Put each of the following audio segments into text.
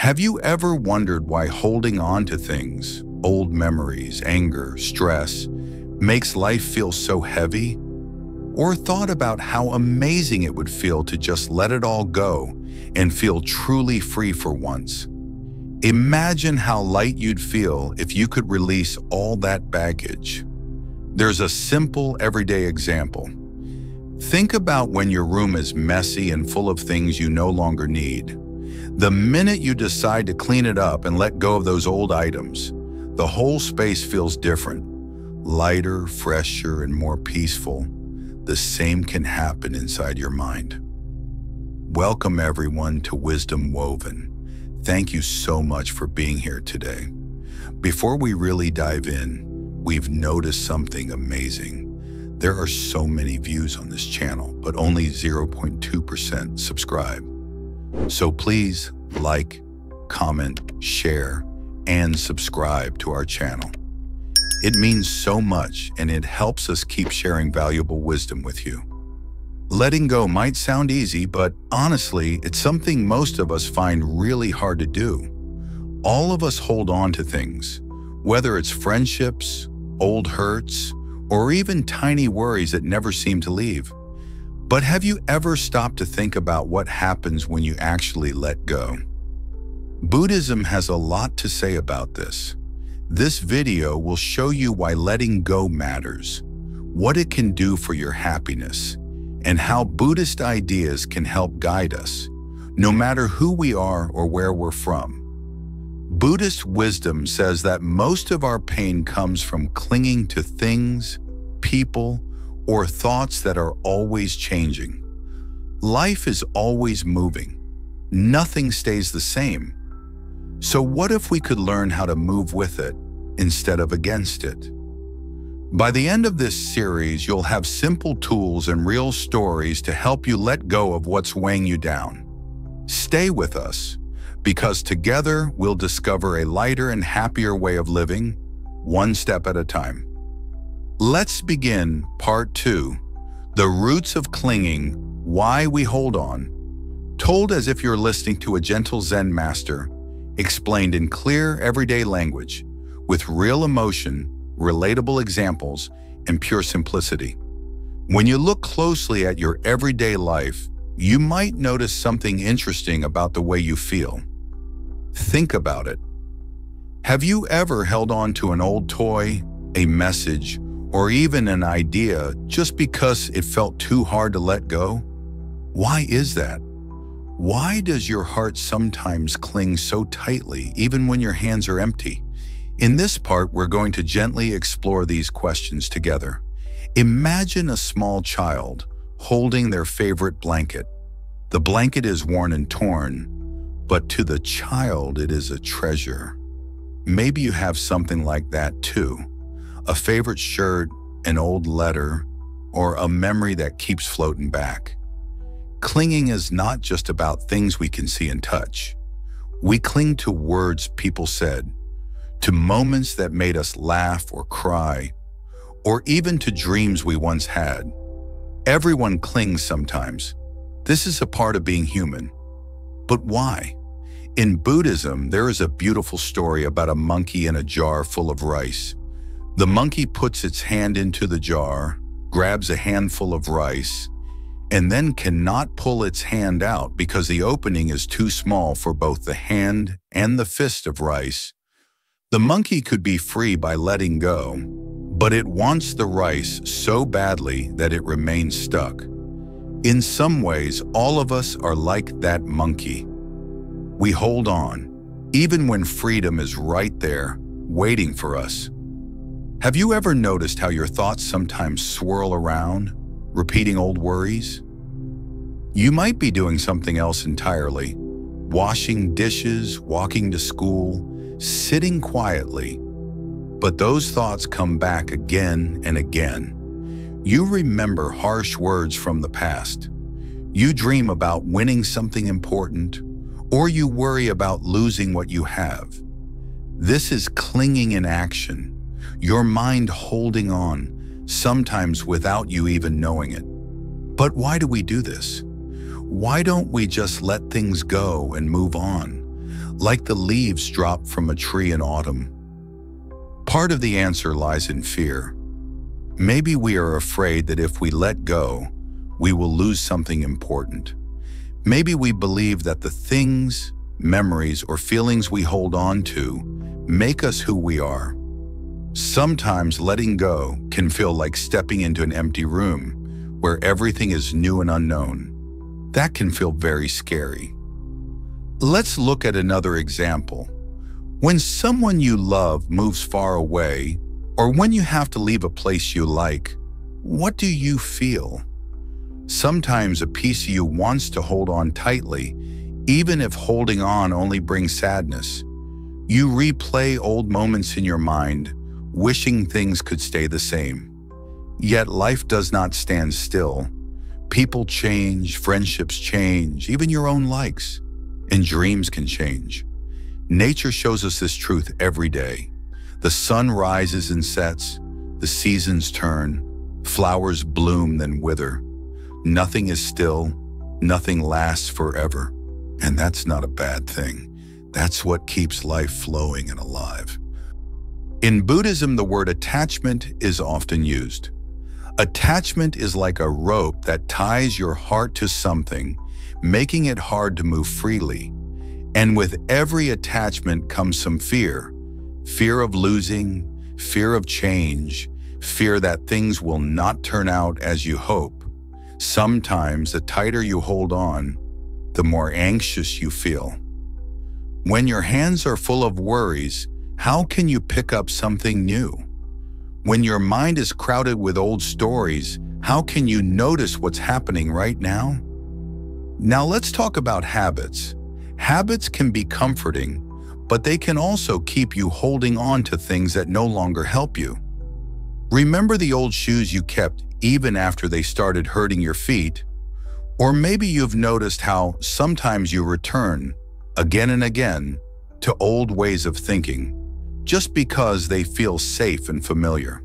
Have you ever wondered why holding on to things, old memories, anger, stress, makes life feel so heavy? Or thought about how amazing it would feel to just let it all go and feel truly free for once? Imagine how light you'd feel if you could release all that baggage. There's a simple, everyday example. Think about when your room is messy and full of things you no longer need. The minute you decide to clean it up and let go of those old items, the whole space feels different, lighter, fresher, and more peaceful. The same can happen inside your mind. Welcome everyone to Wisdom Woven. Thank you so much for being here today. Before we really dive in, we've noticed something amazing. There are so many views on this channel, but only 0.2% subscribe. So please like, comment, share, and subscribe to our channel. It means so much, and it helps us keep sharing valuable wisdom with you. Letting go might sound easy, but honestly, it's something most of us find really hard to do. All of us hold on to things, whether it's friendships, old hurts, or even tiny worries that never seem to leave. But have you ever stopped to think about what happens when you actually let go? Buddhism has a lot to say about this. This video will show you why letting go matters, what it can do for your happiness, and how Buddhist ideas can help guide us, no matter who we are or where we're from. Buddhist wisdom says that most of our pain comes from clinging to things, people, or thoughts that are always changing. Life is always moving. Nothing stays the same. So what if we could learn how to move with it instead of against it? By the end of this series, you'll have simple tools and real stories to help you let go of what's weighing you down. Stay with us, because together we'll discover a lighter and happier way of living, one step at a time. Let's begin Part 2, The Roots of Clinging, Why We Hold On, told as if you're listening to a gentle Zen master, explained in clear, everyday language, with real emotion, relatable examples, and pure simplicity. When you look closely at your everyday life, you might notice something interesting about the way you feel. Think about it. Have you ever held on to an old toy, a message, or even an idea just because it felt too hard to let go? Why is that? Why does your heart sometimes cling so tightly even when your hands are empty? In this part, we're going to gently explore these questions together. Imagine a small child holding their favorite blanket. The blanket is worn and torn, but to the child it is a treasure. Maybe you have something like that too. A favorite shirt, an old letter, or a memory that keeps floating back. Clinging is not just about things we can see and touch. We cling to words people said, to moments that made us laugh or cry, or even to dreams we once had. Everyone clings sometimes. This is a part of being human. But why? In Buddhism, there is a beautiful story about a monkey in a jar full of rice. The monkey puts its hand into the jar, grabs a handful of rice, and then cannot pull its hand out because the opening is too small for both the hand and the fist of rice. The monkey could be free by letting go, but it wants the rice so badly that it remains stuck. In some ways, all of us are like that monkey. We hold on, even when freedom is right there, waiting for us. Have you ever noticed how your thoughts sometimes swirl around, repeating old worries? You might be doing something else entirely, washing dishes, walking to school, sitting quietly, but those thoughts come back again and again. You remember harsh words from the past. You dream about winning something important, or you worry about losing what you have. This is clinging in action, your mind holding on, sometimes without you even knowing it. But why do we do this? Why don't we just let things go and move on? like the leaves drop from a tree in autumn. Part of the answer lies in fear. Maybe we are afraid that if we let go, we will lose something important. Maybe we believe that the things, memories, or feelings we hold on to make us who we are. Sometimes letting go can feel like stepping into an empty room where everything is new and unknown. That can feel very scary. Let's look at another example. When someone you love moves far away, or when you have to leave a place you like, what do you feel? Sometimes a piece of you wants to hold on tightly, even if holding on only brings sadness. You replay old moments in your mind, wishing things could stay the same. Yet life does not stand still. People change, friendships change, even your own likes. And dreams can change. Nature shows us this truth every day. The sun rises and sets, the seasons turn, flowers bloom then wither. Nothing is still, nothing lasts forever. And that's not a bad thing. That's what keeps life flowing and alive. In Buddhism, the word attachment is often used. Attachment is like a rope that ties your heart to something, making it hard to move freely. And with every attachment comes some fear. Fear of losing, fear of change, fear that things will not turn out as you hope. Sometimes the tighter you hold on, the more anxious you feel. When your hands are full of worries, how can you pick up something new? When your mind is crowded with old stories, how can you notice what's happening right now? Now let's talk about habits. Habits can be comforting, but they can also keep you holding on to things that no longer help you. Remember the old shoes you kept even after they started hurting your feet? Or maybe you've noticed how sometimes you return, again and again, to old ways of thinking, just because they feel safe and familiar.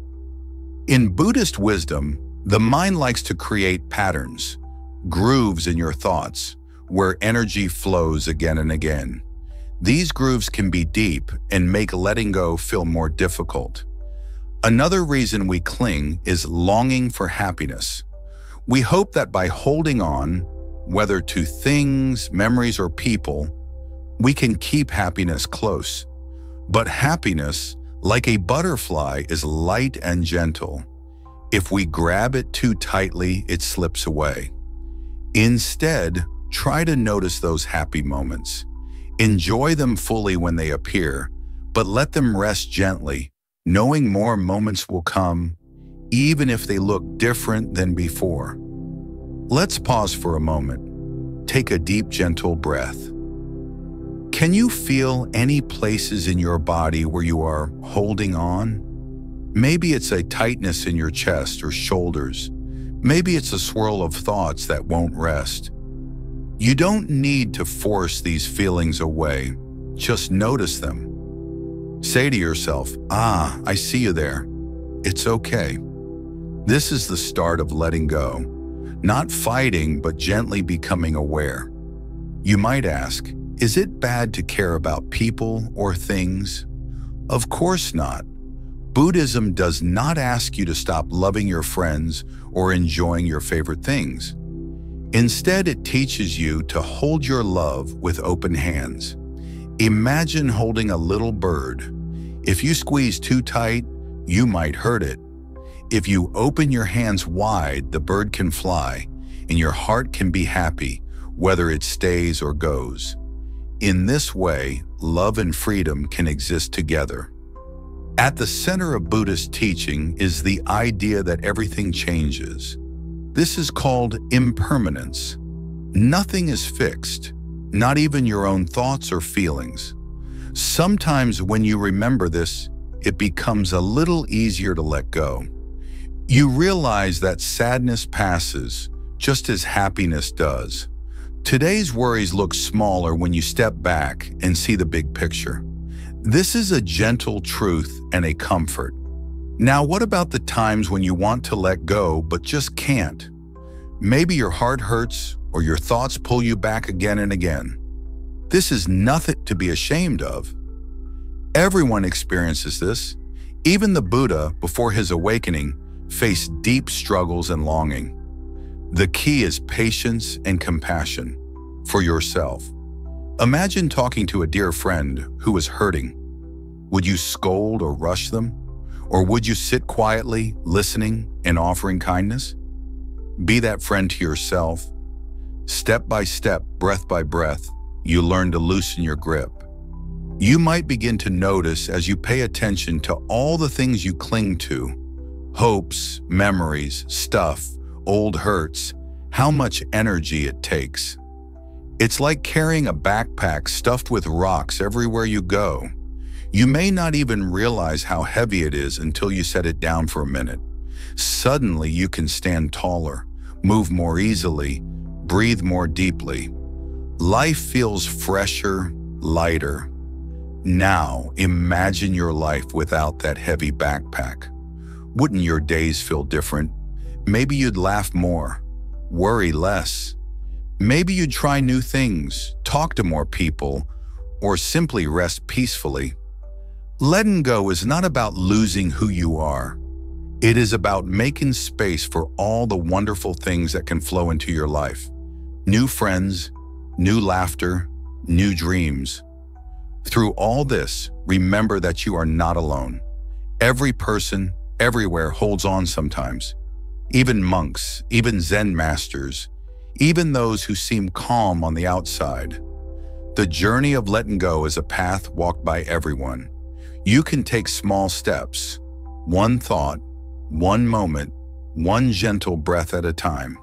In Buddhist wisdom, the mind likes to create patterns, grooves in your thoughts, where energy flows again and again. These grooves can be deep and make letting go feel more difficult. Another reason we cling is longing for happiness. We hope that by holding on, whether to things, memories, or people, we can keep happiness close. But happiness, like a butterfly, is light and gentle. If we grab it too tightly, it slips away. Instead, try to notice those happy moments. Enjoy them fully when they appear, but let them rest gently, knowing more moments will come, even if they look different than before. Let's pause for a moment. Take a deep, gentle breath. Can you feel any places in your body where you are holding on? Maybe it's a tightness in your chest or shoulders. Maybe it's a swirl of thoughts that won't rest. You don't need to force these feelings away. Just notice them. Say to yourself, I see you there. It's okay. This is the start of letting go. Not fighting, but gently becoming aware. You might ask, is it bad to care about people or things? Of course not. Buddhism does not ask you to stop loving your friends or enjoying your favorite things. Instead, it teaches you to hold your love with open hands. Imagine holding a little bird. If you squeeze too tight, you might hurt it. If you open your hands wide, the bird can fly, and your heart can be happy, whether it stays or goes. In this way, love and freedom can exist together. At the center of Buddhist teaching is the idea that everything changes. This is called impermanence. Nothing is fixed, not even your own thoughts or feelings. Sometimes when you remember this, it becomes a little easier to let go. You realize that sadness passes, just as happiness does. Today's worries look smaller when you step back and see the big picture. This is a gentle truth and a comfort. Now, what about the times when you want to let go but just can't? Maybe your heart hurts or your thoughts pull you back again and again. This is nothing to be ashamed of. Everyone experiences this. Even the Buddha, before his awakening, faced deep struggles and longing. The key is patience and compassion for yourself. Imagine talking to a dear friend who is hurting. Would you scold or rush them? Or would you sit quietly, listening and offering kindness? Be that friend to yourself. Step by step, breath by breath, you learn to loosen your grip. You might begin to notice as you pay attention to all the things you cling to, hopes, memories, stuff, old hurts, how much energy it takes. It's like carrying a backpack stuffed with rocks everywhere you go. You may not even realize how heavy it is until you set it down for a minute. Suddenly you can stand taller, move more easily, breathe more deeply. Life feels fresher, lighter. Now imagine your life without that heavy backpack. Wouldn't your days feel different? Maybe you'd laugh more, worry less. Maybe you'd try new things, talk to more people, or simply rest peacefully. Letting go is not about losing who you are. It is about making space for all the wonderful things that can flow into your life. New friends, new laughter, new dreams. Through all this, remember that you are not alone. Every person, everywhere holds on sometimes. Even monks, even Zen masters, even those who seem calm on the outside. The journey of letting go is a path walked by everyone. You can take small steps, one thought, one moment, one gentle breath at a time.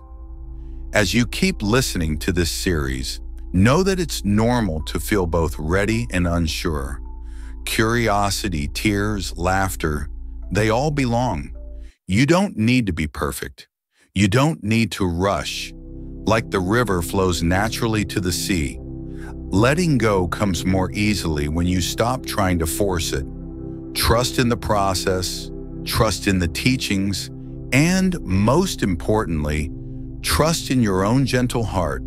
As you keep listening to this series, know that it's normal to feel both ready and unsure. Curiosity, tears, laughter, they all belong. You don't need to be perfect. You don't need to rush. Like the river flows naturally to the sea, letting go comes more easily when you stop trying to force it. Trust in the process, trust in the teachings, and most importantly, trust in your own gentle heart.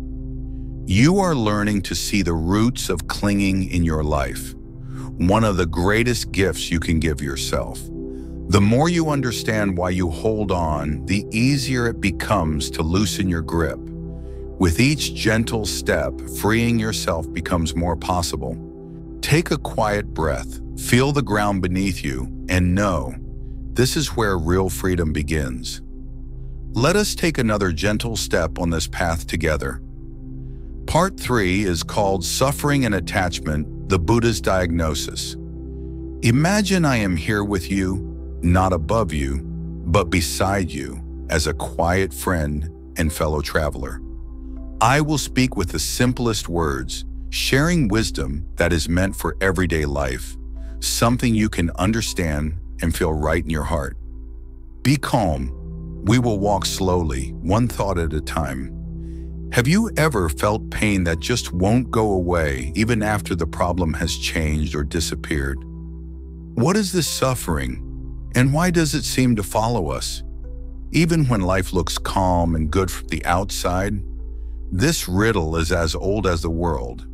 You are learning to see the roots of clinging in your life, one of the greatest gifts you can give yourself. The more you understand why you hold on, the easier it becomes to loosen your grip. With each gentle step, freeing yourself becomes more possible. Take a quiet breath, feel the ground beneath you, and know this is where real freedom begins. Let us take another gentle step on this path together. Part 3 is called Suffering and Attachment, the Buddha's Diagnosis. Imagine I am here with you, not above you, but beside you, as a quiet friend and fellow traveler. I will speak with the simplest words, sharing wisdom that is meant for everyday life, something you can understand and feel right in your heart. Be calm. We will walk slowly, one thought at a time. Have you ever felt pain that just won't go away even after the problem has changed or disappeared? What is this suffering, and why does it seem to follow us? Even when life looks calm and good from the outside, this riddle is as old as the world.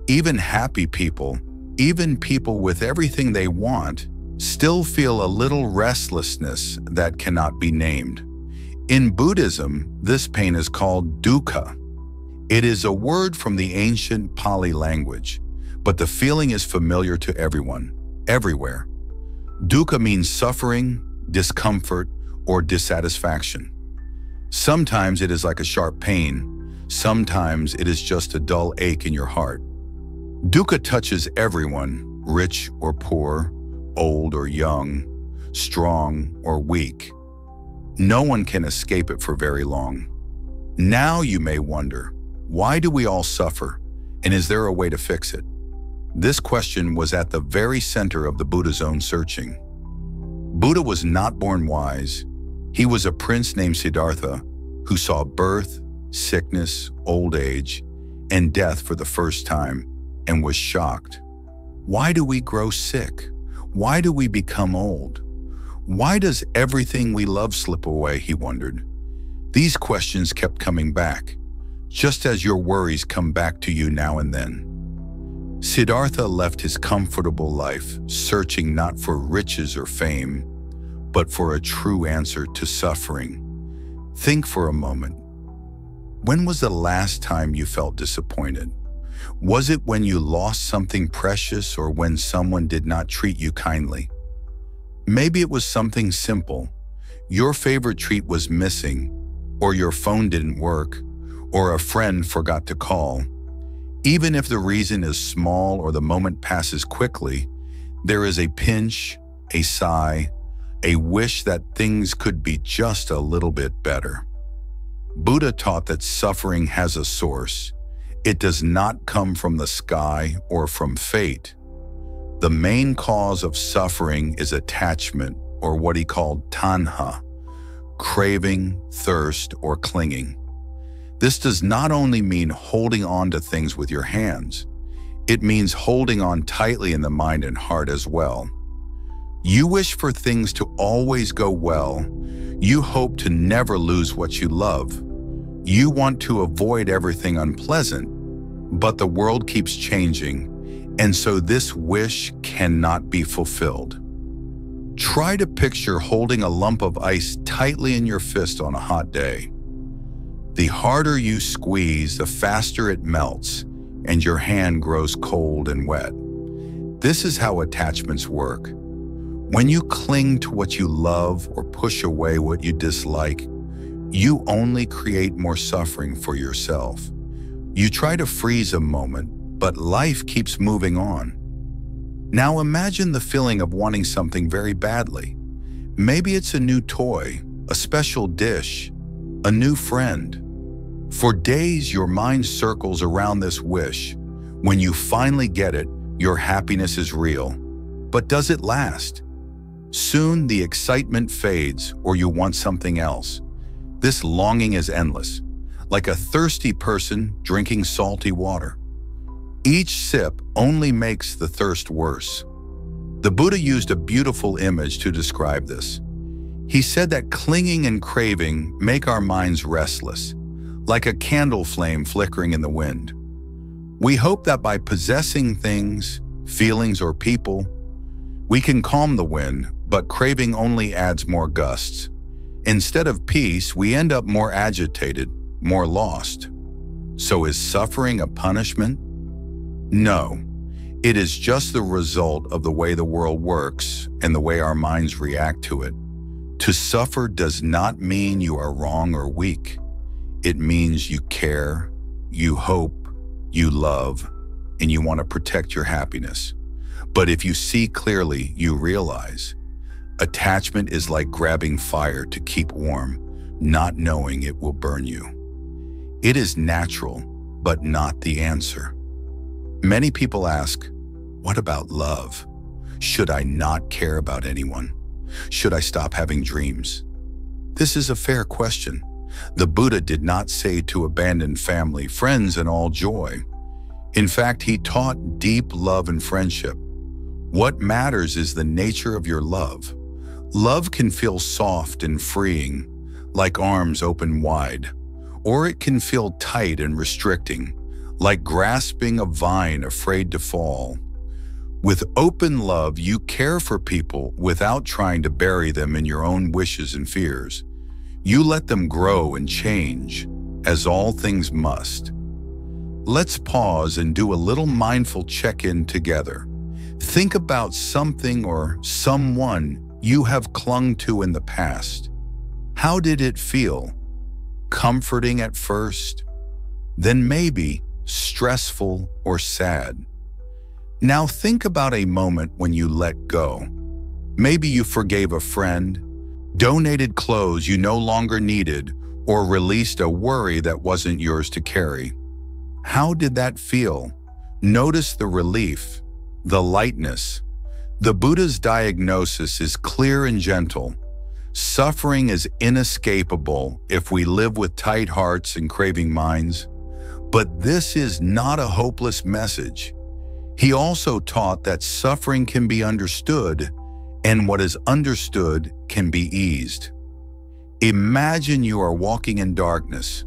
Even happy people, even people with everything they want, still feel a little restlessness that cannot be named. In Buddhism, this pain is called dukkha. It is a word from the ancient Pali language, but the feeling is familiar to everyone, everywhere. Dukkha means suffering, discomfort, or dissatisfaction. Sometimes it is like a sharp pain. Sometimes it is just a dull ache in your heart. Dukkha touches everyone, rich or poor, old or young, strong or weak. No one can escape it for very long. Now you may wonder, why do we all suffer, and is there a way to fix it? This question was at the very center of the Buddha's own searching. Buddha was not born wise. He was a prince named Siddhartha who saw birth, sickness, old age, and death for the first time and was shocked. Why do we grow sick? Why do we become old? Why does everything we love slip away, he wondered. These questions kept coming back, just as your worries come back to you now and then. Siddhartha left his comfortable life searching not for riches or fame, but for a true answer to suffering. Think for a moment. When was the last time you felt disappointed? Was it when you lost something precious or when someone did not treat you kindly? Maybe it was something simple. Your favorite treat was missing, or your phone didn't work, or a friend forgot to call. Even if the reason is small or the moment passes quickly, there is a pinch, a sigh, a wish that things could be just a little bit better. Buddha taught that suffering has a source. It does not come from the sky or from fate. The main cause of suffering is attachment, or what he called tanha, craving, thirst, or clinging. This does not only mean holding on to things with your hands. It means holding on tightly in the mind and heart as well. You wish for things to always go well. You hope to never lose what you love. You want to avoid everything unpleasant, but the world keeps changing, and so this wish cannot be fulfilled. Try to picture holding a lump of ice tightly in your fist on a hot day. The harder you squeeze, the faster it melts, and your hand grows cold and wet. This is how attachments work. When you cling to what you love or push away what you dislike, you only create more suffering for yourself. You try to freeze a moment, but life keeps moving on. Now imagine the feeling of wanting something very badly. Maybe it's a new toy, a special dish, a new friend. For days, your mind circles around this wish. When you finally get it, your happiness is real. But does it last? Soon the excitement fades, or you want something else. This longing is endless, like a thirsty person drinking salty water. Each sip only makes the thirst worse. The Buddha used a beautiful image to describe this. He said that clinging and craving make our minds restless, like a candle flame flickering in the wind. We hope that by possessing things, feelings, or people, we can calm the wind, but craving only adds more gusts. Instead of peace, we end up more agitated, more lost. So is suffering a punishment? No, it is just the result of the way the world works and the way our minds react to it. To suffer does not mean you are wrong or weak. It means you care, you hope, you love, and you want to protect your happiness. But if you see clearly, you realize attachment is like grabbing fire to keep warm, not knowing it will burn you. It is natural, but not the answer. Many people ask, what about love? Should I not care about anyone? Should I stop having dreams? This is a fair question. The Buddha did not say to abandon family, friends, and all joy. In fact, he taught deep love and friendship. What matters is the nature of your love. Love can feel soft and freeing, like arms open wide, or it can feel tight and restricting, like grasping a vine afraid to fall. With open love, you care for people without trying to bury them in your own wishes and fears. You let them grow and change, as all things must. Let's pause and do a little mindful check-in together. Think about something or someone you have clung to in the past. How did it feel? Comforting at first, then maybe stressful or sad. Now think about a moment when you let go. Maybe you forgave a friend, donated clothes you no longer needed, or released a worry that wasn't yours to carry. How did that feel? Notice the relief, the lightness. The Buddha's diagnosis is clear and gentle. Suffering is inescapable if we live with tight hearts and craving minds. But this is not a hopeless message. He also taught that suffering can be understood, and what is understood can be eased. Imagine you are walking in darkness.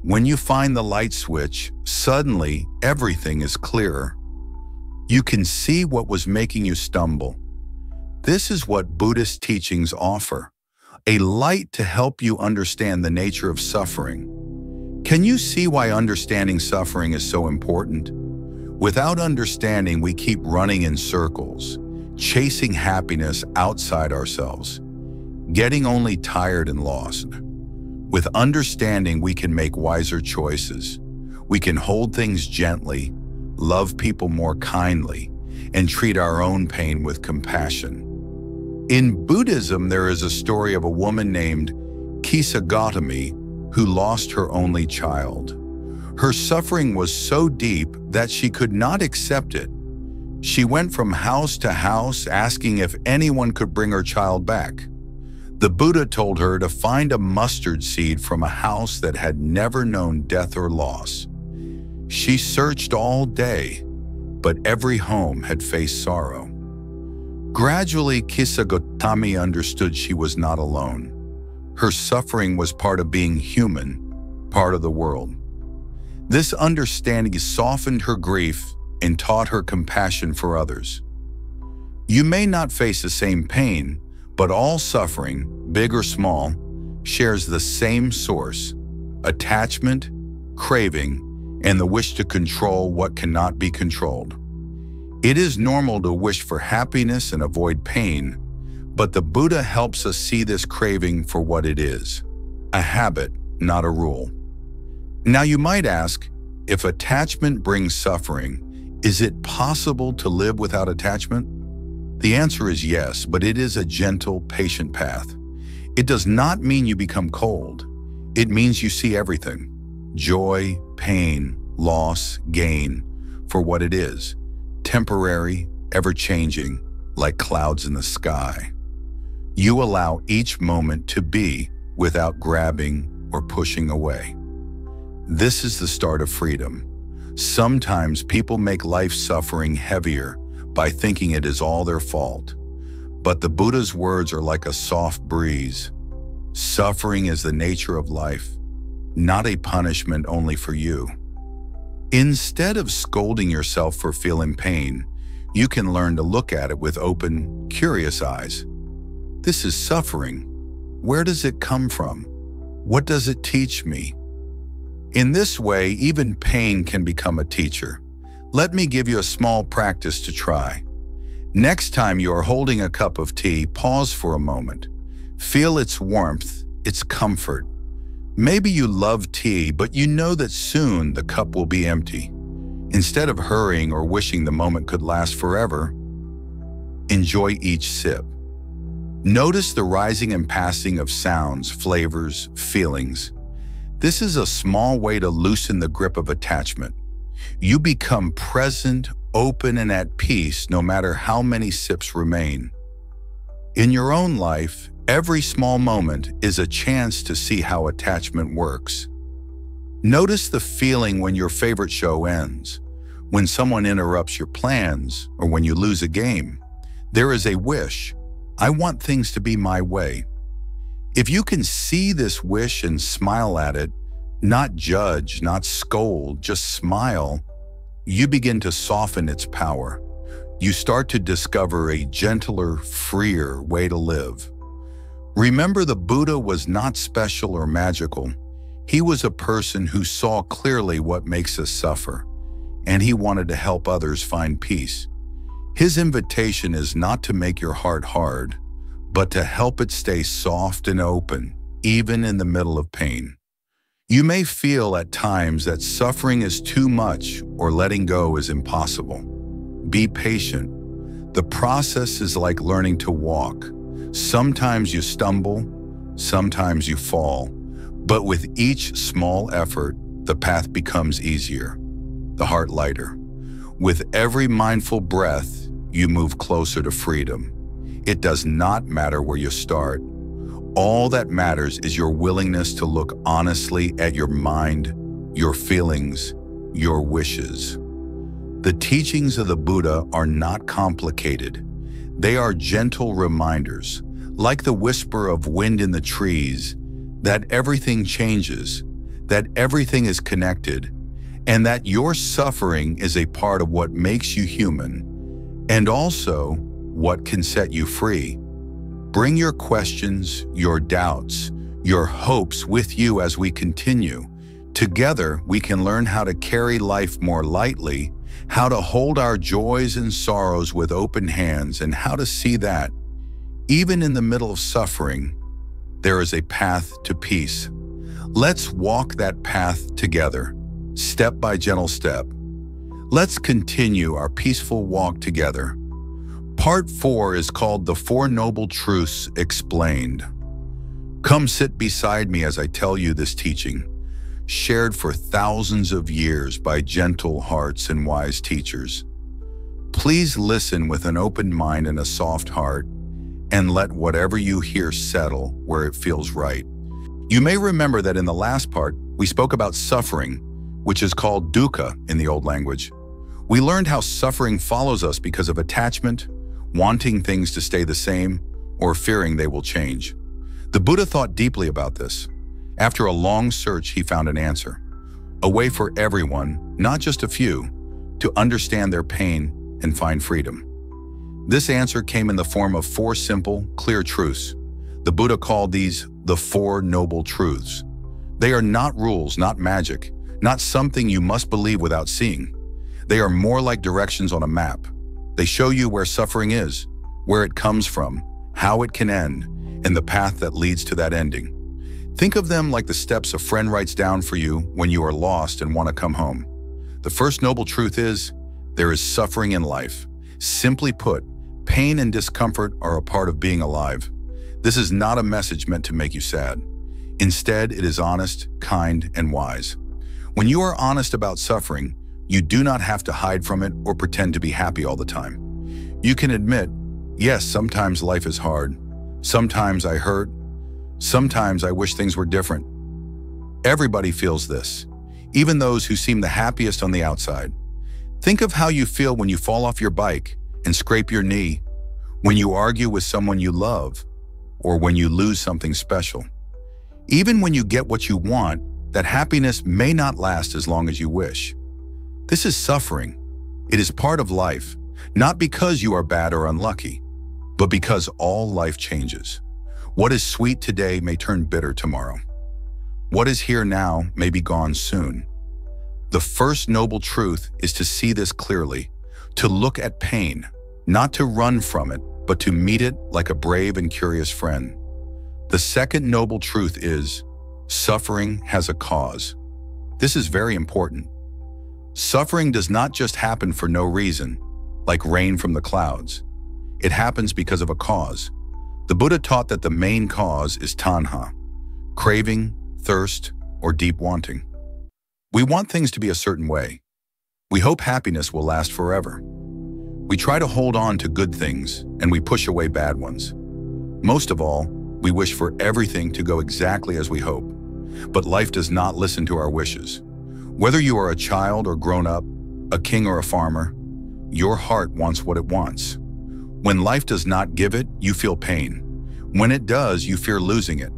When you find the light switch, suddenly everything is clearer. You can see what was making you stumble. This is what Buddhist teachings offer, a light to help you understand the nature of suffering. Can you see why understanding suffering is so important? Without understanding, we keep running in circles, chasing happiness outside ourselves, getting only tired and lost. With understanding, we can make wiser choices. We can hold things gently, love people more kindly, and treat our own pain with compassion. In Buddhism, there is a story of a woman named Gautami who lost her only child. Her suffering was so deep that she could not accept it. She went from house to house asking if anyone could bring her child back. The Buddha told her to find a mustard seed from a house that had never known death or loss. She searched all day, but every home had faced sorrow. Gradually, Gautami understood she was not alone. Her suffering was part of being human, part of the world. This understanding softened her grief and taught her compassion for others. You may not face the same pain, but all suffering, big or small, shares the same source: attachment, craving, and the wish to control what cannot be controlled. It is normal to wish for happiness and avoid pain, but the Buddha helps us see this craving for what it is: a habit, not a rule. Now you might ask, if attachment brings suffering, is it possible to live without attachment? The answer is yes, but it is a gentle, patient path. It does not mean you become cold. It means you see everything: joy, pain, loss, gain, for what it is: temporary, ever-changing, like clouds in the sky. You allow each moment to be without grabbing or pushing away. This is the start of freedom. Sometimes people make life suffering heavier by thinking it is all their fault. But the Buddha's words are like a soft breeze. Suffering is the nature of life, not a punishment only for you. Instead of scolding yourself for feeling pain, you can learn to look at it with open, curious eyes. This is suffering. Where does it come from? What does it teach me? In this way, even pain can become a teacher. Let me give you a small practice to try. Next time you are holding a cup of tea, pause for a moment. Feel its warmth, its comfort. Maybe you love tea, but you know that soon the cup will be empty. Instead of hurrying or wishing the moment could last forever, enjoy each sip. Notice the rising and passing of sounds, flavors, feelings. This is a small way to loosen the grip of attachment. You become present, open, and at peace no matter how many sips remain. In your own life, every small moment is a chance to see how attachment works. Notice the feeling when your favorite show ends, when someone interrupts your plans, or when you lose a game. There is a wish. I want things to be my way. If you can see this wish and smile at it, not judge, not scold, just smile, you begin to soften its power. You start to discover a gentler, freer way to live. Remember, the Buddha was not special or magical. He was a person who saw clearly what makes us suffer, and he wanted to help others find peace. His invitation is not to make your heart hard, but to help it stay soft and open, even in the middle of pain. You may feel at times that suffering is too much or letting go is impossible. Be patient. The process is like learning to walk. Sometimes you stumble, sometimes you fall, but with each small effort, the path becomes easier, the heart lighter. With every mindful breath, you move closer to freedom. It does not matter where you start. All that matters is your willingness to look honestly at your mind, your feelings, your wishes. The teachings of the Buddha are not complicated. They are gentle reminders, like the whisper of wind in the trees, that everything changes, that everything is connected, and that your suffering is a part of what makes you human, and also what can set you free. Bring your questions, your doubts, your hopes with you as we continue. Together, we can learn how to carry life more lightly, how to hold our joys and sorrows with open hands, and how to see that, even in the middle of suffering, there is a path to peace. Let's walk that path together, step by gentle step. Let's continue our peaceful walk together. Part 4 is called The Four Noble Truths Explained. Come sit beside me as I tell you this teaching, shared for thousands of years by gentle hearts and wise teachers. Please listen with an open mind and a soft heart, and let whatever you hear settle where it feels right. You may remember that in the last part, we spoke about suffering, which is called dukkha in the old language. We learned how suffering follows us because of attachment, wanting things to stay the same, or fearing they will change. The Buddha thought deeply about this. After a long search, he found an answer, a way for everyone, not just a few, to understand their pain and find freedom. This answer came in the form of 4 simple, clear truths. The Buddha called these the Four Noble Truths. They are not rules, not magic, not something you must believe without seeing. They are more like directions on a map. They show you where suffering is, where it comes from, how it can end, and the path that leads to that ending. Think of them like the steps a friend writes down for you when you are lost and want to come home. The first noble truth is, there is suffering in life. Simply put, pain and discomfort are a part of being alive. This is not a message meant to make you sad. Instead, it is honest, kind, and wise. When you are honest about suffering, you do not have to hide from it or pretend to be happy all the time. You can admit, yes, sometimes life is hard. Sometimes I hurt. Sometimes I wish things were different. Everybody feels this, even those who seem the happiest on the outside. Think of how you feel when you fall off your bike and scrape your knee, when you argue with someone you love, or when you lose something special. Even when you get what you want, that happiness may not last as long as you wish. This is suffering. It is part of life, not because you are bad or unlucky, but because all life changes. What is sweet today may turn bitter tomorrow. What is here now may be gone soon. The first noble truth is to see this clearly, to look at pain, not to run from it, but to meet it like a brave and curious friend. The second noble truth is, suffering has a cause. This is very important. Suffering does not just happen for no reason, like rain from the clouds. It happens because of a cause. The Buddha taught that the main cause is tanha, craving, thirst, or deep wanting. We want things to be a certain way. We hope happiness will last forever. We try to hold on to good things, and we push away bad ones. Most of all, we wish for everything to go exactly as we hope. But life does not listen to our wishes. Whether you are a child or grown up, a king or a farmer, your heart wants what it wants. When life does not give it, you feel pain. When it does, you fear losing it.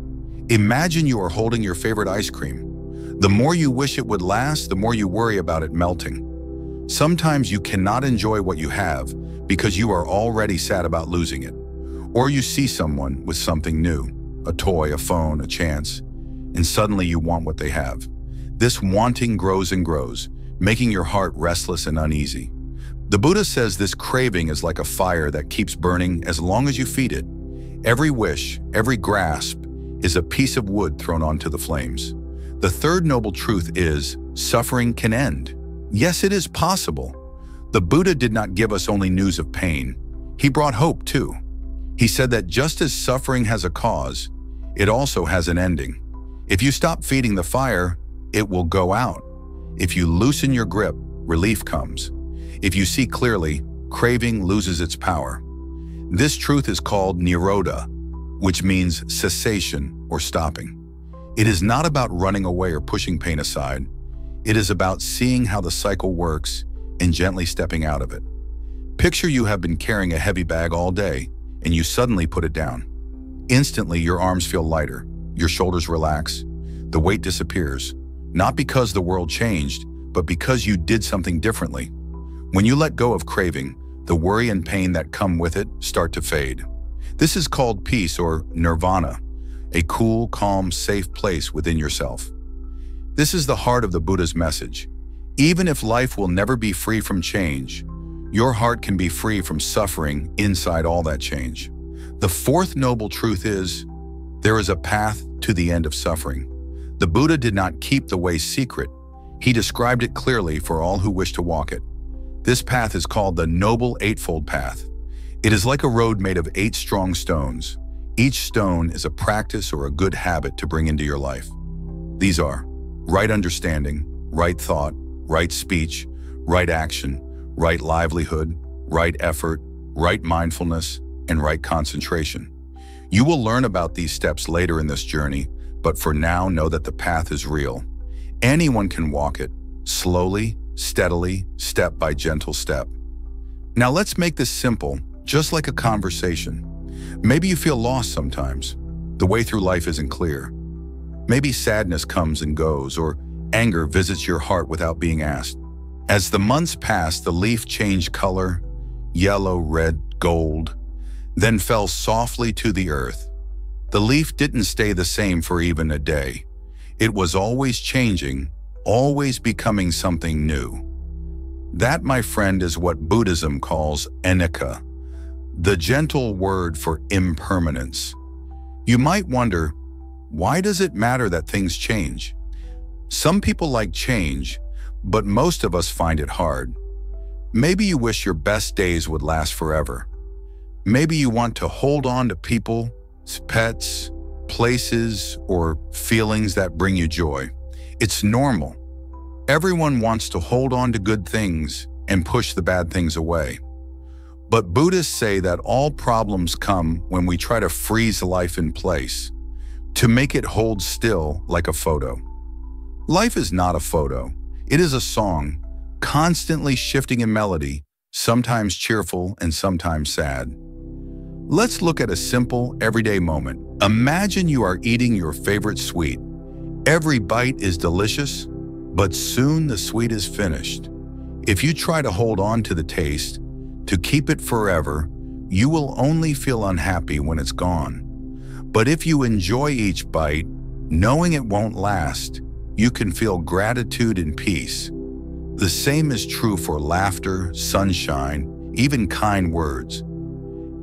Imagine you are holding your favorite ice cream. The more you wish it would last, the more you worry about it melting. Sometimes you cannot enjoy what you have because you are already sad about losing it. Or you see someone with something new, a toy, a phone, a chance, and suddenly you want what they have. This wanting grows and grows, making your heart restless and uneasy. The Buddha says this craving is like a fire that keeps burning as long as you feed it. Every wish, every grasp, is a piece of wood thrown onto the flames. The third noble truth is, suffering can end. Yes, it is possible. The Buddha did not give us only news of pain. He brought hope too. He said that just as suffering has a cause, it also has an ending. If you stop feeding the fire, it will go out. If you loosen your grip, relief comes. If you see clearly, craving loses its power. This truth is called nirodha, which means cessation or stopping. It is not about running away or pushing pain aside. It is about seeing how the cycle works and gently stepping out of it. Picture you have been carrying a heavy bag all day and you suddenly put it down. Instantly, your arms feel lighter, your shoulders relax, the weight disappears, not because the world changed, but because you did something differently. When you let go of craving, the worry and pain that come with it start to fade. This is called peace or nirvana, a cool, calm, safe place within yourself. This is the heart of the Buddha's message. Even if life will never be free from change, your heart can be free from suffering inside all that change. The fourth noble truth is, there is a path to the end of suffering. The Buddha did not keep the way secret. He described it clearly for all who wish to walk it. This path is called the Noble Eightfold Path. It is like a road made of 8 strong stones. Each stone is a practice or a good habit to bring into your life. These are right understanding, right thought, right speech, right action, right livelihood, right effort, right mindfulness, and right concentration. You will learn about these steps later in this journey, but for now, know that the path is real. Anyone can walk it, slowly, steadily, step by gentle step. Now let's make this simple, just like a conversation. Maybe you feel lost sometimes. The way through life isn't clear. Maybe sadness comes and goes, or anger visits your heart without being asked. As the months passed, the leaf changed color, yellow, red, gold, then fell softly to the earth. The leaf didn't stay the same for even a day. It was always changing, always becoming something new. That, my friend, is what Buddhism calls anicca, the gentle word for impermanence. You might wonder, why does it matter that things change? Some people like change, but most of us find it hard. Maybe you wish your best days would last forever. Maybe you want to hold on to people, pets, places, or feelings that bring you joy. It's normal. Everyone wants to hold on to good things and push the bad things away. But Buddhists say that all problems come when we try to freeze life in place, to make it hold still like a photo. Life is not a photo. It is a song, constantly shifting in melody, sometimes cheerful and sometimes sad. Let's look at a simple, everyday moment. Imagine you are eating your favorite sweet. Every bite is delicious, but soon the sweet is finished. If you try to hold on to the taste, to keep it forever, you will only feel unhappy when it's gone. But if you enjoy each bite, knowing it won't last, you can feel gratitude and peace. The same is true for laughter, sunshine, even kind words.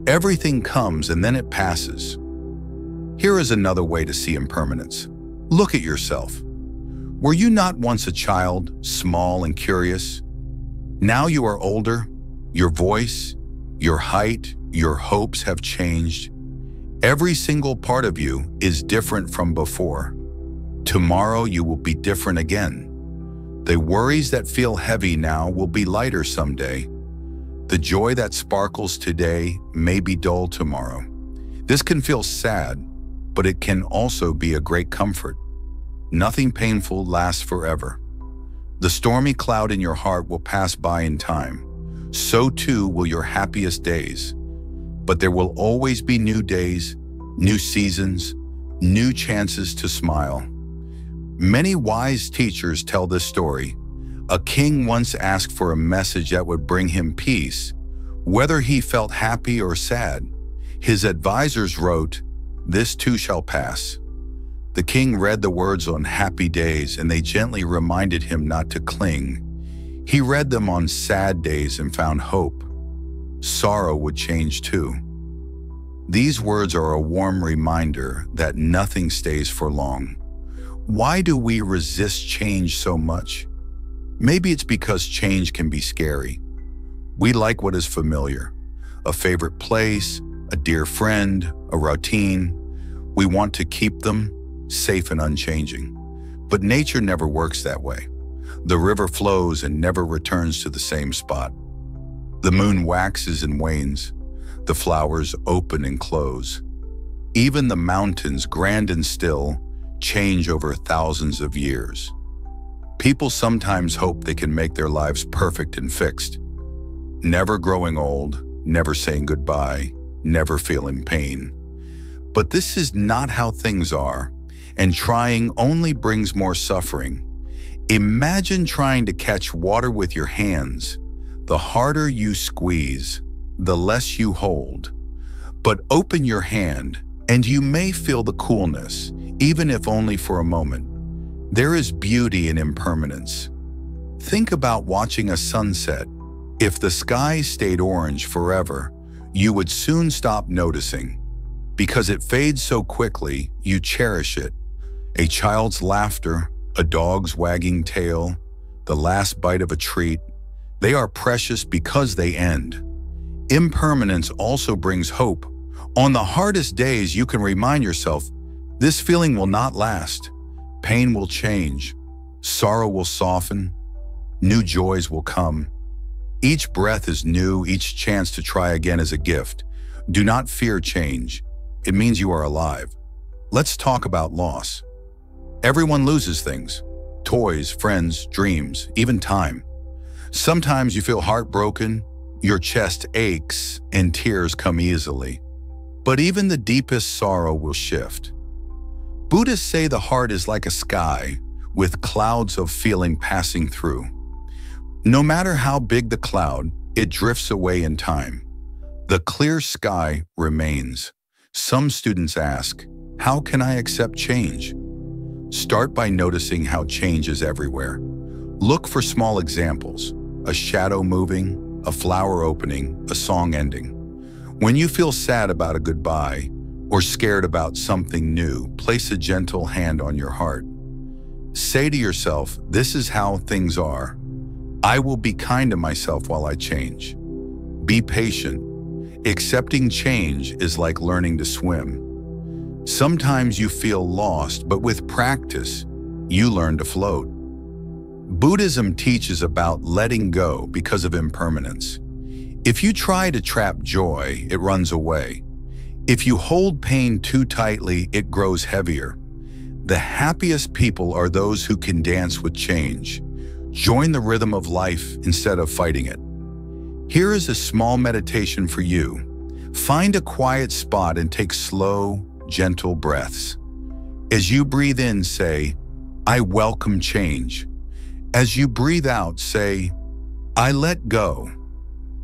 Everything comes and then it passes. Here is another way to see impermanence. Look at yourself. Were you not once a child, small and curious? Now you are older. Your voice, your height, your hopes have changed. Every single part of you is different from before. Tomorrow you will be different again. The worries that feel heavy now will be lighter someday. The joy that sparkles today may be dull tomorrow. This can feel sad, but it can also be a great comfort. Nothing painful lasts forever. The stormy cloud in your heart will pass by in time. So too will your happiest days. But there will always be new days, new seasons, new chances to smile. Many wise teachers tell this story. A king once asked for a message that would bring him peace, whether he felt happy or sad. His advisors wrote, "This too shall pass." The king read the words on happy days, and they gently reminded him not to cling. He read them on sad days and found hope. Sorrow would change too. These words are a warm reminder that nothing stays for long. Why do we resist change so much? Maybe it's because change can be scary. We like what is familiar, a favorite place, a dear friend, a routine. We want to keep them safe and unchanging. But nature never works that way. The river flows and never returns to the same spot. The moon waxes and wanes. The flowers open and close. Even the mountains, grand and still, change over thousands of years. People sometimes hope they can make their lives perfect and fixed, never growing old, never saying goodbye, never feeling pain. But this is not how things are, and trying only brings more suffering. Imagine trying to catch water with your hands. The harder you squeeze, the less you hold. But open your hand, and you may feel the coolness, even if only for a moment. There is beauty in impermanence. Think about watching a sunset. If the sky stayed orange forever, you would soon stop noticing. Because it fades so quickly, you cherish it. A child's laughter, a dog's wagging tail, the last bite of a treat, they are precious because they end. Impermanence also brings hope. On the hardest days, you can remind yourself, this feeling will not last. Pain will change. Sorrow will soften. New joys will come. Each breath is new. Each chance to try again is a gift. Do not fear change. It means you are alive. Let's talk about loss. Everyone loses things. Toys, friends, dreams, even time. Sometimes you feel heartbroken, your chest aches, and tears come easily. But even the deepest sorrow will shift. Buddhists say the heart is like a sky, with clouds of feeling passing through. No matter how big the cloud, it drifts away in time. The clear sky remains. Some students ask, how can I accept change? Start by noticing how change is everywhere. Look for small examples, a shadow moving, a flower opening, a song ending. When you feel sad about a goodbye or scared about something new, place a gentle hand on your heart. Say to yourself, this is how things are. I will be kind to myself while I change. Be patient. Accepting change is like learning to swim. Sometimes you feel lost, but with practice, you learn to float. Buddhism teaches about letting go because of impermanence. If you try to trap joy, it runs away. If you hold pain too tightly, it grows heavier. The happiest people are those who can dance with change. Join the rhythm of life instead of fighting it. Here is a small meditation for you. Find a quiet spot and take slow, gentle breaths. As you breathe in, say, I welcome change. As you breathe out, say, I let go.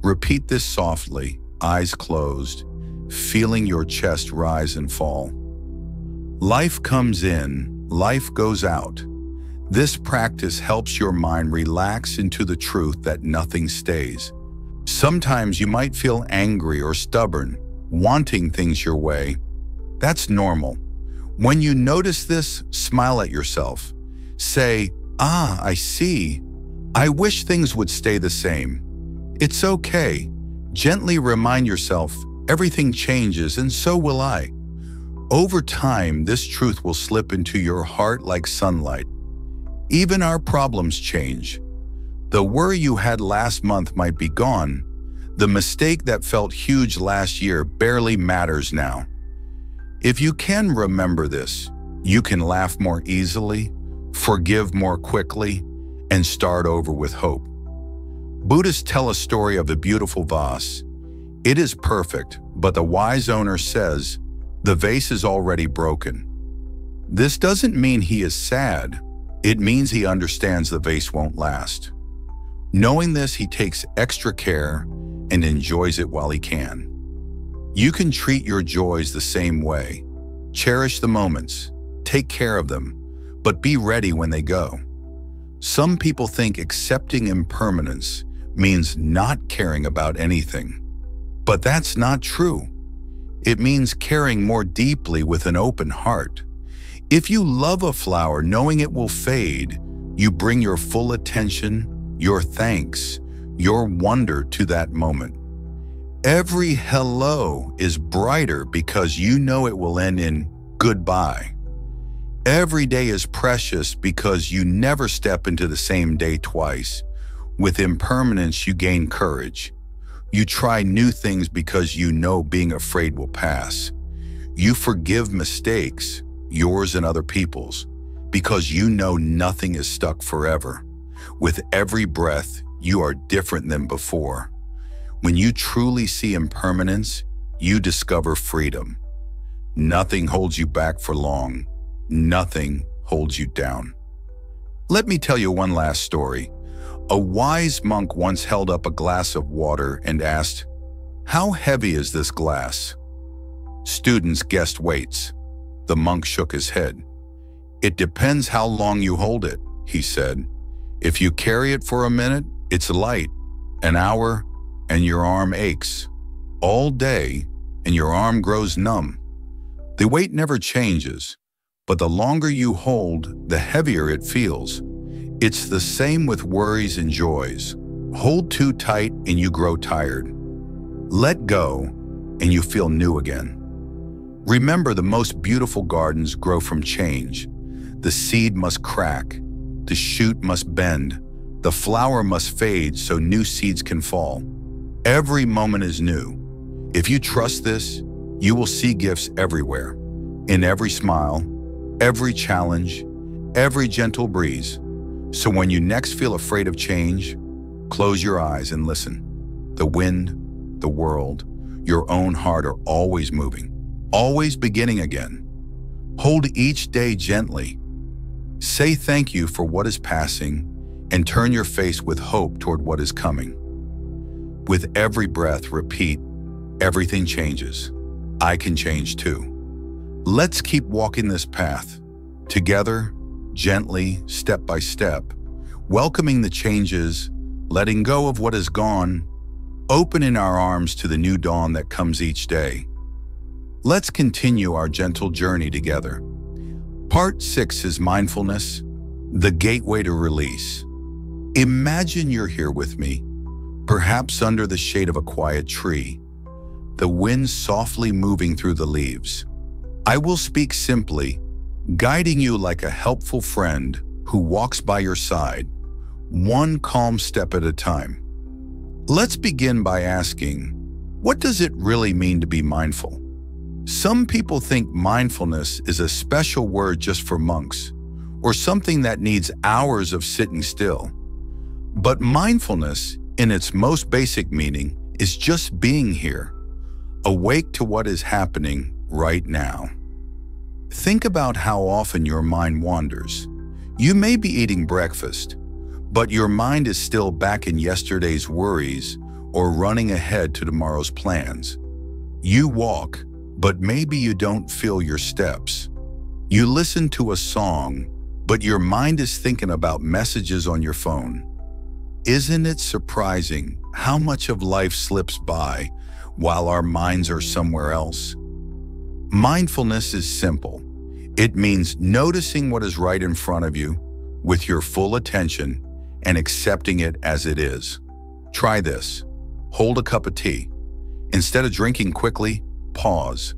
Repeat this softly, eyes closed, feeling your chest rise and fall. Life comes in, life goes out. This practice helps your mind relax into the truth that nothing stays. Sometimes you might feel angry or stubborn, wanting things your way. That's normal. When you notice this, smile at yourself. Say, I see. I wish things would stay the same. It's okay. Gently remind yourself, everything changes and so will I. Over time, this truth will slip into your heart like sunlight. Even our problems change. The worry you had last month might be gone. The mistake that felt huge last year barely matters now. If you can remember this, you can laugh more easily, forgive more quickly, and start over with hope. Buddhists tell a story of the beautiful vase. It is perfect, but the wise owner says, the vase is already broken. This doesn't mean he is sad. It means he understands the vase won't last. Knowing this, he takes extra care and enjoys it while he can. You can treat your joys the same way. Cherish the moments, take care of them, but be ready when they go. Some people think accepting impermanence means not caring about anything. But that's not true. It means caring more deeply with an open heart. If you love a flower knowing it will fade, you bring your full attention, your thanks, your wonder to that moment. Every hello is brighter because you know it will end in goodbye. Every day is precious because you never step into the same day twice. With impermanence, you gain courage. You try new things because you know being afraid will pass. You forgive mistakes, yours and other people's, because you know nothing is stuck forever. With every breath, you are different than before. When you truly see impermanence, you discover freedom. Nothing holds you back for long. Nothing holds you down. Let me tell you one last story. A wise monk once held up a glass of water and asked, "How heavy is this glass?" Students guessed weights. The monk shook his head. "It depends how long you hold it," he said. "If you carry it for a minute, it's light. An hour, and your arm aches. All day, and your arm grows numb. The weight never changes, but the longer you hold, the heavier it feels. It's the same with worries and joys. Hold too tight and you grow tired. Let go, and you feel new again. Remember, the most beautiful gardens grow from change. The seed must crack, the shoot must bend, the flower must fade so new seeds can fall. Every moment is new. If you trust this, you will see gifts everywhere, in every smile, every challenge, every gentle breeze. So when you next feel afraid of change, close your eyes and listen. The wind, the world, your own heart are always moving, always beginning again. Hold each day gently. Say thank you for what is passing and turn your face with hope toward what is coming. With every breath, repeat, everything changes. I can change too. Let's keep walking this path, together, gently, step by step, welcoming the changes, letting go of what is gone, opening our arms to the new dawn that comes each day. Let's continue our gentle journey together. Part 6 is mindfulness, the gateway to release. Imagine you're here with me, perhaps under the shade of a quiet tree, the wind softly moving through the leaves. I will speak simply, guiding you like a helpful friend who walks by your side, one calm step at a time. Let's begin by asking, what does it really mean to be mindful? Some people think mindfulness is a special word just for monks, or something that needs hours of sitting still. But mindfulness, in its most basic meaning, is just being here, awake to what is happening right now. Think about how often your mind wanders. You may be eating breakfast, but your mind is still back in yesterday's worries or running ahead to tomorrow's plans. You walk, but maybe you don't feel your steps. You listen to a song, but your mind is thinking about messages on your phone. Isn't it surprising how much of life slips by while our minds are somewhere else? Mindfulness is simple. It means noticing what is right in front of you with your full attention and accepting it as it is. Try this. Hold a cup of tea. Instead of drinking quickly, pause.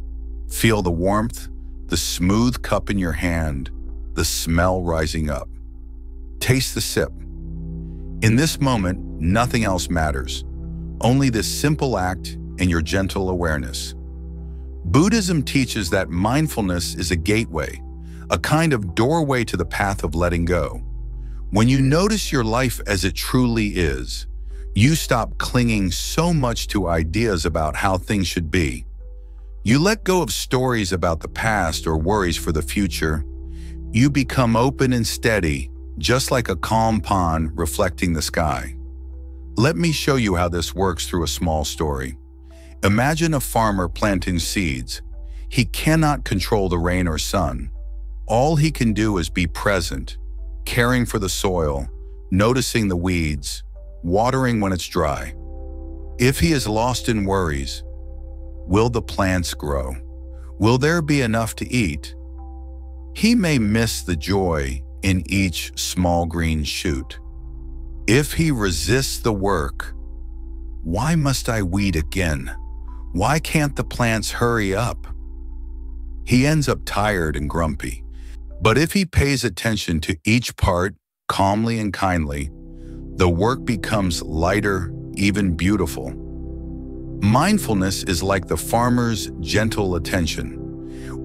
Feel the warmth, the smooth cup in your hand, the smell rising up. Taste the sip. In this moment, nothing else matters. Only this simple act and your gentle awareness. Buddhism teaches that mindfulness is a gateway, a kind of doorway to the path of letting go. When you notice your life as it truly is, you stop clinging so much to ideas about how things should be. You let go of stories about the past or worries for the future. You become open and steady, just like a calm pond reflecting the sky. Let me show you how this works through a small story. Imagine a farmer planting seeds. He cannot control the rain or sun. All he can do is be present, caring for the soil, noticing the weeds, watering when it's dry. If he is lost in worries, will the plants grow? Will there be enough to eat? He may miss the joy in each small green shoot. If he resists the work, why must I weed again? Why can't the plants hurry up? He ends up tired and grumpy. But if he pays attention to each part calmly and kindly, the work becomes lighter, even beautiful. Mindfulness is like the farmer's gentle attention.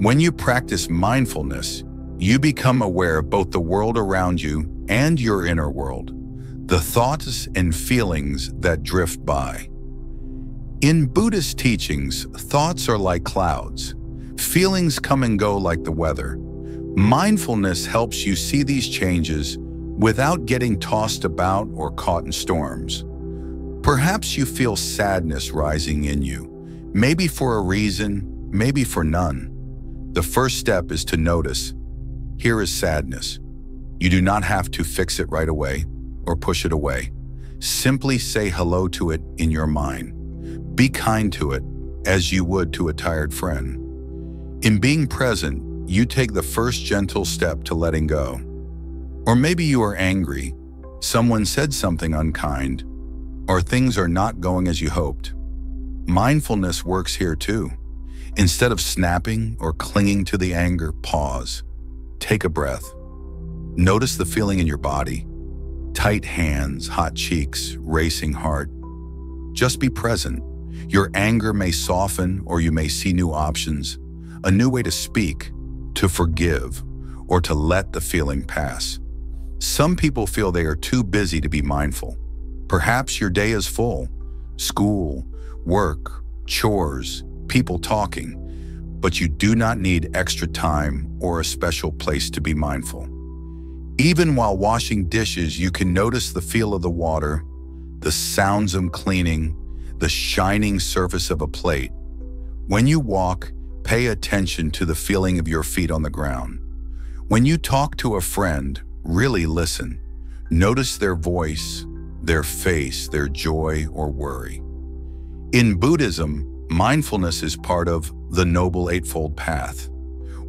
When you practice mindfulness, you become aware of both the world around you and your inner world, the thoughts and feelings that drift by. In Buddhist teachings, thoughts are like clouds. Feelings come and go like the weather. Mindfulness helps you see these changes, without getting tossed about or caught in storms. Perhaps you feel sadness rising in you, maybe for a reason, maybe for none. The first step is to notice. Here is sadness. You do not have to fix it right away or push it away. Simply say hello to it in your mind. Be kind to it as you would to a tired friend. In being present, you take the first gentle step to letting go. Or maybe you are angry, someone said something unkind, or things are not going as you hoped. Mindfulness works here too. Instead of snapping or clinging to the anger, pause. Take a breath. Notice the feeling in your body. Tight hands, hot cheeks, racing heart. Just be present. Your anger may soften, or you may see new options, a new way to speak, to forgive, or to let the feeling pass. Some people feel they are too busy to be mindful. Perhaps your day is full. School, work, chores, people talking. But you do not need extra time or a special place to be mindful. Even while washing dishes, you can notice the feel of the water, the sounds of cleaning, the shining surface of a plate. When you walk, pay attention to the feeling of your feet on the ground. When you talk to a friend, really listen. Notice their voice, their face, their joy or worry. In Buddhism, mindfulness is part of the Noble Eightfold Path.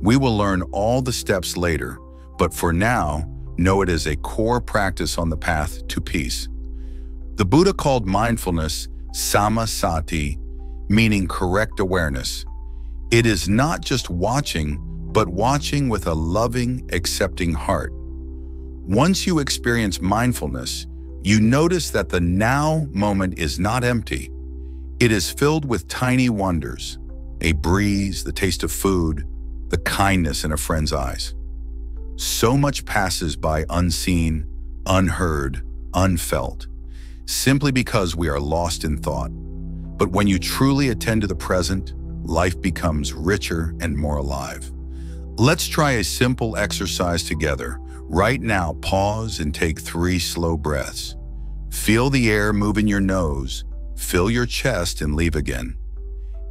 We will learn all the steps later, but for now, know it as a core practice on the path to peace. The Buddha called mindfulness samasati, meaning correct awareness. It is not just watching, but watching with a loving, accepting heart. Once you experience mindfulness, you notice that the now moment is not empty. It is filled with tiny wonders, a breeze, the taste of food, the kindness in a friend's eyes. So much passes by unseen, unheard, unfelt, simply because we are lost in thought. But when you truly attend to the present, life becomes richer and more alive. Let's try a simple exercise together. Right now, pause and take 3 slow breaths. Feel the air move in your nose, fill your chest and leave again.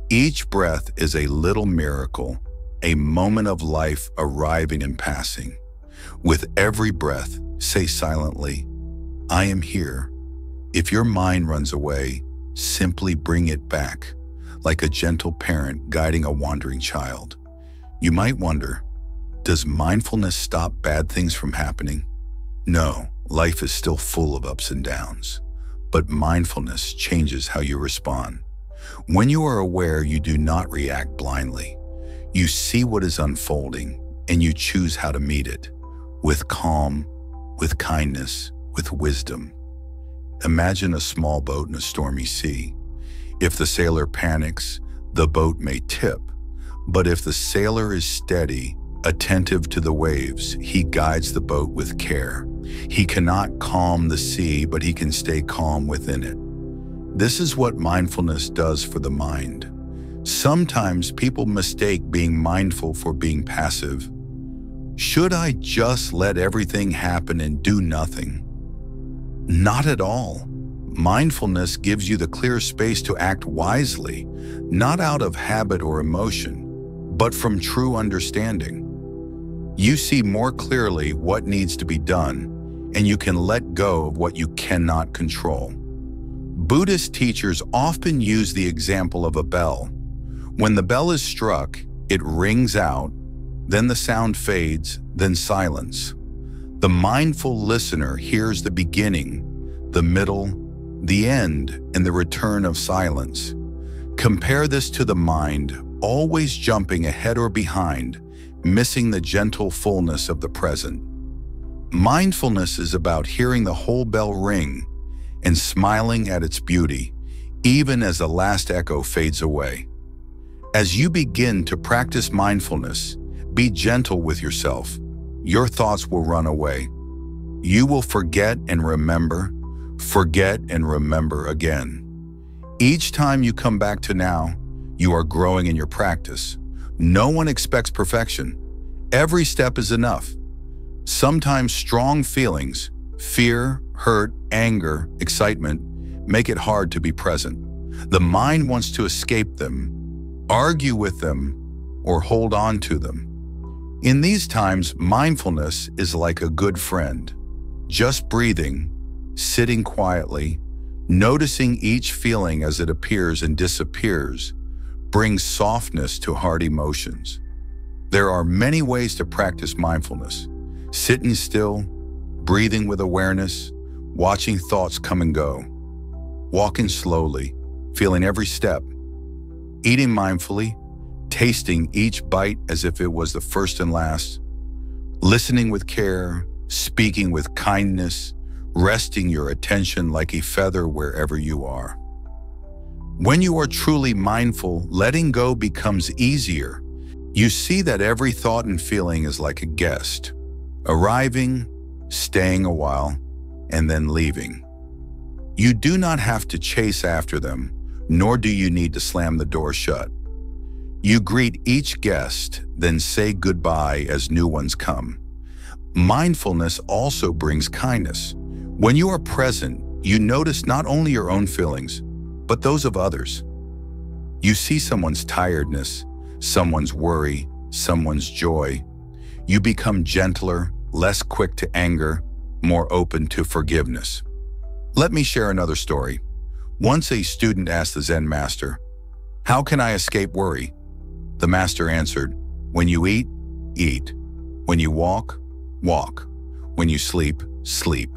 Each breath is a little miracle, a moment of life arriving and passing. With every breath, say silently, I am here. If your mind runs away, simply bring it back, like a gentle parent guiding a wandering child. You might wonder, does mindfulness stop bad things from happening? No, life is still full of ups and downs, but mindfulness changes how you respond. When you are aware, you do not react blindly. You see what is unfolding, and you choose how to meet it, with calm, with kindness, with wisdom. Imagine a small boat in a stormy sea. If the sailor panics, the boat may tip, but if the sailor is steady, attentive to the waves, he guides the boat with care. He cannot calm the sea, but he can stay calm within it. This is what mindfulness does for the mind. Sometimes people mistake being mindful for being passive. Should I just let everything happen and do nothing? Not at all. Mindfulness gives you the clear space to act wisely, not out of habit or emotion, but from true understanding. You see more clearly what needs to be done, and you can let go of what you cannot control. Buddhist teachers often use the example of a bell. When the bell is struck, it rings out, then the sound fades, then silence. The mindful listener hears the beginning, the middle, the end, and the return of silence. Compare this to the mind, always jumping ahead or behind, missing the gentle fullness of the present. Mindfulness is about hearing the whole bell ring and smiling at its beauty, even as the last echo fades away. As you begin to practice mindfulness, be gentle with yourself. Your thoughts will run away. You will forget and remember again. Each time you come back to now, you are growing in your practice. No one expects perfection. Every step is enough. Sometimes strong feelings, fear, hurt, anger, excitement, make it hard to be present. The mind wants to escape them, argue with them, or hold on to them. In these times, mindfulness is like a good friend. Just breathing, sitting quietly, noticing each feeling as it appears and disappears, brings softness to hard emotions. There are many ways to practice mindfulness. Sitting still, breathing with awareness, watching thoughts come and go, walking slowly, feeling every step, eating mindfully, tasting each bite as if it was the first and last, listening with care, speaking with kindness, resting your attention like a feather wherever you are. When you are truly mindful, letting go becomes easier. You see that every thought and feeling is like a guest, arriving, staying a while, and then leaving. You do not have to chase after them, nor do you need to slam the door shut. You greet each guest, then say goodbye as new ones come. Mindfulness also brings kindness. When you are present, you notice not only your own feelings, but those of others. You see someone's tiredness, someone's worry, someone's joy. You become gentler, less quick to anger, more open to forgiveness. Let me share another story. Once a student asked the Zen master, "How can I escape worry?" The master answered, "When you eat, eat. When you walk, walk. When you sleep, sleep."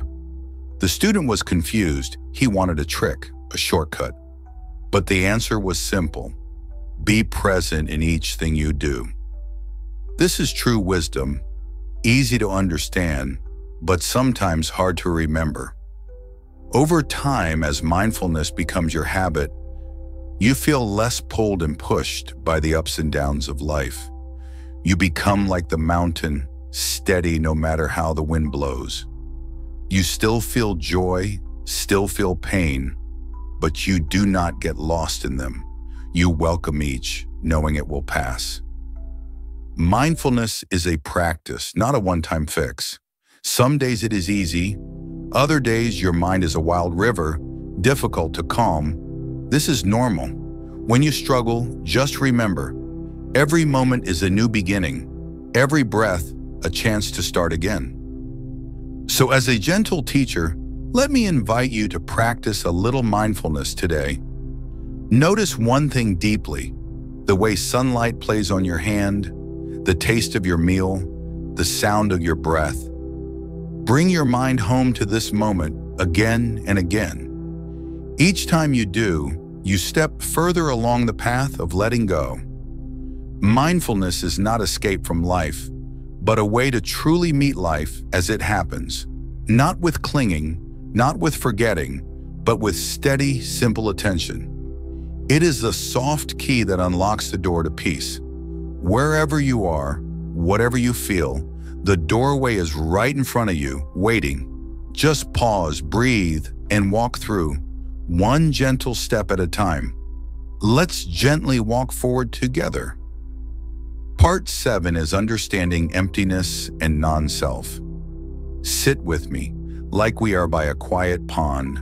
The student was confused. He wanted a trick, a shortcut. But the answer was simple. Be present in each thing you do. This is true wisdom, easy to understand, but sometimes hard to remember. Over time, as mindfulness becomes your habit, you feel less pulled and pushed by the ups and downs of life. You become like the mountain, steady no matter how the wind blows. You still feel joy, still feel pain, but you do not get lost in them. You welcome each, knowing it will pass. Mindfulness is a practice, not a one-time fix. Some days it is easy. Other days your mind is a wild river, difficult to calm. This is normal. When you struggle, just remember, every moment is a new beginning. Every breath, a chance to start again. So as a gentle teacher, let me invite you to practice a little mindfulness today. Notice one thing deeply, the way sunlight plays on your hand, the taste of your meal, the sound of your breath. Bring your mind home to this moment again and again. Each time you do, you step further along the path of letting go. Mindfulness is not escape from life, but a way to truly meet life as it happens, not with clinging, not with forgetting, but with steady, simple attention. It is the soft key that unlocks the door to peace. Wherever you are, whatever you feel, the doorway is right in front of you, waiting. Just pause, breathe, and walk through, one gentle step at a time. Let's gently walk forward together. Part 7 is understanding emptiness and non-self. Sit with me, like we are by a quiet pond,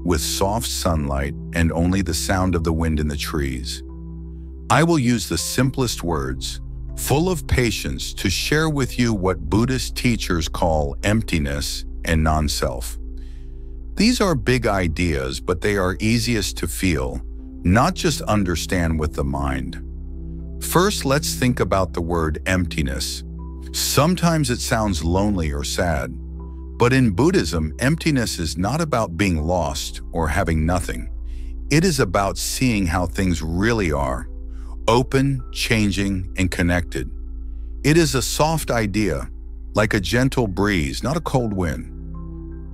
with soft sunlight and only the sound of the wind in the trees. I will use the simplest words, full of patience, to share with you what Buddhist teachers call emptiness and non-self. These are big ideas, but they are easiest to feel, not just understand with the mind. First, let's think about the word emptiness. Sometimes it sounds lonely or sad, but in Buddhism, emptiness is not about being lost or having nothing. It is about seeing how things really are, open, changing, and connected. It is a soft idea, like a gentle breeze, not a cold wind.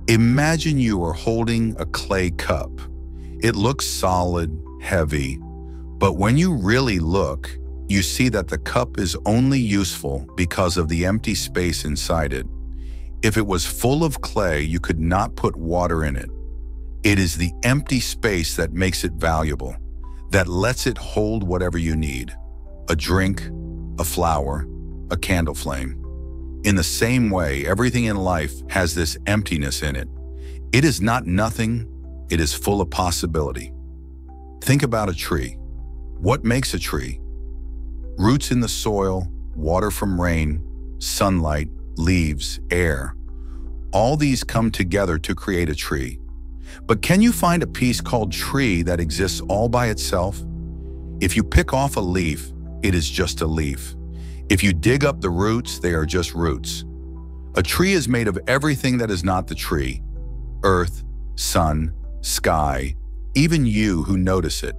Imagine you are holding a clay cup. It looks solid, heavy, but when you really look, you see that the cup is only useful because of the empty space inside it. If it was full of clay, you could not put water in it. It is the empty space that makes it valuable, that lets it hold whatever you need. A drink, a flower, a candle flame. In the same way, everything in life has this emptiness in it. It is not nothing, it is full of possibility. Think about a tree. What makes a tree? Roots in the soil, water from rain, sunlight, leaves, air. All these come together to create a tree. But can you find a piece called tree that exists all by itself? If you pick off a leaf, it is just a leaf. If you dig up the roots, they are just roots. A tree is made of everything that is not the tree. Earth, sun, sky, even you who notice it.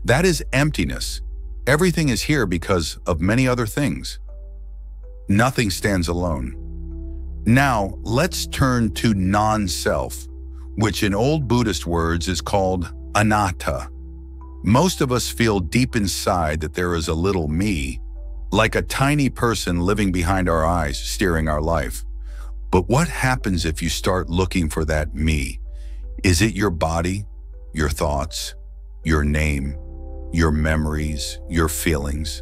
That is emptiness. Everything is here because of many other things. Nothing stands alone. Now, let's turn to non-self, which in old Buddhist words is called anatta. Most of us feel deep inside that there is a little me, like a tiny person living behind our eyes, steering our life. But what happens if you start looking for that me? Is it your body, your thoughts, your name, your memories, your feelings?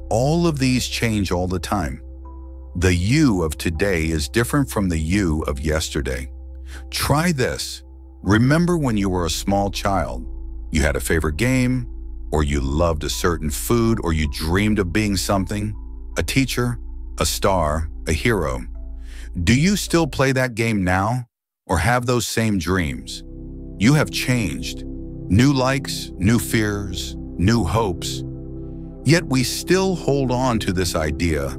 All of these change all the time. The you of today is different from the you of yesterday. Try this. Remember when you were a small child? You had a favorite game, or you loved a certain food, or you dreamed of being something, a teacher, a star, a hero. Do you still play that game now, or have those same dreams? You have changed. New likes, new fears, new hopes. Yet we still hold on to this idea,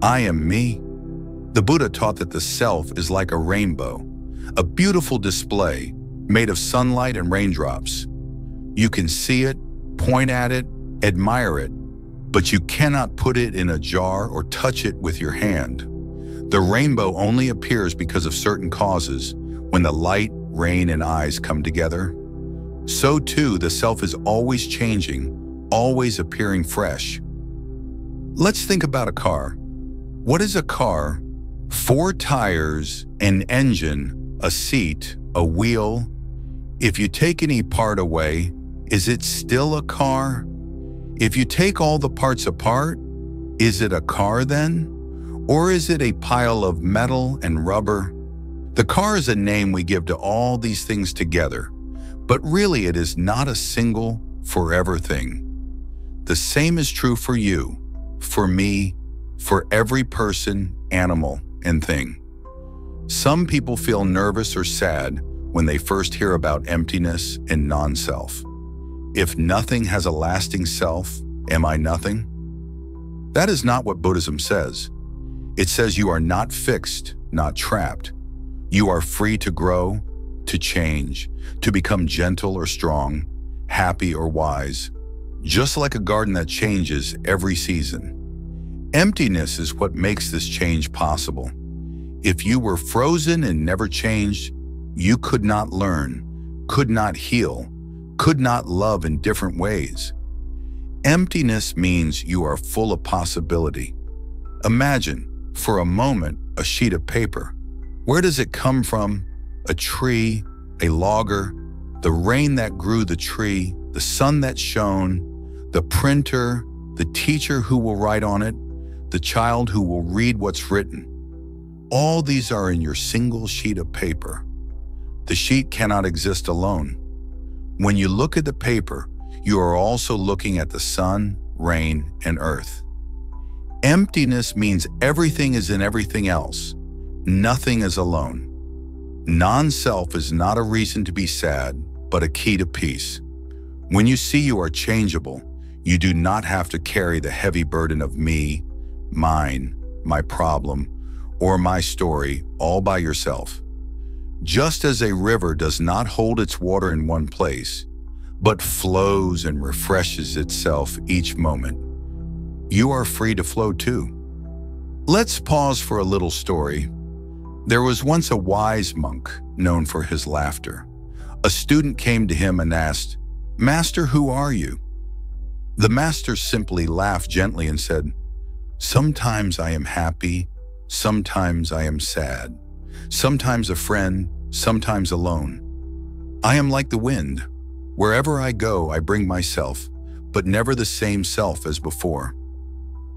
I am me. The Buddha taught that the self is like a rainbow, a beautiful display made of sunlight and raindrops. You can see it, point at it, admire it, but you cannot put it in a jar or touch it with your hand. The rainbow only appears because of certain causes, when the light, rain, and eyes come together. So too, the self is always changing, always appearing fresh. Let's think about a car. What is a car? 4 tires, an engine, a seat, a wheel. If you take any part away, is it still a car? If you take all the parts apart, is it a car then? Or is it a pile of metal and rubber? The car is a name we give to all these things together, but really it is not a single, forever thing. The same is true for you, for me, for every person, animal, and thing. Some people feel nervous or sad when they first hear about emptiness and non-self. If nothing has a lasting self, am I nothing? That is not what Buddhism says. It says you are not fixed, not trapped. You are free to grow, to change, to become gentle or strong, happy or wise, just like a garden that changes every season. Emptiness is what makes this change possible. If you were frozen and never changed, you could not learn, could not heal, could not love in different ways. Emptiness means you are full of possibility. Imagine, for a moment, a sheet of paper. Where does it come from? A tree, a logger, the rain that grew the tree, the sun that shone, the printer, the teacher who will write on it, the child who will read what's written. All these are in your single sheet of paper. The sheet cannot exist alone. When you look at the paper, you are also looking at the sun, rain, and earth. Emptiness means everything is in everything else. Nothing is alone. Non-self is not a reason to be sad, but a key to peace. When you see you are changeable, you do not have to carry the heavy burden of me, mine, my problem, or my story all by yourself. Just as a river does not hold its water in one place, but flows and refreshes itself each moment, you are free to flow too. Let's pause for a little story. There was once a wise monk known for his laughter. A student came to him and asked, "Master, who are you?" The master simply laughed gently and said, "Sometimes I am happy, sometimes I am sad, sometimes a friend, sometimes alone. I am like the wind. Wherever I go, I bring myself, but never the same self as before."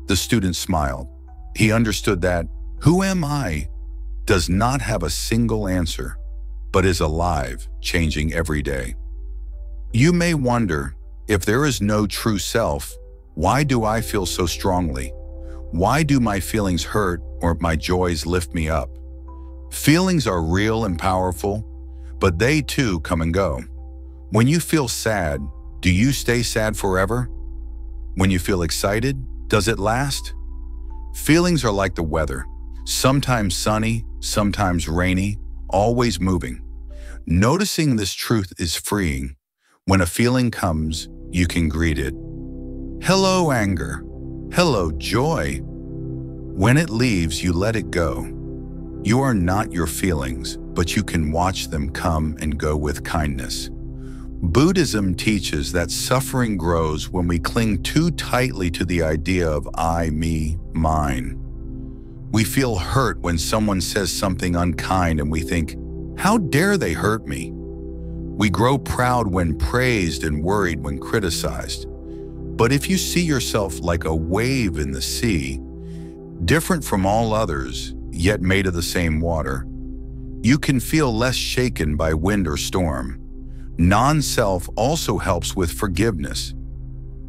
The student smiled. He understood that Who am I does not have a single answer, but is alive, changing every day. You may wonder, if there is no true self, why do I feel so strongly? Why do my feelings hurt or my joys lift me up? Feelings are real and powerful, but they too come and go. When you feel sad, do you stay sad forever? When you feel excited, does it last? Feelings are like the weather, sometimes sunny, sometimes rainy, always moving. Noticing this truth is freeing. When a feeling comes, you can greet it. Hello, anger. Hello, joy. When it leaves, you let it go. You are not your feelings, but you can watch them come and go with kindness. Buddhism teaches that suffering grows when we cling too tightly to the idea of I, me, mine. We feel hurt when someone says something unkind and we think, how dare they hurt me? We grow proud when praised and worried when criticized. But if you see yourself like a wave in the sea, different from all others, yet made of the same water, you can feel less shaken by wind or storm. Non-self also helps with forgiveness.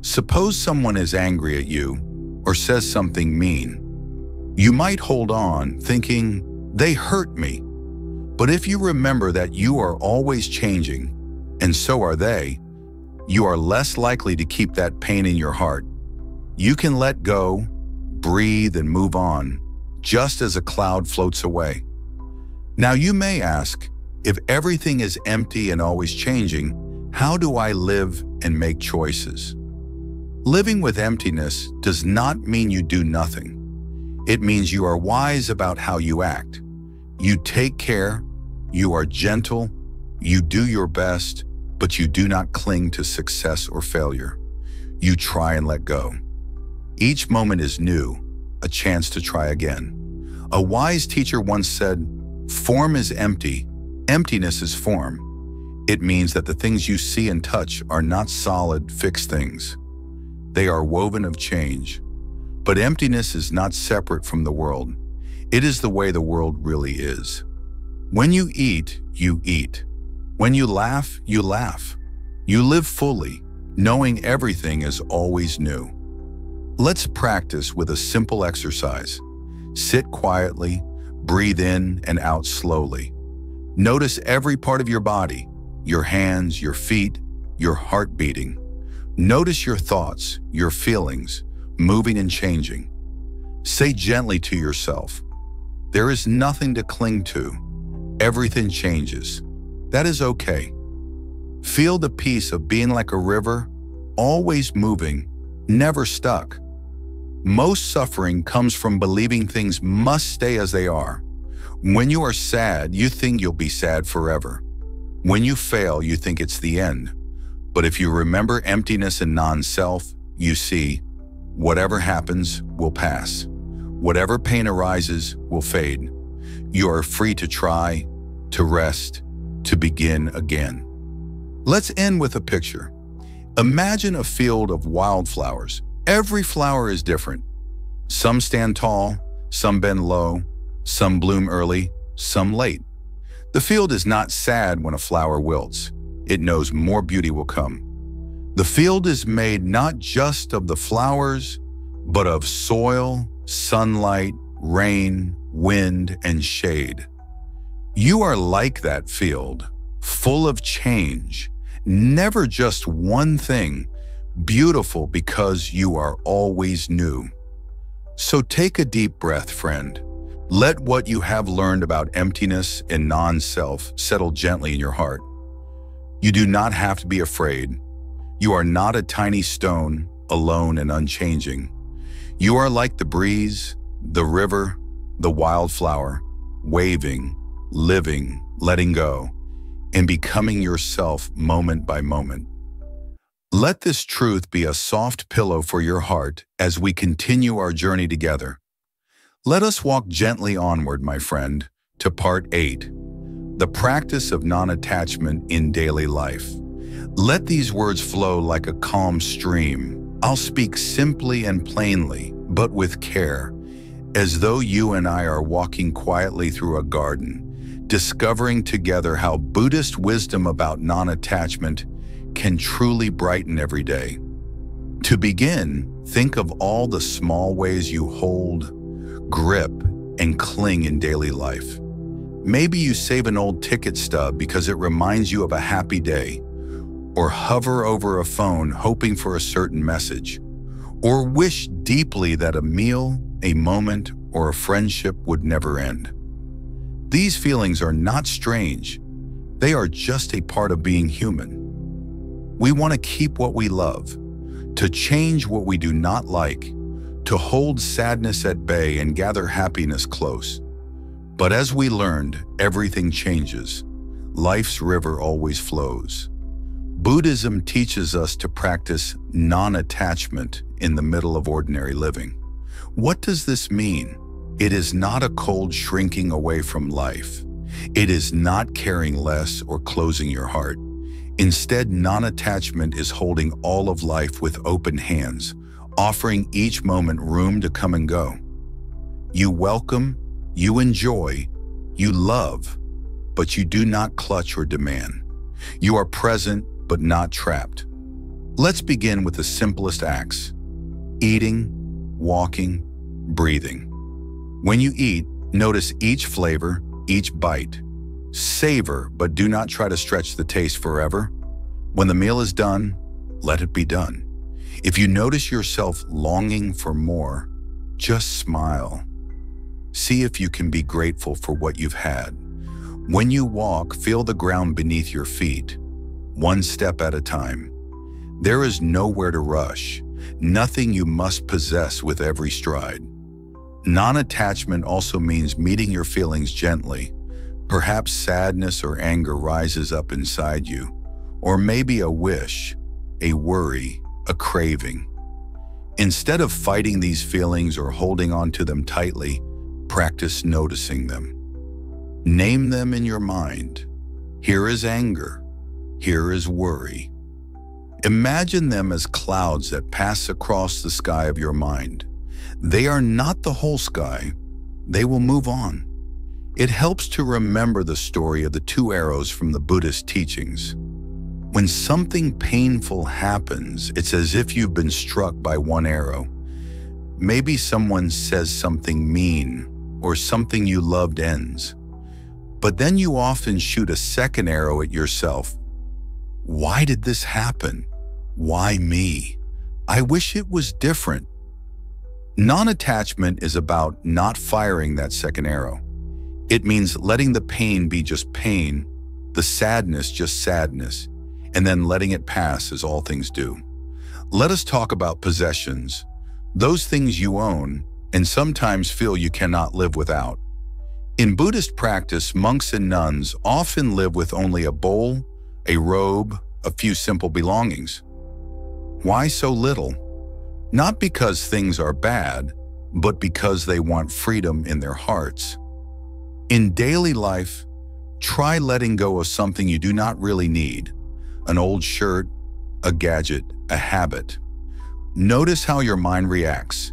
Suppose someone is angry at you or says something mean. You might hold on, thinking, they hurt me. But if you remember that you are always changing, and so are they, you are less likely to keep that pain in your heart. You can let go, breathe, and move on, just as a cloud floats away. Now you may ask, if everything is empty and always changing, how do I live and make choices? Living with emptiness does not mean you do nothing. It means you are wise about how you act. You take care, you are gentle, you do your best, but you do not cling to success or failure. You try and let go. Each moment is new, a chance to try again. A wise teacher once said, form is empty, emptiness is form. It means that the things you see and touch are not solid, fixed things. They are woven of change. But emptiness is not separate from the world. It is the way the world really is. When you eat, you eat. When you laugh, you laugh. You live fully, knowing everything is always new. Let's practice with a simple exercise. Sit quietly, breathe in and out slowly. Notice every part of your body, your hands, your feet, your heart beating. Notice your thoughts, your feelings, moving and changing. Say gently to yourself, there is nothing to cling to. Everything changes. That is okay. Feel the peace of being like a river, always moving, never stuck. Most suffering comes from believing things must stay as they are. When you are sad, you think you'll be sad forever. When you fail, you think it's the end. But if you remember emptiness and non-self, you see, whatever happens will pass. Whatever pain arises will fade. You are free to try, to rest, to begin again. Let's end with a picture. Imagine a field of wildflowers. Every flower is different. Some stand tall, some bend low, some bloom early, some late. The field is not sad when a flower wilts. It knows more beauty will come. The field is made not just of the flowers, but of soil, sunlight, rain, wind, and shade. You are like that field, full of change, never just one thing, beautiful because you are always new. So take a deep breath, friend. Let what you have learned about emptiness and non-self settle gently in your heart. You do not have to be afraid. You are not a tiny stone, alone and unchanging. You are like the breeze, the river, the wildflower, waving, living, letting go, and becoming yourself moment by moment. Let this truth be a soft pillow for your heart as we continue our journey together. Let us walk gently onward, my friend, to part 8, the practice of non-attachment in daily life. Let these words flow like a calm stream. I'll speak simply and plainly, but with care. as though you and I are walking quietly through a garden, discovering together how Buddhist wisdom about non-attachment can truly brighten every day. To begin, think of all the small ways you hold, grip, and cling in daily life. Maybe you save an old ticket stub because it reminds you of a happy day, or hover over a phone hoping for a certain message, or wish deeply that a meal, a moment, or a friendship would never end. These feelings are not strange. They are just a part of being human. We want to keep what we love, to change what we do not like, to hold sadness at bay and gather happiness close. But as we learned, everything changes. Life's river always flows. Buddhism teaches us to practice non-attachment in the middle of ordinary living. What does this mean? It is not a cold shrinking away from life. It is not caring less or closing your heart. Instead, non-attachment is holding all of life with open hands, offering each moment room to come and go. You welcome, you enjoy, you love, but you do not clutch or demand. You are present, but not trapped. Let's begin with the simplest acts: eating, walking, breathing. When you eat, notice each flavor, each bite. Savor, but do not try to stretch the taste forever. When the meal is done, let it be done. If you notice yourself longing for more, just smile. See if you can be grateful for what you've had. When you walk, feel the ground beneath your feet, one step at a time. There is nowhere to rush, nothing you must possess with every stride. Non-attachment also means meeting your feelings gently. Perhaps sadness or anger rises up inside you, or maybe a wish, a worry, a craving. Instead of fighting these feelings or holding on to them tightly, practice noticing them. Name them in your mind. Here is anger. Here is worry. Imagine them as clouds that pass across the sky of your mind. They are not the whole sky. They will move on. It helps to remember the story of the two arrows from the Buddhist teachings. When something painful happens, it's as if you've been struck by one arrow. Maybe someone says something mean, or something you loved ends. But then you often shoot a second arrow at yourself. Why did this happen? Why me? I wish it was different. Non-attachment is about not firing that second arrow. It means letting the pain be just pain, the sadness just sadness, and then letting it pass as all things do. Let us talk about possessions, those things you own and sometimes feel you cannot live without. In Buddhist practice, monks and nuns often live with only a bowl, a robe, a few simple belongings. Why so little? Not because things are bad, but because they want freedom in their hearts. In daily life, try letting go of something you do not really need, an old shirt, a gadget, a habit. Notice how your mind reacts.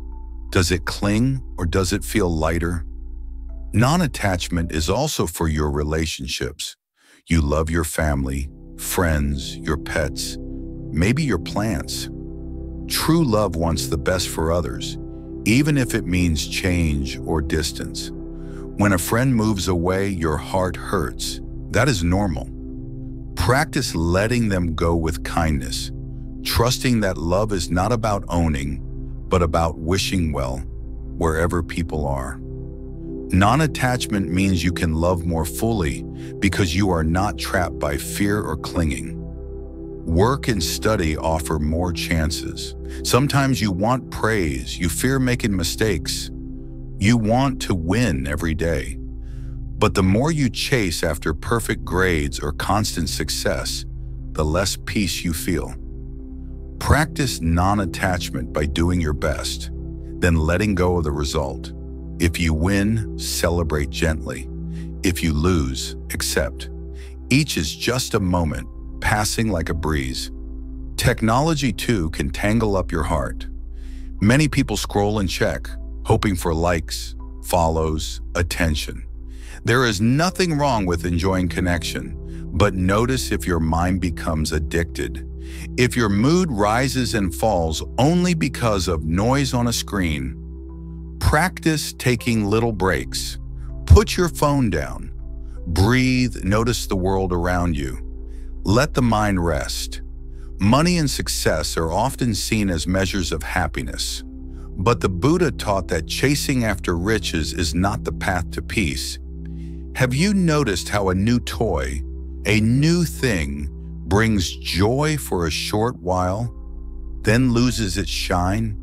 Does it cling or does it feel lighter? Non-attachment is also for your relationships. You love your family, friends, your pets, maybe your plants. True love wants the best for others, even if it means change or distance. When a friend moves away, your heart hurts. That is normal. Practice letting them go with kindness, trusting that love is not about owning, but about wishing well wherever people are. Non-attachment means you can love more fully because you are not trapped by fear or clinging. Work and study offer more chances. Sometimes you want praise, you fear making mistakes. You want to win every day. But the more you chase after perfect grades or constant success, the less peace you feel. Practice non-attachment by doing your best, then letting go of the result. If you win, celebrate gently. If you lose, accept. Each is just a moment, passing like a breeze. Technology, too, can tangle up your heart. Many people scroll and check, hoping for likes, follows, attention. There is nothing wrong with enjoying connection, but notice if your mind becomes addicted. If your mood rises and falls only because of noise on a screen, practice taking little breaks. Put your phone down. Breathe, notice the world around you. Let the mind rest. Money and success are often seen as measures of happiness, but the Buddha taught that chasing after riches is not the path to peace. Have you noticed how a new toy, a new thing, brings joy for a short while, then loses its shine?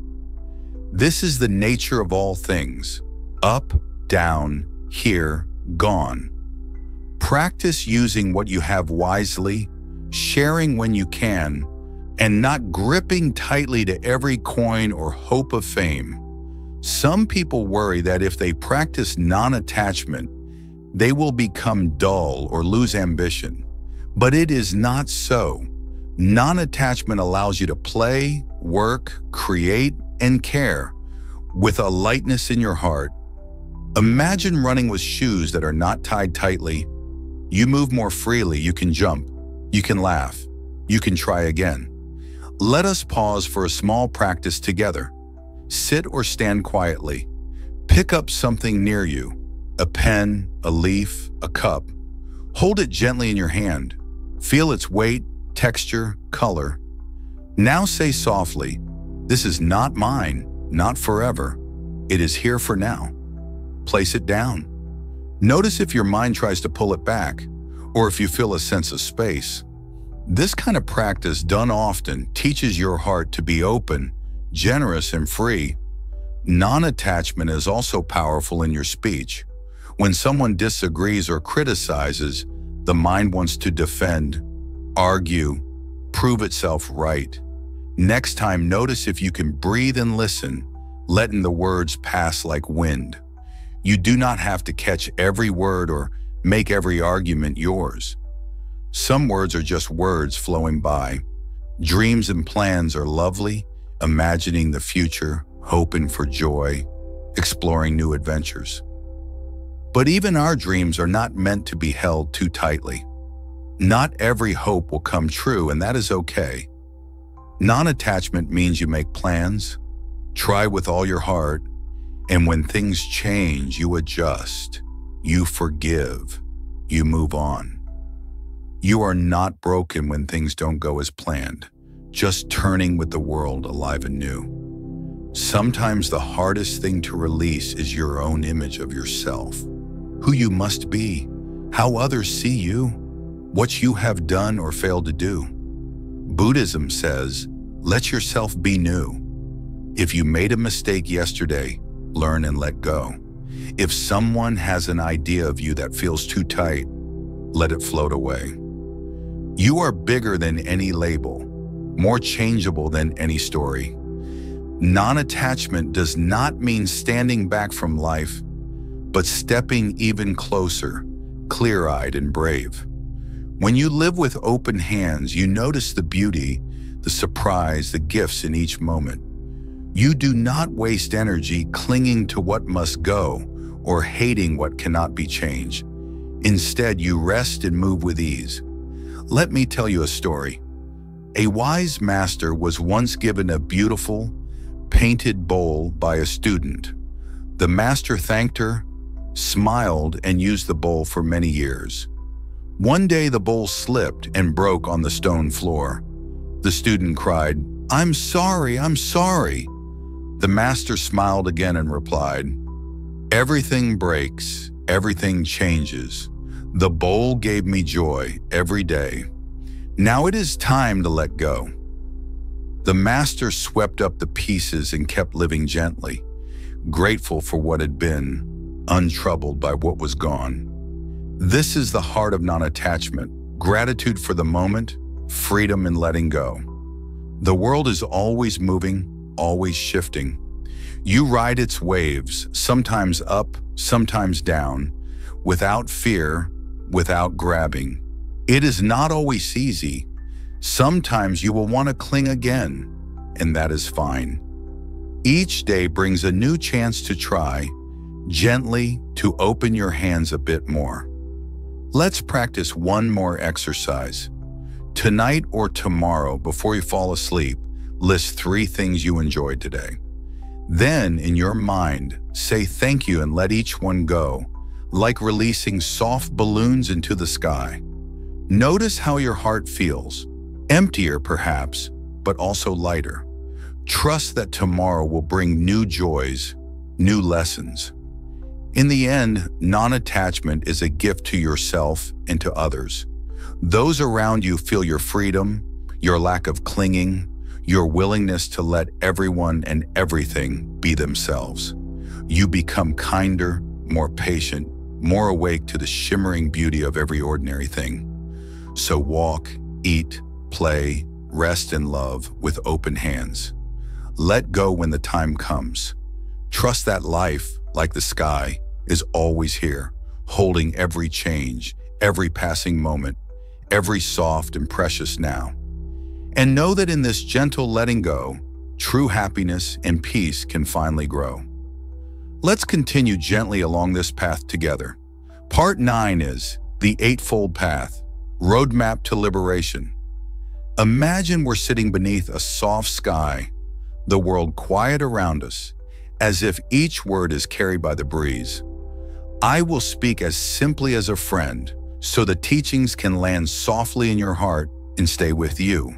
This is the nature of all things: up, down, here, gone. Practice using what you have wisely, sharing when you can, and not gripping tightly to every coin or hope of fame. Some people worry that if they practice non-attachment, they will become dull or lose ambition. But it is not so. Non-attachment allows you to play, work, create, and care with a lightness in your heart. Imagine running with shoes that are not tied tightly. You move more freely, you can jump, you can laugh, you can try again. Let us pause for a small practice together. Sit or stand quietly. Pick up something near you, a pen, a leaf, a cup. Hold it gently in your hand. Feel its weight, texture, color. Now say softly, "This is not mine, not forever. It is here for now." Place it down. Notice if your mind tries to pull it back, or if you feel a sense of space. This kind of practice, done often, teaches your heart to be open, generous, and free. Non-attachment is also powerful in your speech. When someone disagrees or criticizes, the mind wants to defend, argue, prove itself right. Next time, notice if you can breathe and listen, letting the words pass like wind. You do not have to catch every word or make every argument yours. Some words are just words flowing by. Dreams and plans are lovely, imagining the future, hoping for joy, exploring new adventures. But even our dreams are not meant to be held too tightly. Not every hope will come true, and that is okay. Non-attachment means you make plans, try with all your heart, and when things change, you adjust, you forgive, you move on. You are not broken when things don't go as planned, just turning with the world alive and new. Sometimes the hardest thing to release is your own image of yourself, who you must be, how others see you, what you have done or failed to do. Buddhism says, let yourself be new. If you made a mistake yesterday, learn and let go. If someone has an idea of you that feels too tight, let it float away. You are bigger than any label, more changeable than any story. Non-attachment does not mean standing back from life, but stepping even closer, clear-eyed and brave. When you live with open hands, you notice the beauty, the surprise, the gifts in each moment. You do not waste energy clinging to what must go or hating what cannot be changed. Instead, you rest and move with ease. Let me tell you a story. A wise master was once given a beautiful, painted bowl by a student. The master thanked her, smiled, and used the bowl for many years. One day the bowl slipped and broke on the stone floor. The student cried, I'm sorry. The master smiled again and replied, everything breaks, everything changes. The bowl gave me joy every day. Now it is time to let go. The master swept up the pieces and kept living gently, grateful for what had been, untroubled by what was gone. This is the heart of non-attachment, gratitude for the moment, freedom in letting go. The world is always moving, always shifting. You ride its waves, sometimes up, sometimes down, without fear, without grabbing. It is not always easy. Sometimes you will want to cling again, and that is fine. Each day brings a new chance to try, gently, to open your hands a bit more. Let's practice one more exercise. Tonight or tomorrow, before you fall asleep, list 3 things you enjoyed today. Then, in your mind, say thank you and let each one go, like releasing soft balloons into the sky. Notice how your heart feels, emptier perhaps, but also lighter. Trust that tomorrow will bring new joys, new lessons. In the end, non-attachment is a gift to yourself and to others. Those around you feel your freedom, your lack of clinging, your willingness to let everyone and everything be themselves. You become kinder, more patient, more awake to the shimmering beauty of every ordinary thing. So walk, eat, play, rest and love with open hands. Let go when the time comes. Trust that life, like the sky, is always here, holding every change, every passing moment, every soft and precious now. And know that in this gentle letting go, true happiness and peace can finally grow. Let's continue gently along this path together. Part 9 is the Eightfold Path, Roadmap to Liberation. Imagine we're sitting beneath a soft sky, the world quiet around us, as if each word is carried by the breeze. I will speak as simply as a friend, so the teachings can land softly in your heart and stay with you.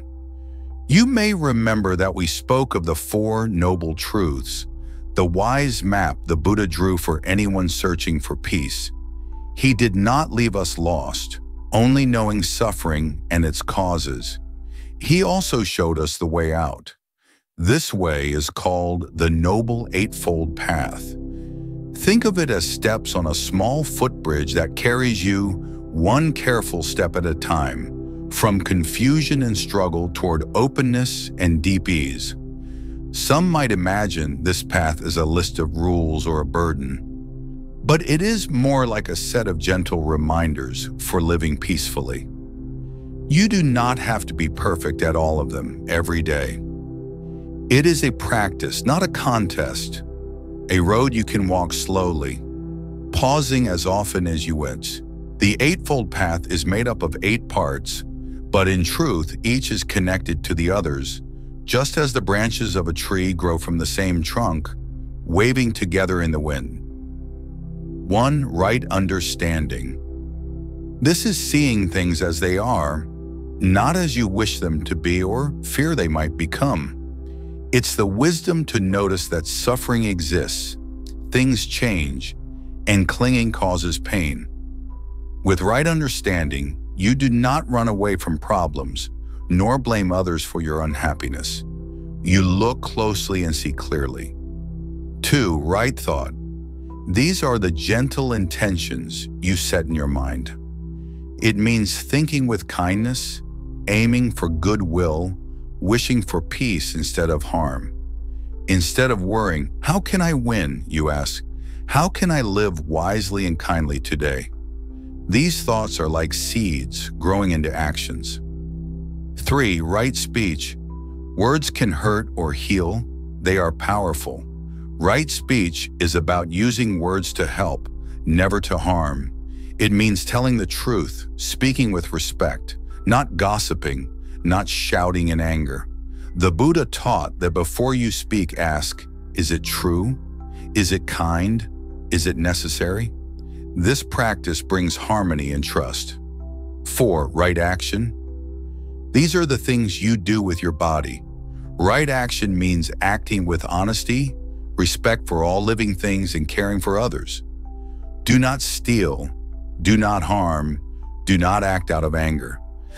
You may remember that we spoke of the 4 Noble Truths, the wise map the Buddha drew for anyone searching for peace. He did not leave us lost, only knowing suffering and its causes. He also showed us the way out. This way is called the Noble Eightfold Path. Think of it as steps on a small footbridge that carries you one careful step at a time, from confusion and struggle toward openness and deep ease. Some might imagine this path is a list of rules or a burden, but it is more like a set of gentle reminders for living peacefully. You do not have to be perfect at all of them every day. It is a practice, not a contest, a road you can walk slowly, pausing as often as you wish. The Eightfold Path is made up of 8 parts, but in truth, each is connected to the others, just as the branches of a tree grow from the same trunk, waving together in the wind. 1. Right understanding. This is seeing things as they are, not as you wish them to be or fear they might become. It's the wisdom to notice that suffering exists, things change, and clinging causes pain. With right understanding, you do not run away from problems, nor blame others for your unhappiness. You look closely and see clearly. 2. Right thought. These are the gentle intentions you set in your mind. It means thinking with kindness, aiming for goodwill, wishing for peace instead of harm. Instead of worrying, how can I win, you ask, how can I live wisely and kindly today? These thoughts are like seeds growing into actions. 3. Right speech. Words can hurt or heal. They are powerful. Right speech is about using words to help, never to harm. It means telling the truth, speaking with respect, not gossiping, not shouting in anger. The Buddha taught that before you speak, ask, is it true? Is it kind? Is it necessary? This practice brings harmony and trust. 4. Right action. These are the things you do with your body. Right action means acting with honesty, respect for all living things, and caring for others. Do not steal. Do not harm. Do not act out of anger.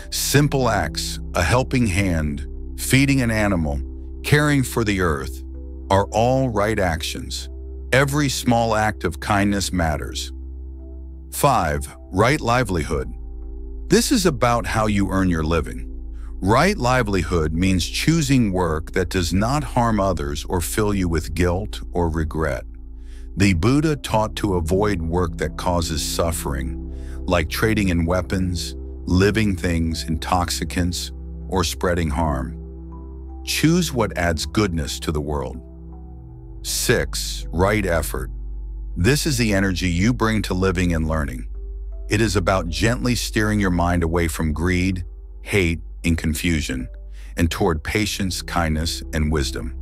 Simple acts, a helping hand, feeding an animal, caring for the earth, are all right actions. Every small act of kindness matters. 5. Right livelihood. This is about how you earn your living. Right livelihood means choosing work that does not harm others or fill you with guilt or regret. The Buddha taught to avoid work that causes suffering, like trading in weapons, living things, intoxicants, or spreading harm. Choose what adds goodness to the world. 6. Right effort. This is the energy you bring to living and learning. It is about gently steering your mind away from greed, hate, and confusion, and toward patience, kindness, and wisdom.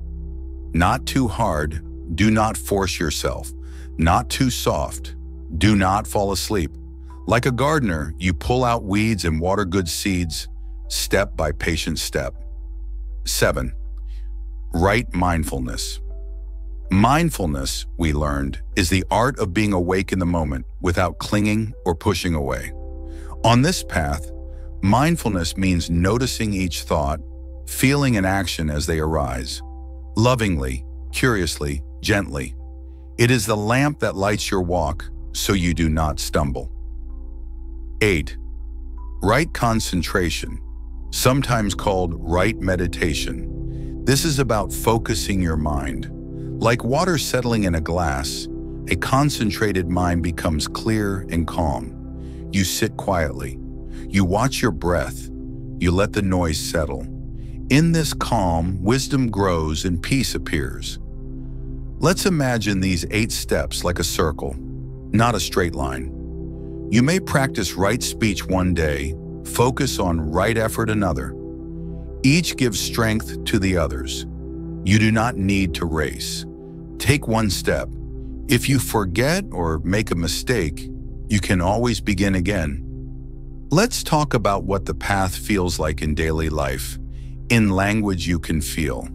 Not too hard, do not force yourself. Not too soft, do not fall asleep. Like a gardener, you pull out weeds and water good seeds, step by patient step. 7. Right mindfulness. Mindfulness, we learned, is the art of being awake in the moment without clinging or pushing away. On this path, mindfulness means noticing each thought, feeling and action as they arise, lovingly, curiously, gently. It is the lamp that lights your walk so you do not stumble. 8. Right concentration, sometimes called right meditation. This is about focusing your mind. Like water settling in a glass, a concentrated mind becomes clear and calm. You sit quietly. You watch your breath. You let the noise settle. In this calm, wisdom grows and peace appears. Let's imagine these 8 steps like a circle, not a straight line. You may practice right speech one day, focus on right effort another. Each gives strength to the others. You do not need to race. Take one step. If you forget or make a mistake, you can always begin again. Let's talk about what the path feels like in daily life, in language you can feel.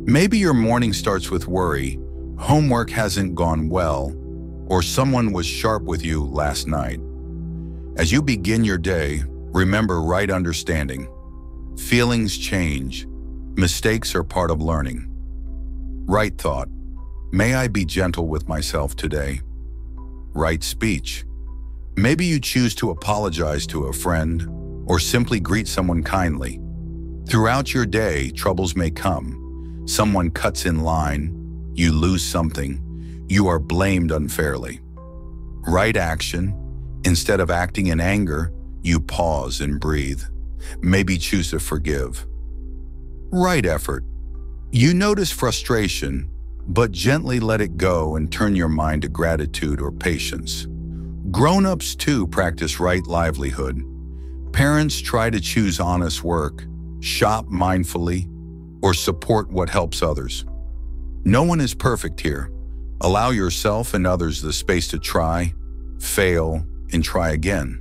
Maybe your morning starts with worry, homework hasn't gone well, or someone was sharp with you last night. As you begin your day, remember right understanding. Feelings change. Mistakes are part of learning. Right thought. May I be gentle with myself today. Right speech. Maybe you choose to apologize to a friend or simply greet someone kindly. Throughout your day, troubles may come. Someone cuts in line. You lose something. You are blamed unfairly. Right action. Instead of acting in anger, you pause and breathe. Maybe choose to forgive. Right effort. You notice frustration, but gently let it go and turn your mind to gratitude or patience. Grown-ups too practice right livelihood. Parents try to choose honest work, shop mindfully, or support what helps others. No one is perfect here. Allow yourself and others the space to try, fail, and try again.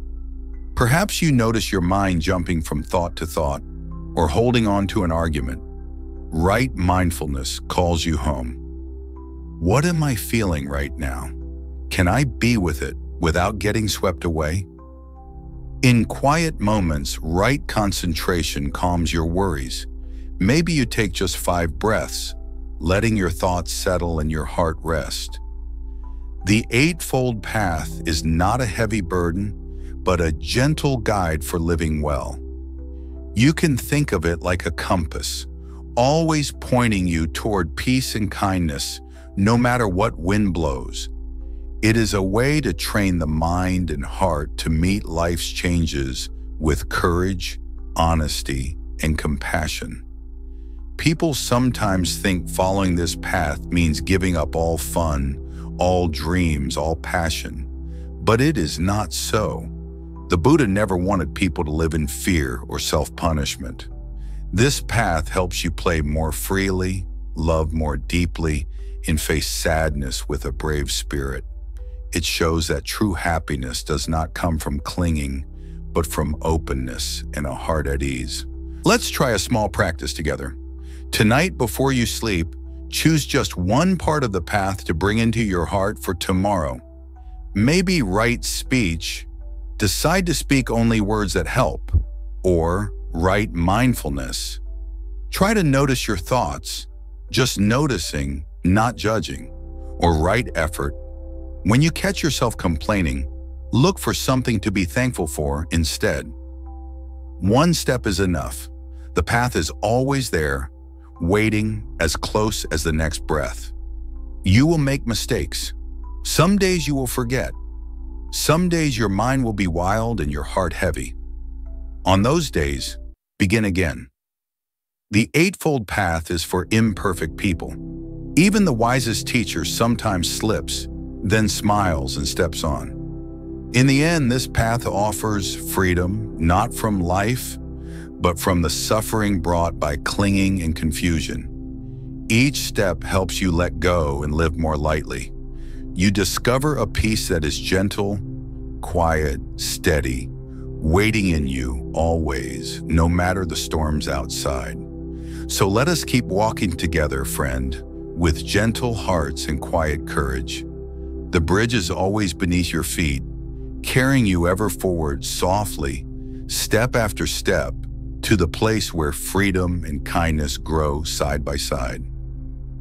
Perhaps you notice your mind jumping from thought to thought or holding on to an argument. Right mindfulness calls you home. What am I feeling right now? Can I be with it without getting swept away? In quiet moments, right concentration calms your worries. Maybe you take just 5 breaths, letting your thoughts settle and your heart rest. The Eightfold Path is not a heavy burden, but a gentle guide for living well. You can think of it like a compass, always pointing you toward peace and kindness, no matter what wind blows. It is a way to train the mind and heart to meet life's changes with courage, honesty, and compassion. People sometimes think following this path means giving up all fun, all dreams, all passion. But it is not so. The Buddha never wanted people to live in fear or self-punishment. This path helps you play more freely, love more deeply, and face sadness with a brave spirit. It shows that true happiness does not come from clinging, but from openness and a heart at ease. Let's try a small practice together. Tonight, before you sleep, choose just one part of the path to bring into your heart for tomorrow. Maybe right speech. Decide to speak only words that help. Or right mindfulness. Try to notice your thoughts, just noticing, not judging. Or right effort. When you catch yourself complaining, look for something to be thankful for instead. One step is enough. The path is always there, waiting, as close as the next breath. You will make mistakes. Some days you will forget. Some days your mind will be wild and your heart heavy. On those days, begin again. The Eightfold Path is for imperfect people. Even the wisest teacher sometimes slips, then smiles and steps on. In the end, this path offers freedom, not from life, but from the suffering brought by clinging and confusion. Each step helps you let go and live more lightly. You discover a peace that is gentle, quiet, steady, waiting in you always, no matter the storms outside. So let us keep walking together, friend, with gentle hearts and quiet courage. The bridge is always beneath your feet, carrying you ever forward softly, step after step, to the place where freedom and kindness grow side by side.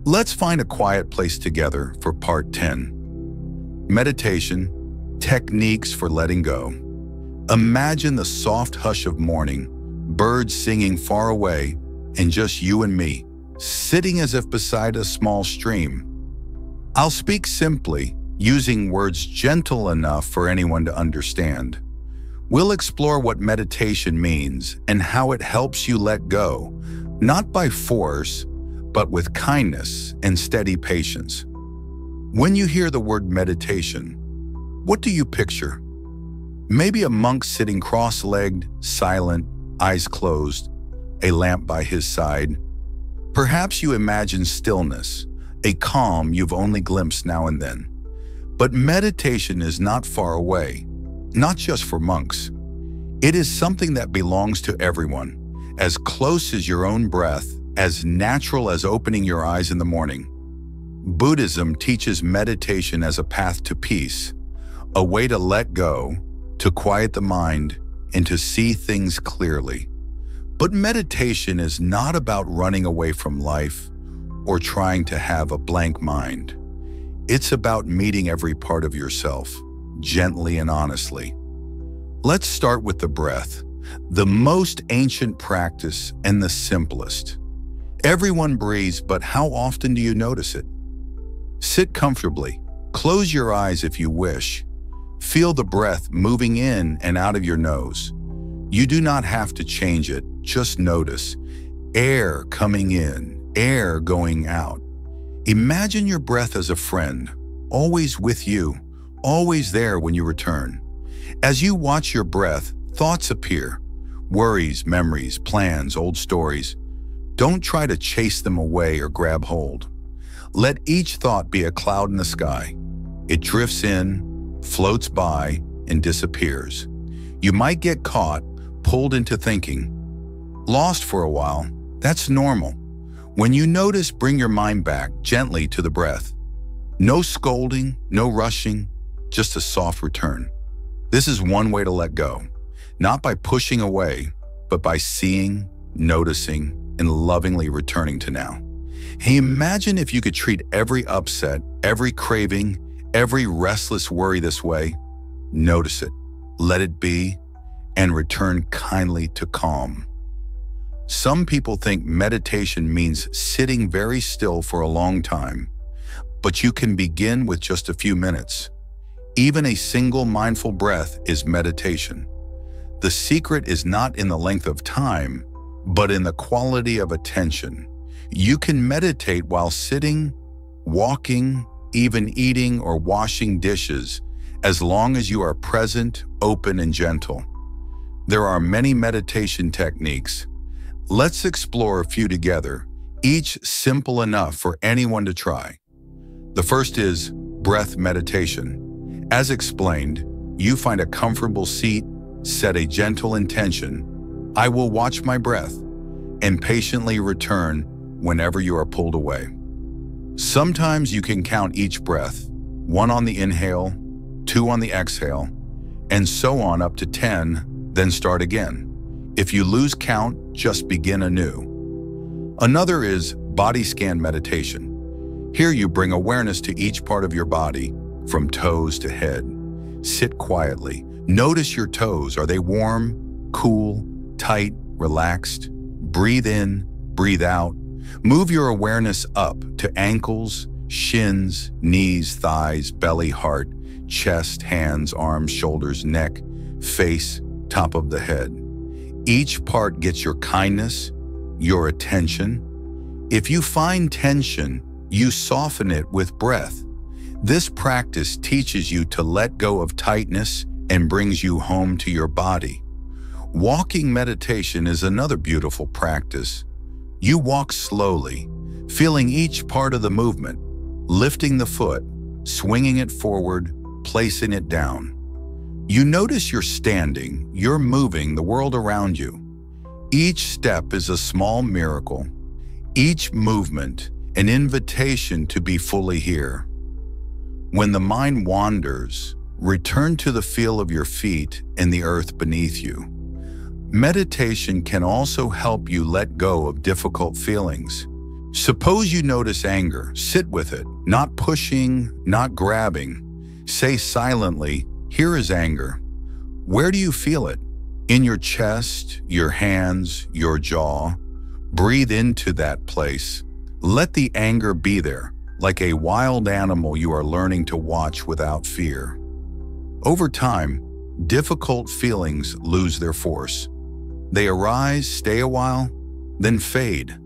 Let's find a quiet place together for part 10. Meditation, techniques for letting go. Imagine the soft hush of morning, birds singing far away, and just you and me, sitting as if beside a small stream. I'll speak simply, using words gentle enough for anyone to understand. We'll explore what meditation means and how it helps you let go, not by force, but with kindness and steady patience. When you hear the word meditation, what do you picture? Maybe a monk sitting cross-legged, silent, eyes closed, a lamp by his side. Perhaps you imagine stillness, a calm you've only glimpsed now and then. But meditation is not far away, not just for monks. It is something that belongs to everyone, as close as your own breath, as natural as opening your eyes in the morning. Buddhism teaches meditation as a path to peace, a way to let go, to quiet the mind, and to see things clearly. But meditation is not about running away from life or trying to have a blank mind. It's about meeting every part of yourself, gently and honestly. Let's start with the breath, the most ancient practice and the simplest. Everyone breathes, but how often do you notice it? Sit comfortably. Close your eyes if you wish. Feel the breath moving in and out of your nose. You do not have to change it, just notice. Air coming in, air going out. Imagine your breath as a friend, always with you, always there when you return. As you watch your breath, thoughts appear. Worries, memories, plans, old stories. Don't try to chase them away or grab hold. Let each thought be a cloud in the sky. It drifts in, floats by, and disappears. You might get caught, pulled into thinking. Lost for a while, that's normal. When you notice, bring your mind back gently to the breath. No scolding, no rushing, just a soft return. This is one way to let go, not by pushing away, but by seeing, noticing, and lovingly returning to now. Hey, imagine if you could treat every upset, every craving, every restless worry this way. Notice it, let it be, and return kindly to calm. Some people think meditation means sitting very still for a long time, but you can begin with just a few minutes. Even a single mindful breath is meditation. The secret is not in the length of time, but in the quality of attention. You can meditate while sitting, walking, even eating or washing dishes, as long as you are present, open, and gentle. There are many meditation techniques. Let's explore a few together, each simple enough for anyone to try. The first is breath meditation. As explained, you find a comfortable seat, set a gentle intention. I will watch my breath, and patiently return whenever you are pulled away. Sometimes you can count each breath, 1 on the inhale, 2 on the exhale, and so on up to 10, then start again. If you lose count, just begin anew. Another is body scan meditation. Here you bring awareness to each part of your body, from toes to head. Sit quietly. Notice your toes. Are they warm, cool, tight, relaxed? Breathe in, breathe out. Move your awareness up to ankles, shins, knees, thighs, belly, heart, chest, hands, arms, shoulders, neck, face, top of the head. Each part gets your kindness, your attention. If you find tension, You soften it with breath. This practice teaches you to let go of tightness and brings you home to your body. Walking meditation is another beautiful practice. You walk slowly, feeling each part of the movement, lifting the foot, swinging it forward, placing it down. You notice you're standing, you're moving the world around you. Each step is a small miracle, each movement an invitation to be fully here. When the mind wanders, return to the feel of your feet and the earth beneath you. Meditation can also help you let go of difficult feelings. Suppose you notice anger, sit with it, not pushing, not grabbing. Say silently, "Here is anger." Where do you feel it? In your chest, your hands, your jaw. Breathe into that place. Let the anger be there, like a wild animal you are learning to watch without fear. Over time, difficult feelings lose their force. They arise, stay a while, then fade.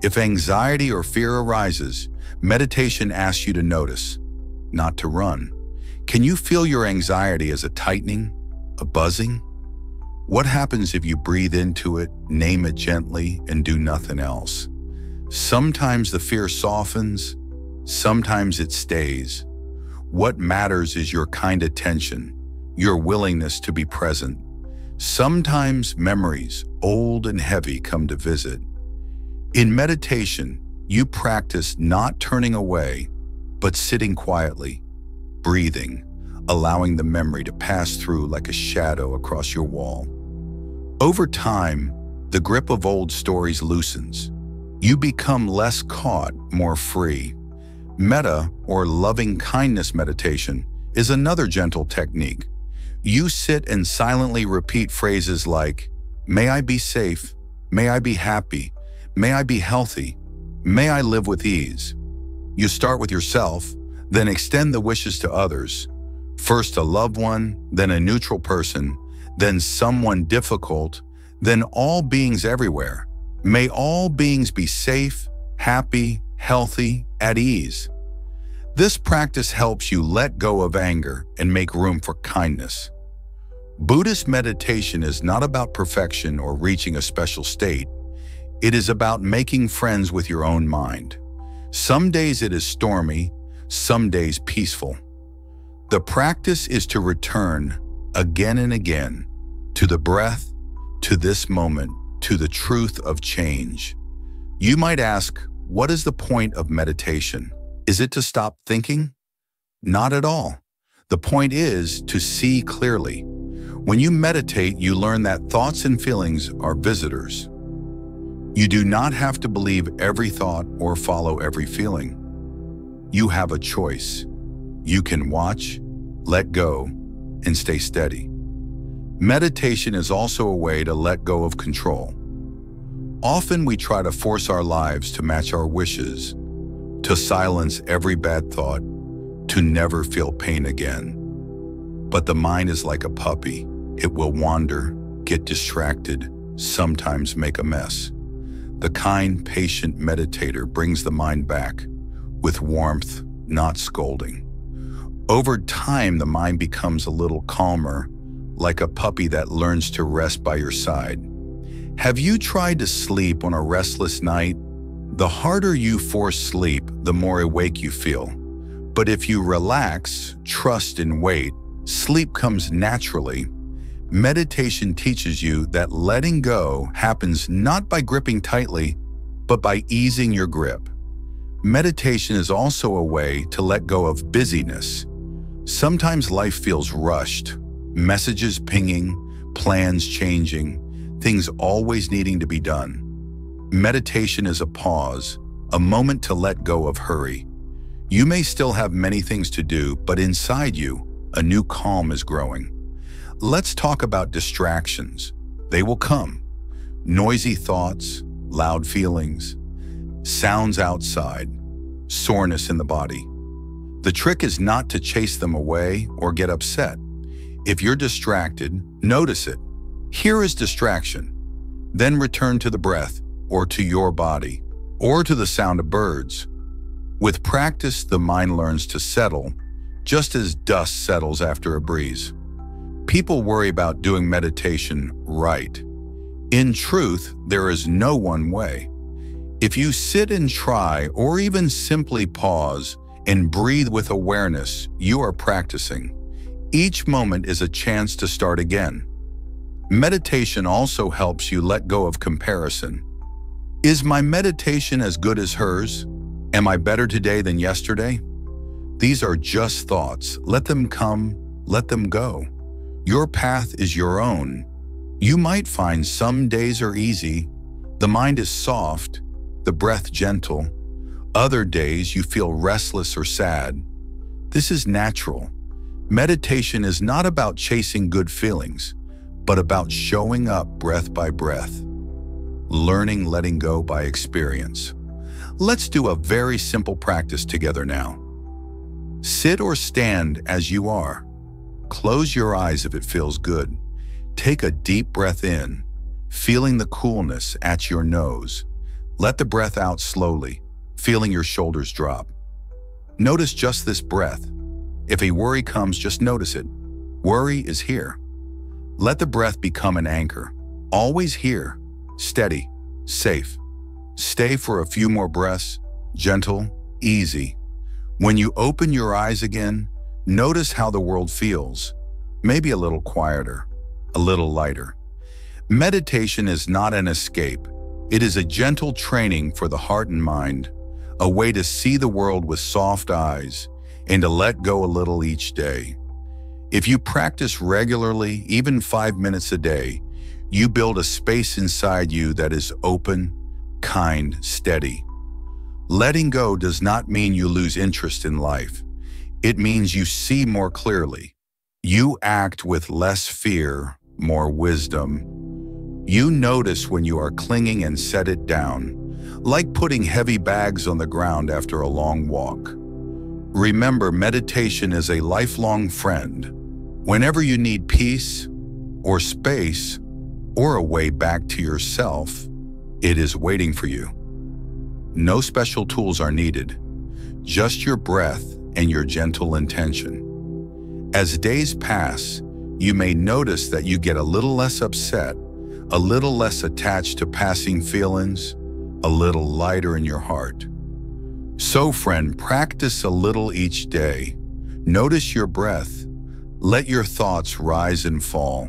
If anxiety or fear arises, meditation asks you to notice, not to run. Can you feel your anxiety as a tightening, a buzzing? What happens if you breathe into it, name it gently, and do nothing else? Sometimes the fear softens, sometimes it stays. What matters is your kind attention, your willingness to be present. Sometimes memories, old and heavy, come to visit. In meditation, you practice not turning away, but sitting quietly, breathing, allowing the memory to pass through like a shadow across your wall. Over time, the grip of old stories loosens. You become less caught, more free. Metta, or loving kindness meditation, is another gentle technique. You sit and silently repeat phrases like, "May I be safe, may I be happy, may I be healthy, may I live with ease." You start with yourself, then extend the wishes to others. First a loved one, then a neutral person, then someone difficult, then all beings everywhere. May all beings be safe, happy, healthy, at ease. This practice helps you let go of anger and make room for kindness. Buddhist meditation is not about perfection or reaching a special state. It is about making friends with your own mind. Some days it is stormy, some days peaceful. The practice is to return again and again to the breath, to this moment, to the truth of change. You might ask, what is the point of meditation? Is it to stop thinking? Not at all. The point is to see clearly. When you meditate, you learn that thoughts and feelings are visitors. You do not have to believe every thought or follow every feeling. You have a choice. You can watch, let go, and stay steady. Meditation is also a way to let go of control. Often we try to force our lives to match our wishes, to silence every bad thought, to never feel pain again. But the mind is like a puppy. It will wander, get distracted, sometimes make a mess. The kind, patient meditator brings the mind back with warmth, not scolding. Over time, the mind becomes a little calmer, like a puppy that learns to rest by your side. Have you tried to sleep on a restless night? The harder you force sleep, the more awake you feel. But if you relax, trust, and wait, sleep comes naturally. Meditation teaches you that letting go happens not by gripping tightly, but by easing your grip. Meditation is also a way to let go of busyness. Sometimes life feels rushed, messages pinging, plans changing, things always needing to be done. Meditation is a pause, a moment to let go of hurry. You may still have many things to do, but inside you, a new calm is growing. Let's talk about distractions. They will come. Noisy thoughts, loud feelings, sounds outside, soreness in the body. The trick is not to chase them away or get upset. If you're distracted, notice it. Here is distraction. Then return to the breath, or to your body, or to the sound of birds. With practice, the mind learns to settle, just as dust settles after a breeze. People worry about doing meditation right. In truth, there is no one way. If you sit and try, or even simply pause and breathe with awareness, you are practicing. Each moment is a chance to start again. Meditation also helps you let go of comparison. Is my meditation as good as hers? Am I better today than yesterday? These are just thoughts. Let them come, let them go. Your path is your own. You might find some days are easy, the mind is soft, the breath gentle. Other days you feel restless or sad. This is natural. Meditation is not about chasing good feelings, but about showing up breath by breath, learning letting go by experience. Let's do a very simple practice together now. Sit or stand as you are. Close your eyes if it feels good. Take a deep breath in, feeling the coolness at your nose. Let the breath out slowly, feeling your shoulders drop. Notice just this breath. If a worry comes, just notice it. Worry is here. Let the breath become an anchor. Always here, steady, safe. Stay for a few more breaths, gentle, easy. When you open your eyes again, notice how the world feels. Maybe a little quieter, a little lighter. Meditation is not an escape. It is a gentle training for the heart and mind, a way to see the world with soft eyes and to let go a little each day. If you practice regularly, even 5 minutes a day, you build a space inside you that is open, kind, steady. Letting go does not mean you lose interest in life. It means you see more clearly. You act with less fear, more wisdom. You notice when you are clinging and set it down, like putting heavy bags on the ground after a long walk. Remember, meditation is a lifelong friend. Whenever you need peace, or space, or a way back to yourself, it is waiting for you. No special tools are needed, just your breath and your gentle intention. As days pass, you may notice that you get a little less upset, a little less attached to passing feelings, a little lighter in your heart. So friend, practice a little each day. Notice your breath. Let your thoughts rise and fall.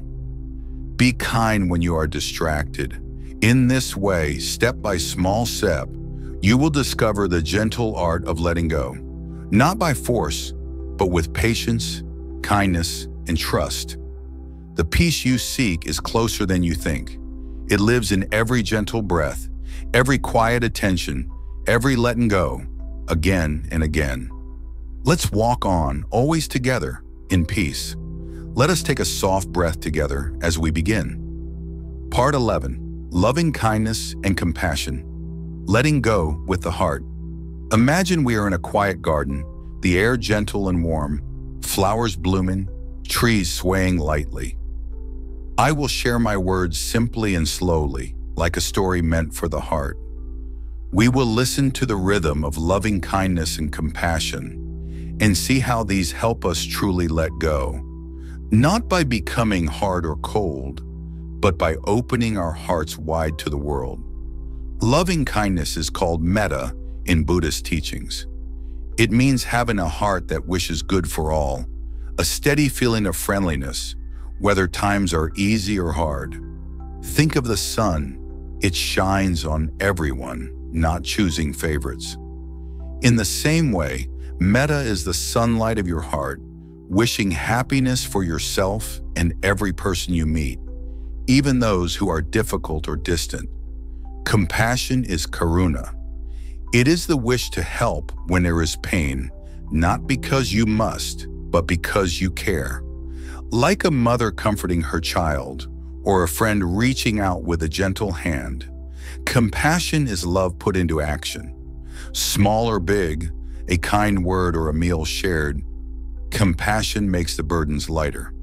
Be kind when you are distracted. In this way, step by small step, you will discover the gentle art of letting go. Not by force, but with patience, kindness, and trust. The peace you seek is closer than you think. It lives in every gentle breath, every quiet attention, every letting go, again and again. Let's walk on, always together, in peace. Let us take a soft breath together as we begin. Part 11, Loving Kindness and Compassion. Letting go with the heart. Imagine we are in a quiet garden, the air gentle and warm, flowers blooming, trees swaying lightly. I will share my words simply and slowly, like a story meant for the heart. We will listen to the rhythm of loving kindness and compassion and see how these help us truly let go, not by becoming hard or cold, but by opening our hearts wide to the world. Loving kindness is called metta in Buddhist teachings. It means having a heart that wishes good for all, a steady feeling of friendliness, whether times are easy or hard. Think of the sun. It shines on everyone, not choosing favorites. In the same way, metta is the sunlight of your heart, wishing happiness for yourself and every person you meet, even those who are difficult or distant. Compassion is karuna. It is the wish to help when there is pain, not because you must, but because you care. Like a mother comforting her child, or a friend reaching out with a gentle hand, compassion is love put into action. Small or big, a kind word or a meal shared, compassion makes the burdens lighter.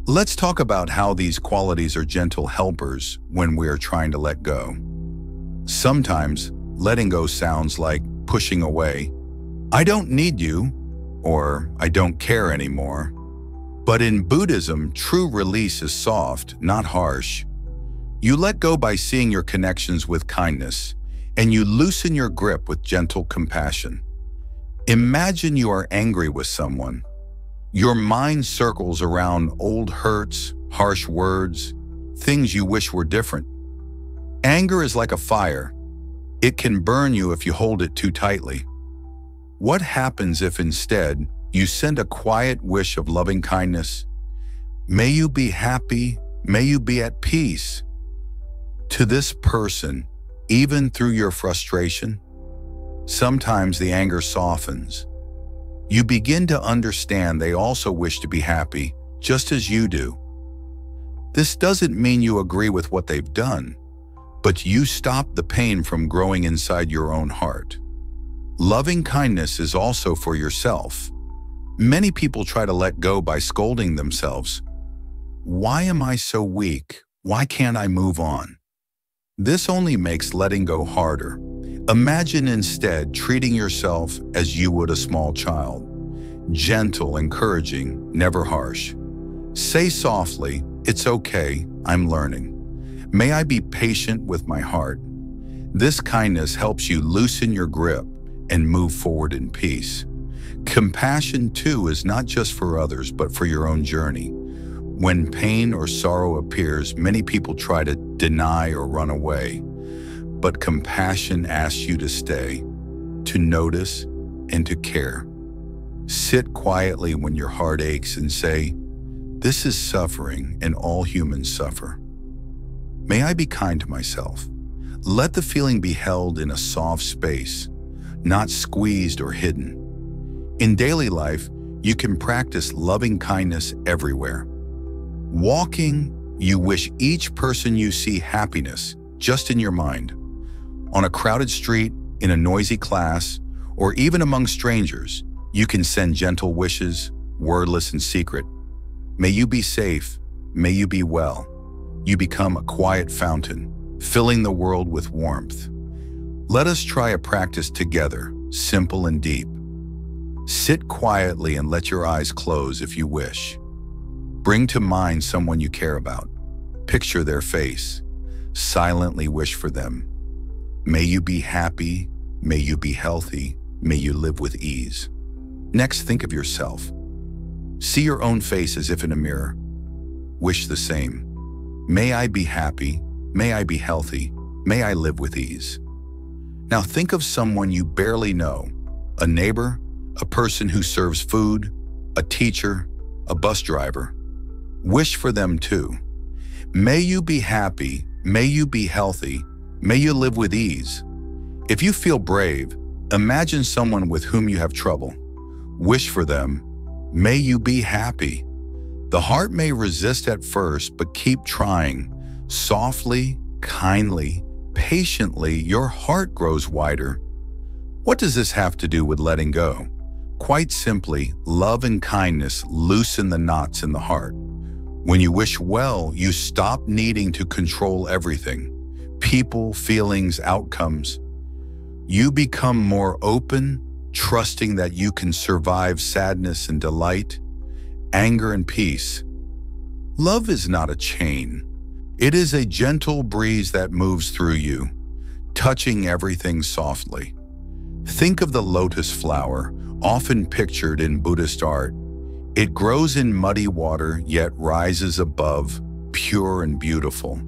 Let's talk about how these qualities are gentle helpers when we are trying to let go. Sometimes, letting go sounds like pushing away, I don't need you, or I don't care anymore. But in Buddhism, true release is soft, not harsh. You let go by seeing your connections with kindness, and you loosen your grip with gentle compassion. Imagine you are angry with someone. Your mind circles around old hurts, harsh words, things you wish were different. Anger is like a fire. It can burn you if you hold it too tightly. What happens if instead you send a quiet wish of loving kindness? May you be happy, may you be at peace. To this person, even through your frustration, sometimes the anger softens. You begin to understand they also wish to be happy, just as you do. This doesn't mean you agree with what they've done, but you stop the pain from growing inside your own heart. Loving kindness is also for yourself. Many people try to let go by scolding themselves. Why am I so weak? Why can't I move on? This only makes letting go harder. Imagine instead treating yourself as you would a small child. Gentle, encouraging, never harsh. Say softly, "It's okay, I'm learning. May I be patient with my heart." This kindness helps you loosen your grip and move forward in peace. Compassion, too, is not just for others, but for your own journey. When pain or sorrow appears, many people try to deny or run away. But compassion asks you to stay, to notice, and to care. Sit quietly when your heart aches and say, "This is suffering, and all humans suffer. May I be kind to myself." Let the feeling be held in a soft space, not squeezed or hidden. In daily life, you can practice loving kindness everywhere. Walking, you wish each person you see happiness, just in your mind. On a crowded street, in a noisy class, or even among strangers, you can send gentle wishes, wordless and secret. May you be safe, may you be well. You become a quiet fountain, filling the world with warmth. Let us try a practice together, simple and deep. Sit quietly and let your eyes close if you wish. Bring to mind someone you care about. Picture their face. Silently wish for them. May you be happy, may you be healthy, may you live with ease. Next, think of yourself. See your own face as if in a mirror. Wish the same. May I be happy, may I be healthy, may I live with ease. Now think of someone you barely know, a neighbor, a person who serves food, a teacher, a bus driver. Wish for them too. May you be happy, may you be healthy, may you live with ease. If you feel brave, imagine someone with whom you have trouble. Wish for them, may you be happy. The heart may resist at first, but keep trying. Softly, kindly, patiently, your heart grows wider. What does this have to do with letting go? Quite simply, love and kindness loosen the knots in the heart. When you wish well, you stop needing to control everything. People, feelings, outcomes. You become more open, trusting that you can survive sadness and delight, anger and peace. Love is not a chain. It is a gentle breeze that moves through you, touching everything softly. Think of the lotus flower, often pictured in Buddhist art. It grows in muddy water, yet rises above, pure and beautiful.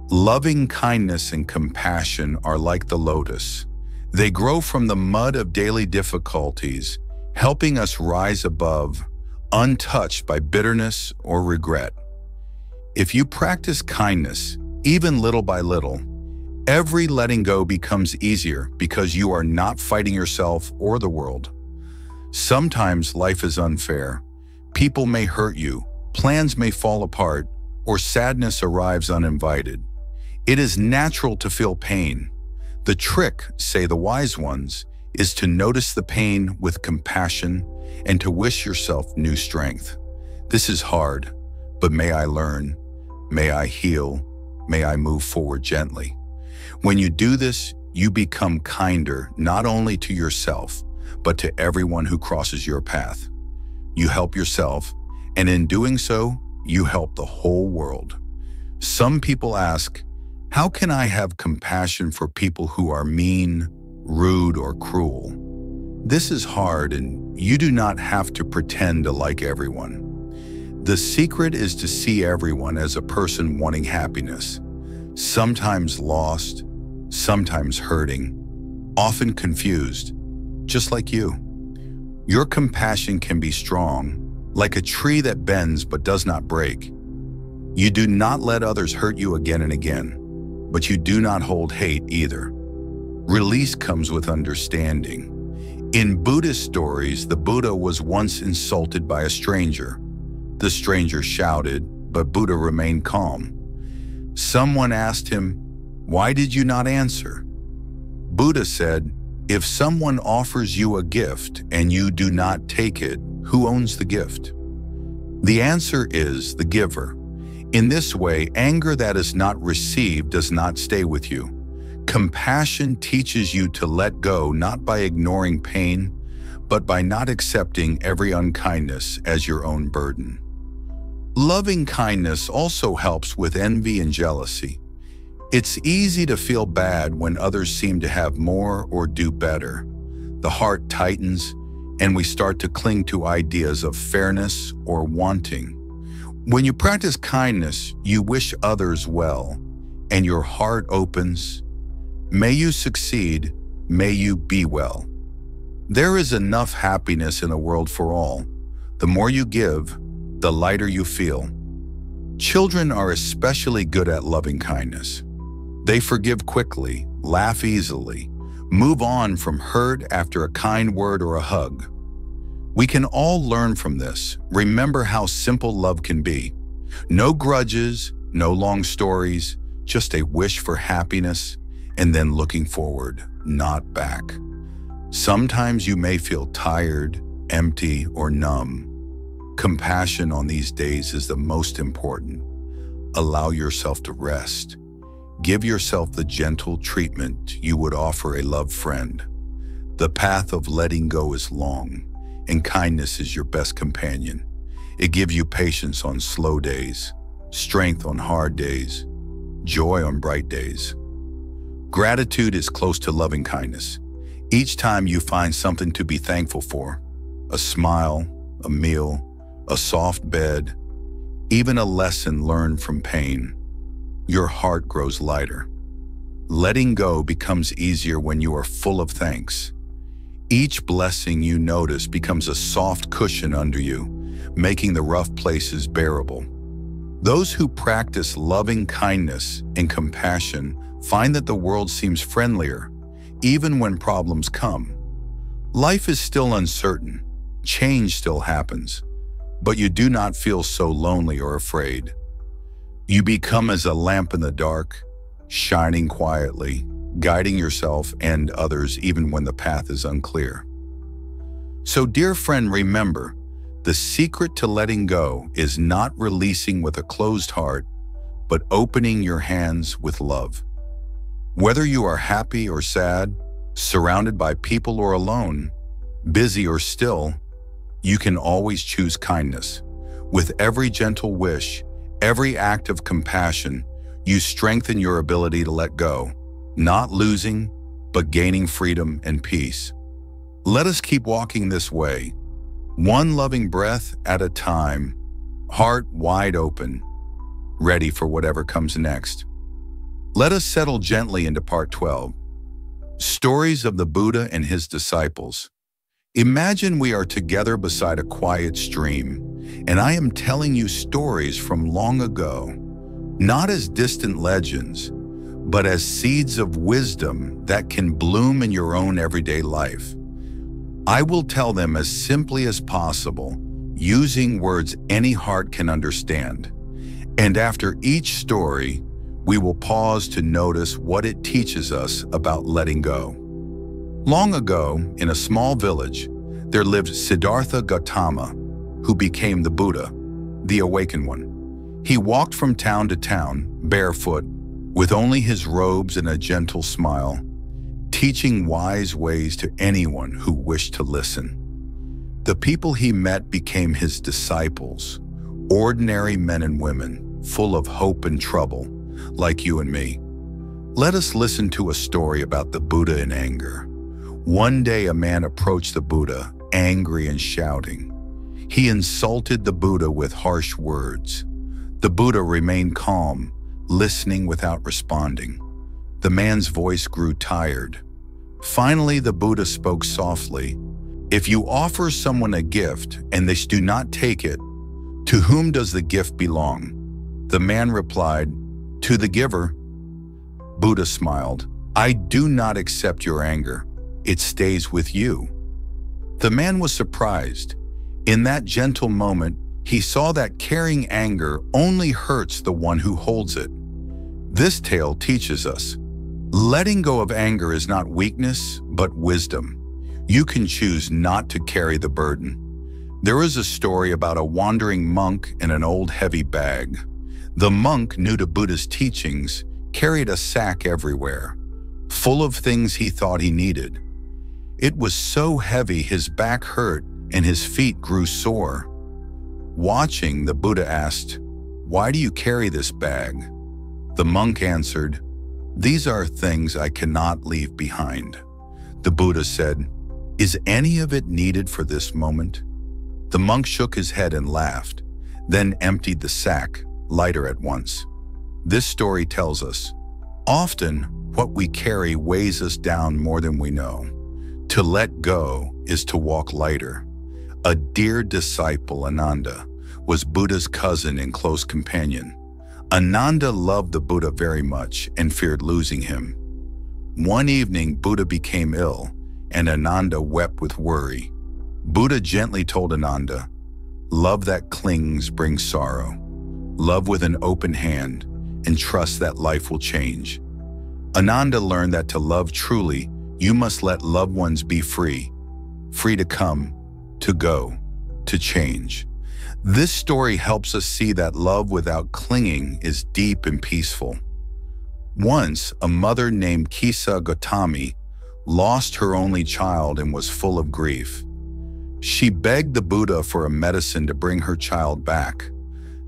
Loving kindness and compassion are like the lotus. They grow from the mud of daily difficulties, helping us rise above, untouched by bitterness or regret. If you practice kindness, even little by little, every letting go becomes easier because you are not fighting yourself or the world. Sometimes life is unfair. People may hurt you, plans may fall apart, or sadness arrives uninvited. It is natural to feel pain. The trick, say the wise ones, is to notice the pain with compassion and to wish yourself new strength. This is hard, but may I learn, may I heal, may I move forward gently. When you do this, you become kinder not only to yourself, but to everyone who crosses your path. You help yourself, and in doing so, you help the whole world. Some people ask, how can I have compassion for people who are mean, rude, or cruel? This is hard, and you do not have to pretend to like everyone. The secret is to see everyone as a person wanting happiness, sometimes lost, sometimes hurting, often confused, just like you. Your compassion can be strong, like a tree that bends but does not break. You do not let others hurt you again and again, but you do not hold hate either. Release comes with understanding. In Buddhist stories, the Buddha was once insulted by a stranger. The stranger shouted, but Buddha remained calm. Someone asked him, "Why did you not answer?" Buddha said, "If someone offers you a gift and you do not take it, who owns the gift?" The answer is the giver. In this way, anger that is not received does not stay with you. Compassion teaches you to let go not by ignoring pain, but by not accepting every unkindness as your own burden. Loving kindness also helps with envy and jealousy. It's easy to feel bad when others seem to have more or do better. The heart tightens, and we start to cling to ideas of fairness or wanting. When you practice kindness, you wish others well, and your heart opens. May you succeed, may you be well. There is enough happiness in the world for all. The more you give, the lighter you feel. Children are especially good at loving kindness. They forgive quickly, laugh easily, move on from hurt after a kind word or a hug. We can all learn from this. Remember how simple love can be. No grudges, no long stories, just a wish for happiness, and then looking forward, not back. Sometimes you may feel tired, empty, or numb. Compassion on these days is the most important. Allow yourself to rest. Give yourself the gentle treatment you would offer a loved friend. The path of letting go is long, and kindness is your best companion. It gives you patience on slow days, strength on hard days, joy on bright days. Gratitude is close to loving kindness. Each time you find something to be thankful for, a smile, a meal, a soft bed, even a lesson learned from pain, your heart grows lighter. Letting go becomes easier when you are full of thanks. Each blessing you notice becomes a soft cushion under you, making the rough places bearable. Those who practice loving kindness and compassion find that the world seems friendlier, even when problems come. Life is still uncertain, change still happens, but you do not feel so lonely or afraid. You become as a lamp in the dark, shining quietly, guiding yourself and others even when the path is unclear. So, dear friend, remember, the secret to letting go is not releasing with a closed heart, but opening your hands with love. Whether you are happy or sad, surrounded by people or alone, busy or still, you can always choose kindness. With every gentle wish, every act of compassion, you strengthen your ability to let go, not losing, but gaining freedom and peace. Let us keep walking this way, one loving breath at a time, heart wide open, ready for whatever comes next. Let us settle gently into part 12, Stories of the Buddha and his Disciples. Imagine we are together beside a quiet stream, and I am telling you stories from long ago, not as distant legends, but as seeds of wisdom that can bloom in your own everyday life. I will tell them as simply as possible, using words any heart can understand. And after each story, we will pause to notice what it teaches us about letting go. Long ago, in a small village, there lived Siddhartha Gautama, who became the Buddha, the awakened one. He walked from town to town, barefoot, with only his robes and a gentle smile, teaching wise ways to anyone who wished to listen. The people he met became his disciples, ordinary men and women, full of hope and trouble, like you and me. Let us listen to a story about the Buddha in anger. One day a man approached the Buddha, angry and shouting. He insulted the Buddha with harsh words. The Buddha remained calm, listening without responding. The man's voice grew tired. Finally, the Buddha spoke softly. If you offer someone a gift and they do not take it, to whom does the gift belong? The man replied, to the giver. Buddha smiled. I do not accept your anger. It stays with you. The man was surprised. In that gentle moment, he saw that carrying anger only hurts the one who holds it. This tale teaches us, letting go of anger is not weakness, but wisdom. You can choose not to carry the burden. There is a story about a wandering monk in an old heavy bag. The monk, new to Buddha's teachings, carried a sack everywhere, full of things he thought he needed. It was so heavy his back hurt and his feet grew sore. Watching, the Buddha asked, "Why do you carry this bag?" The monk answered, "These are things I cannot leave behind." The Buddha said, "Is any of it needed for this moment?" The monk shook his head and laughed, then emptied the sack, lighter at once. This story tells us, often what we carry weighs us down more than we know. To let go is to walk lighter. A dear disciple, Ananda, was Buddha's cousin and close companion. Ananda loved the Buddha very much and feared losing him. One evening, Buddha became ill, and Ananda wept with worry. Buddha gently told Ananda, "Love that clings brings sorrow. Love with an open hand and trust that life will change." Ananda learned that to love truly, you must let loved ones be free, free to come, to go, to change. This story helps us see that love without clinging is deep and peaceful. Once, a mother named Kisa Gotami lost her only child and was full of grief. She begged the Buddha for a medicine to bring her child back.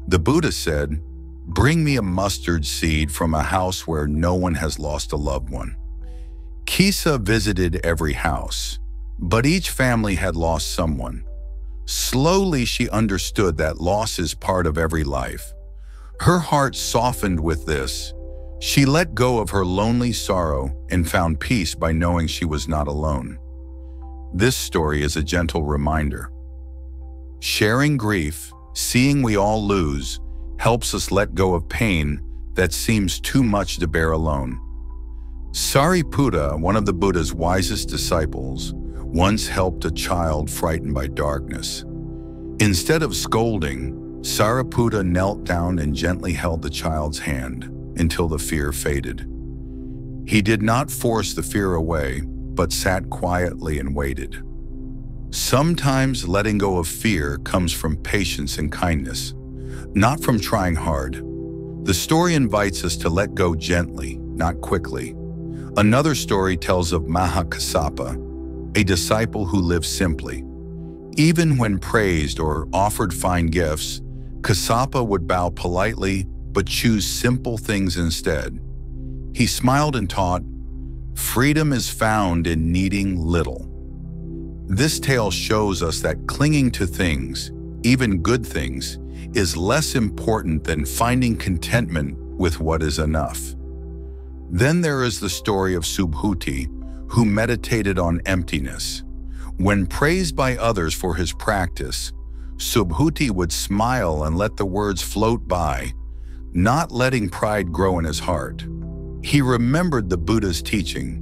The Buddha said, "Bring me a mustard seed from a house where no one has lost a loved one." Kisa visited every house, but each family had lost someone. Slowly, she understood that loss is part of every life. Her heart softened with this. She let go of her lonely sorrow and found peace by knowing she was not alone. This story is a gentle reminder. Sharing grief, seeing we all lose, helps us let go of pain that seems too much to bear alone. Sariputta, one of the Buddha's wisest disciples, once helped a child frightened by darkness. Instead of scolding, Sariputta knelt down and gently held the child's hand until the fear faded. He did not force the fear away, but sat quietly and waited. Sometimes letting go of fear comes from patience and kindness, not from trying hard. The story invites us to let go gently, not quickly. Another story tells of Mahakassapa, a disciple who lived simply. Even when praised or offered fine gifts, Kassapa would bow politely but choose simple things instead. He smiled and taught, "Freedom is found in needing little." This tale shows us that clinging to things, even good things, is less important than finding contentment with what is enough. Then there is the story of Subhuti, who meditated on emptiness. When praised by others for his practice, Subhuti would smile and let the words float by, not letting pride grow in his heart. He remembered the Buddha's teaching,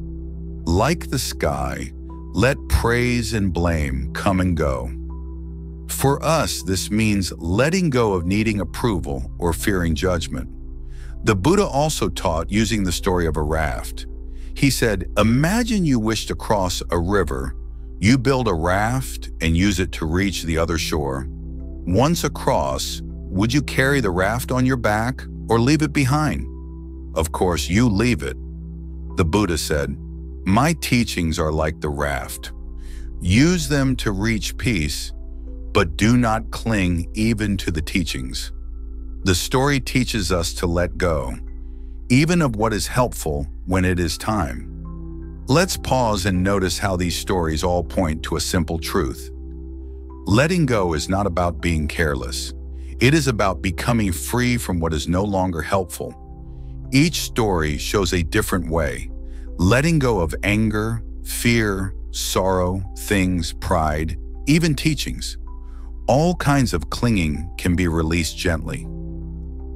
like the sky, let praise and blame come and go. For us, this means letting go of needing approval or fearing judgment. The Buddha also taught using the story of a raft. He said, imagine you wish to cross a river. You build a raft and use it to reach the other shore. Once across, would you carry the raft on your back or leave it behind? Of course, you leave it. The Buddha said, My teachings are like the raft. Use them to reach peace, but do not cling even to the teachings. The story teaches us to let go, even of what is helpful when it is time. Let's pause and notice how these stories all point to a simple truth. Letting go is not about being careless. It is about becoming free from what is no longer helpful. Each story shows a different way, letting go of anger, fear, sorrow, things, pride, even teachings. All kinds of clinging can be released gently.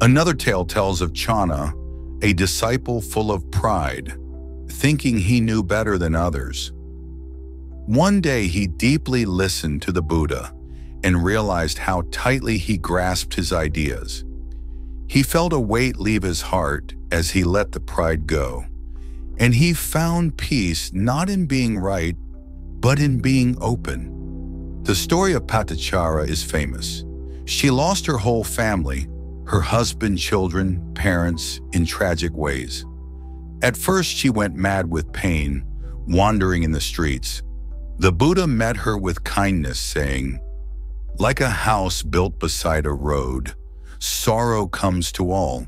Another tale tells of Channa, a disciple full of pride, thinking he knew better than others. One day he deeply listened to the Buddha and realized how tightly he grasped his ideas. He felt a weight leave his heart as he let the pride go, and he found peace not in being right, but in being open. The story of Patachara is famous. She lost her whole family, her husband, children, parents, in tragic ways. At first, she went mad with pain, wandering in the streets. The Buddha met her with kindness, saying, "Like a house built beside a road, sorrow comes to all.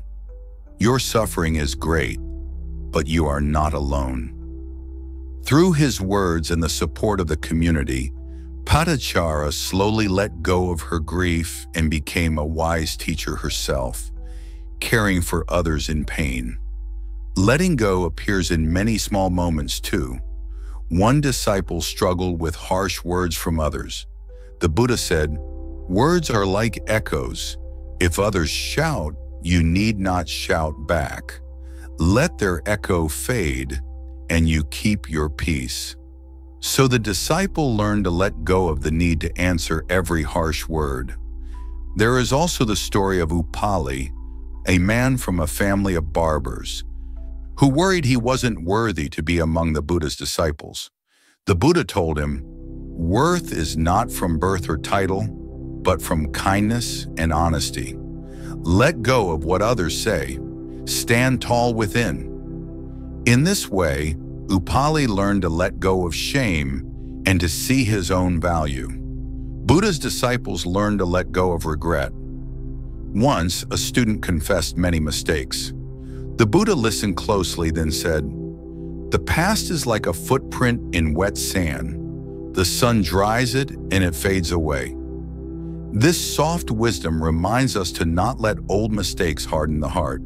Your suffering is great, but you are not alone." Through his words and the support of the community, Patachara slowly let go of her grief and became a wise teacher herself, caring for others in pain. Letting go appears in many small moments too. One disciple struggled with harsh words from others. The Buddha said, "Words are like echoes. If others shout, you need not shout back. Let their echo fade, and you keep your peace." So the disciple learned to let go of the need to answer every harsh word. There is also the story of Upali, a man from a family of barbers, who worried he wasn't worthy to be among the Buddha's disciples. The Buddha told him, "Worth is not from birth or title, but from kindness and honesty. Let go of what others say. Stand tall within." In this way, Upali learned to let go of shame and to see his own value. Buddha's disciples learned to let go of regret. Once, a student confessed many mistakes. The Buddha listened closely, then said, "The past is like a footprint in wet sand. The sun dries it and it fades away." This soft wisdom reminds us to not let old mistakes harden the heart.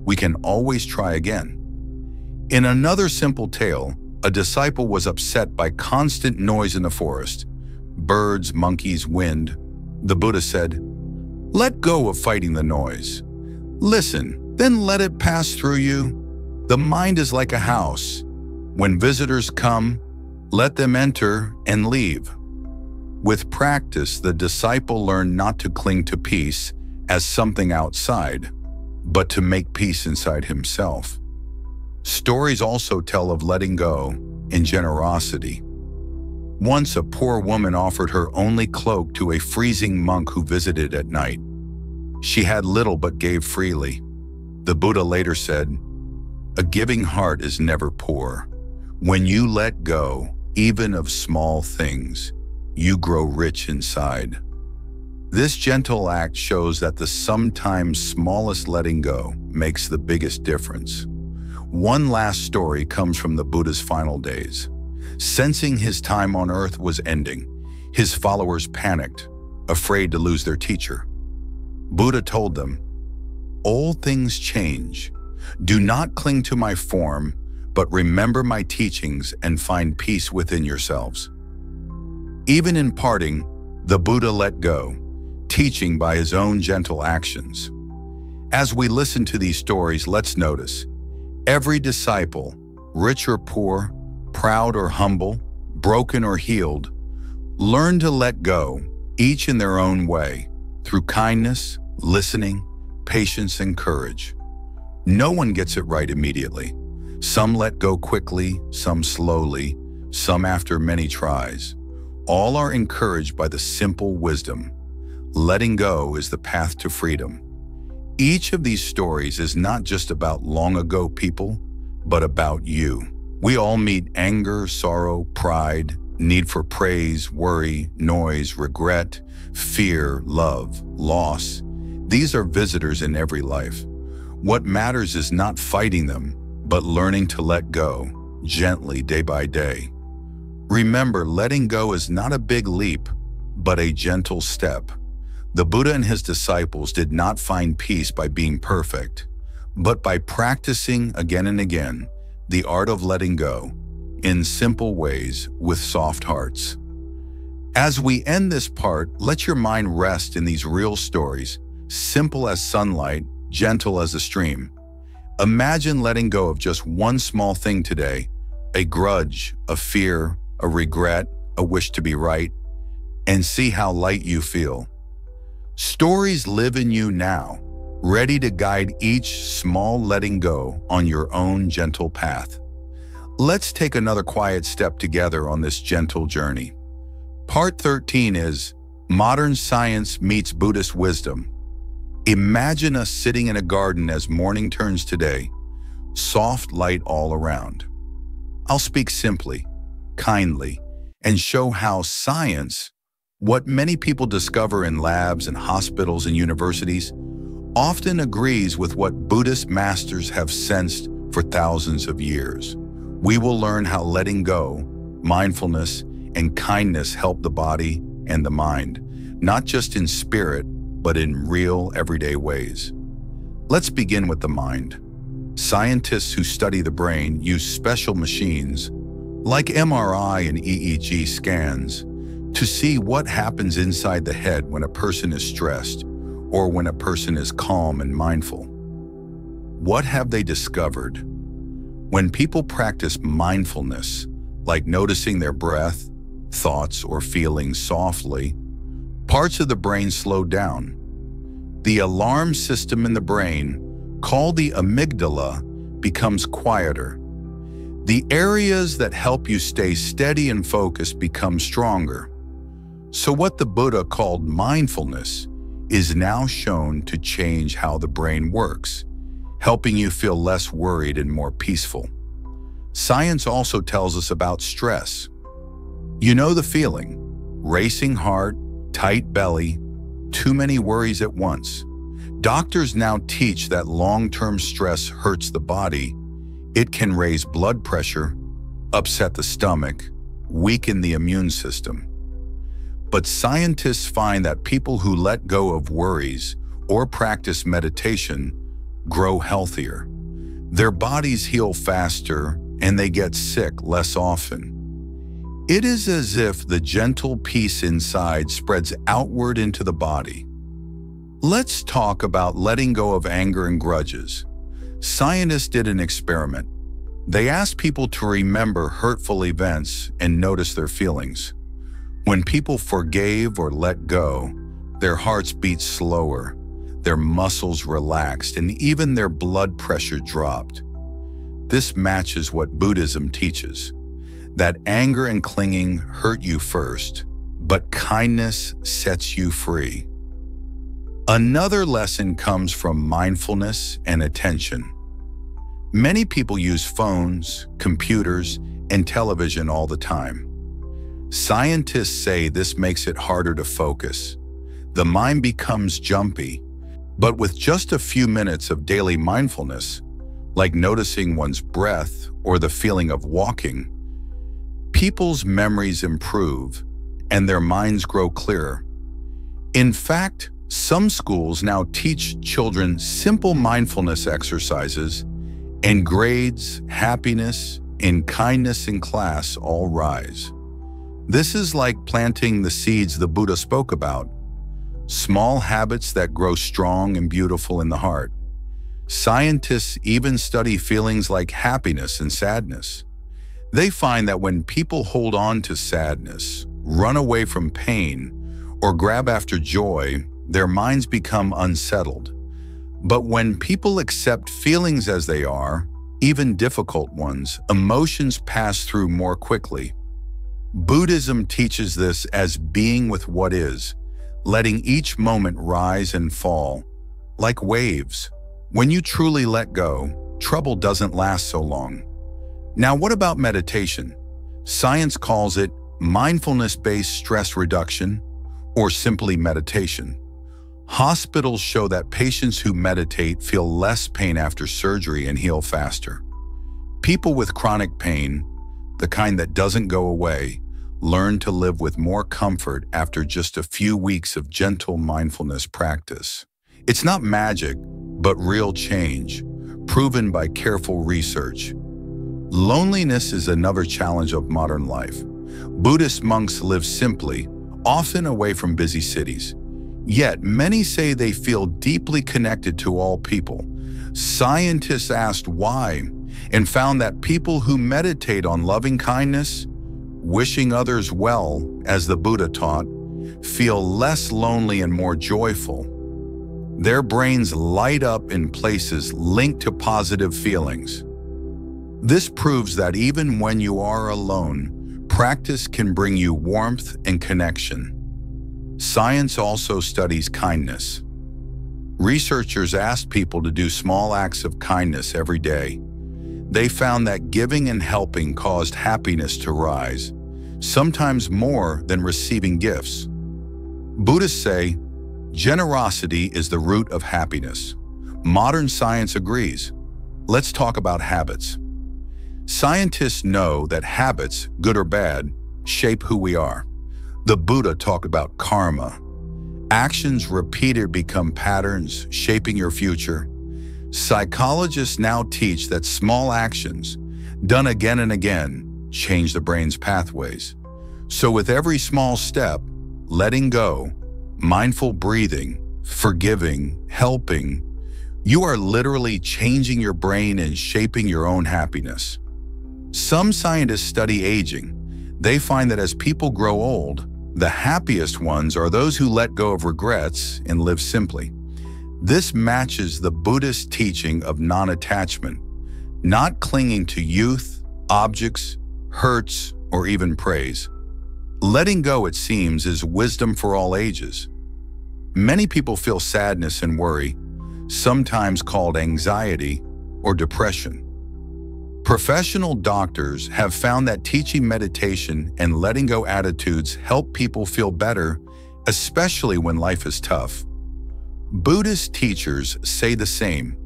We can always try again. In another simple tale, a disciple was upset by constant noise in the forest. Birds, monkeys, wind. The Buddha said, "Let go of fighting the noise. Listen, then let it pass through you. The mind is like a house. When visitors come, let them enter and leave." With practice, the disciple learned not to cling to peace as something outside, but to make peace inside himself. Stories also tell of letting go and generosity. Once a poor woman offered her only cloak to a freezing monk who visited at night. She had little but gave freely. The Buddha later said, "A giving heart is never poor. When you let go, even of small things, you grow rich inside." This gentle act shows that the sometimes smallest letting go makes the biggest difference. One last story comes from the Buddha's final days. Sensing his time on earth was ending, his followers panicked, afraid to lose their teacher. Buddha told them, "All things change. Do not cling to my form, but remember my teachings and find peace within yourselves." Even in parting, the Buddha let go, teaching by his own gentle actions. As we listen to these stories, let's notice, every disciple, rich or poor, proud or humble, broken or healed, learn to let go, each in their own way, through kindness, listening, patience, and courage. No one gets it right immediately. Some let go quickly, some slowly, some after many tries. All are encouraged by the simple wisdom. Letting go is the path to freedom. Each of these stories is not just about long ago people, but about you. We all meet anger, sorrow, pride, need for praise, worry, noise, regret, fear, love, loss. These are visitors in every life. What matters is not fighting them, but learning to let go, gently, day by day. Remember, letting go is not a big leap, but a gentle step. The Buddha and his disciples did not find peace by being perfect, but by practicing again and again the art of letting go in simple ways with soft hearts. As we end this part, let your mind rest in these real stories, simple as sunlight, gentle as a stream. Imagine letting go of just one small thing today, a grudge, a fear, a regret, a wish to be right, and see how light you feel. Stories live in you now, ready to guide each small letting go on your own gentle path. Let's take another quiet step together on this gentle journey. Part 13 is Modern Science Meets Buddhist Wisdom. Imagine us sitting in a garden as morning turns today, soft light all around. I'll speak simply, kindly, and show how science, what many people discover in labs and hospitals and universities, often agrees with what Buddhist masters have sensed for thousands of years. We will learn how letting go, mindfulness, and kindness help the body and the mind, not just in spirit, but in real, everyday ways. Let's begin with the mind. Scientists who study the brain use special machines, like MRI and EEG scans, to see what happens inside the head when a person is stressed or when a person is calm and mindful. What have they discovered? When people practice mindfulness, like noticing their breath, thoughts, or feelings softly, parts of the brain slow down. The alarm system in the brain, called the amygdala, becomes quieter. The areas that help you stay steady and focused become stronger. So what the Buddha called mindfulness is now shown to change how the brain works, helping you feel less worried and more peaceful. Science also tells us about stress. You know the feeling: racing heart, tight belly, too many worries at once. Doctors now teach that long-term stress hurts the body. It can raise blood pressure, upset the stomach, weaken the immune system. But scientists find that people who let go of worries or practice meditation grow healthier. Their bodies heal faster and they get sick less often. It is as if the gentle peace inside spreads outward into the body. Let's talk about letting go of anger and grudges. Scientists did an experiment. They asked people to remember hurtful events and notice their feelings. When people forgave or let go, their hearts beat slower, their muscles relaxed, and even their blood pressure dropped. This matches what Buddhism teaches, that anger and clinging hurt you first, but kindness sets you free. Another lesson comes from mindfulness and attention. Many people use phones, computers, and television all the time. Scientists say this makes it harder to focus. The mind becomes jumpy, but with just a few minutes of daily mindfulness, like noticing one's breath or the feeling of walking, people's memories improve and their minds grow clearer. In fact, some schools now teach children simple mindfulness exercises, and grades, happiness, and kindness in class all rise. This is like planting the seeds the Buddha spoke about, small habits that grow strong and beautiful in the heart. Scientists even study feelings like happiness and sadness. They find that when people hold on to sadness, run away from pain, or grab after joy, their minds become unsettled. But when people accept feelings as they are, even difficult ones, emotions pass through more quickly. Buddhism teaches this as being with what is, letting each moment rise and fall, like waves. When you truly let go, trouble doesn't last so long. Now, what about meditation? Science calls it mindfulness-based stress reduction, or simply meditation. Hospitals show that patients who meditate feel less pain after surgery and heal faster. People with chronic pain, the kind that doesn't go away, learn to live with more comfort after just a few weeks of gentle mindfulness practice. It's not magic, but real change, proven by careful research. Loneliness is another challenge of modern life. Buddhist monks live simply, often away from busy cities. Yet many say they feel deeply connected to all people. Scientists asked why and found that people who meditate on loving kindness, wishing others well, as the Buddha taught, feel less lonely and more joyful. Their brains light up in places linked to positive feelings. This proves that even when you are alone, practice can bring you warmth and connection. Science also studies kindness. Researchers asked people to do small acts of kindness every day. They found that giving and helping caused happiness to rise, sometimes more than receiving gifts. Buddhists say, generosity is the root of happiness. Modern science agrees. Let's talk about habits. Scientists know that habits, good or bad, shape who we are. The Buddha talked about karma. Actions repeated become patterns, shaping your future. Psychologists now teach that small actions, done again and again, change the brain's pathways. So with every small step, letting go, mindful breathing, forgiving, helping, you are literally changing your brain and shaping your own happiness. Some scientists study aging. They find that as people grow old, the happiest ones are those who let go of regrets and live simply. This matches the Buddhist teaching of non-attachment, not clinging to youth, objects, hurts, or even praise. Letting go, it seems, is wisdom for all ages. Many people feel sadness and worry, sometimes called anxiety or depression. Professional doctors have found that teaching meditation and letting go attitudes help people feel better, especially when life is tough. Buddhist teachers say the same.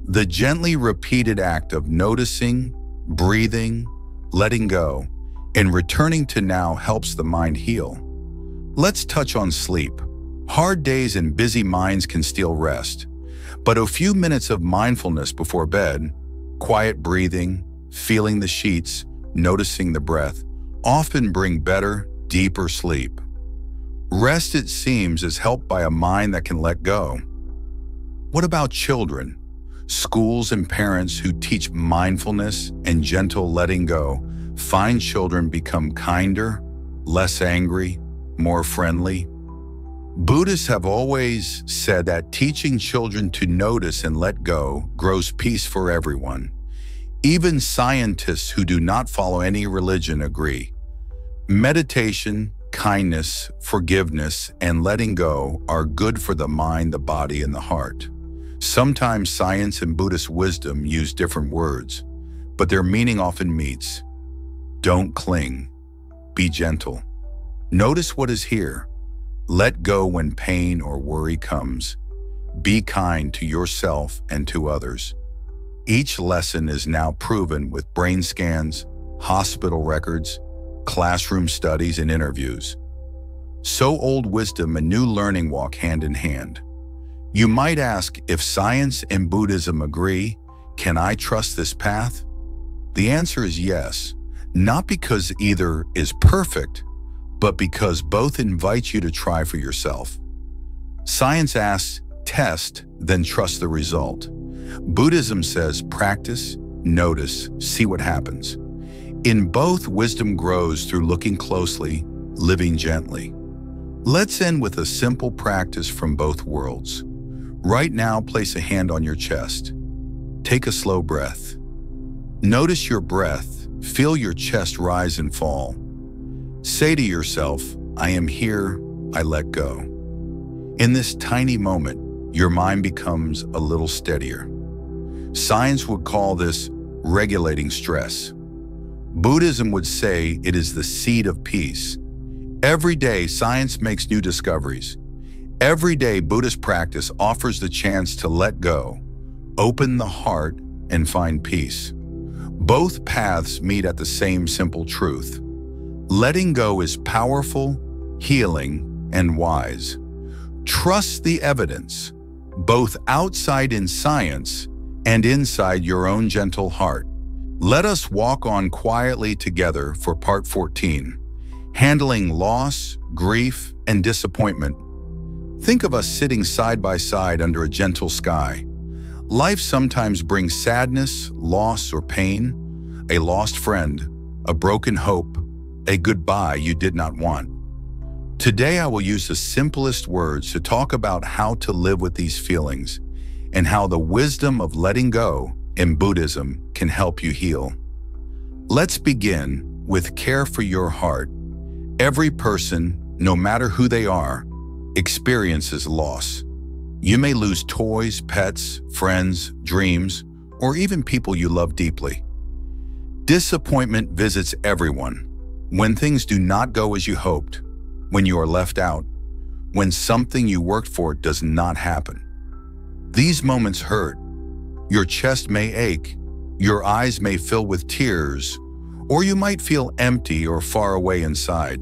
The gently repeated act of noticing, breathing, letting go, and returning to now helps the mind heal. Let's touch on sleep. Hard days and busy minds can steal rest, but a few minutes of mindfulness before bed, quiet breathing, feeling the sheets, noticing the breath, often bring better, deeper sleep. Rest, it seems, is helped by a mind that can let go. What about children? Schools and parents who teach mindfulness and gentle letting go find children become kinder, less angry, more friendly. Buddhists have always said that teaching children to notice and let go grows peace for everyone. Even scientists who do not follow any religion agree. Meditation, kindness, forgiveness, and letting go are good for the mind, the body, and the heart. Sometimes science and Buddhist wisdom use different words, but their meaning often meets. Don't cling. Be gentle. Notice what is here. Let go when pain or worry comes. Be kind to yourself and to others. Each lesson is now proven with brain scans, hospital records, classroom studies, and interviews. So old wisdom and new learning walk hand in hand. You might ask, if science and Buddhism agree, can I trust this path? The answer is yes, not because either is perfect, but because both invite you to try for yourself. Science asks, test, then trust the result. Buddhism says, practice, notice, see what happens. In both, wisdom grows through looking closely, living gently. Let's end with a simple practice from both worlds. Right now, place a hand on your chest. Take a slow breath. Notice your breath. Feel your chest rise and fall. Say to yourself, I am here, I let go. In this tiny moment, your mind becomes a little steadier. Science would call this regulating stress. Buddhism would say it is the seed of peace. Every day, science makes new discoveries. Every day, Buddhist practice offers the chance to let go, open the heart, and find peace. Both paths meet at the same simple truth. Letting go is powerful, healing, and wise. Trust the evidence, both outside in science and inside your own gentle heart. Let us walk on quietly together for part 14, handling loss, grief, and disappointment. Think of us sitting side by side under a gentle sky. Life sometimes brings sadness, loss, or pain, a lost friend, a broken hope, a goodbye you did not want. Today I will use the simplest words to talk about how to live with these feelings and how the wisdom of letting go in Buddhism can help you heal. Let's begin with care for your heart. Every person, no matter who they are, experiences loss. You may lose toys, pets, friends, dreams, or even people you love deeply. Disappointment visits everyone. When things do not go as you hoped, when you are left out, when something you worked for does not happen. These moments hurt. Your chest may ache, your eyes may fill with tears, or you might feel empty or far away inside.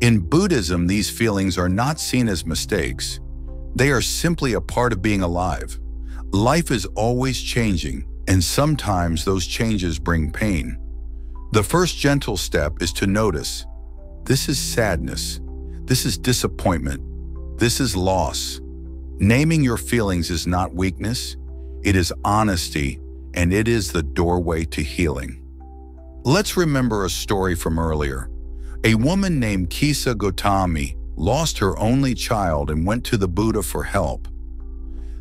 In Buddhism, these feelings are not seen as mistakes. They are simply a part of being alive. Life is always changing, and sometimes those changes bring pain. The first gentle step is to notice, this is sadness, this is disappointment, this is loss. Naming your feelings is not weakness, it is honesty, and it is the doorway to healing. Let's remember a story from earlier. A woman named Kisa Gotami lost her only child and went to the Buddha for help.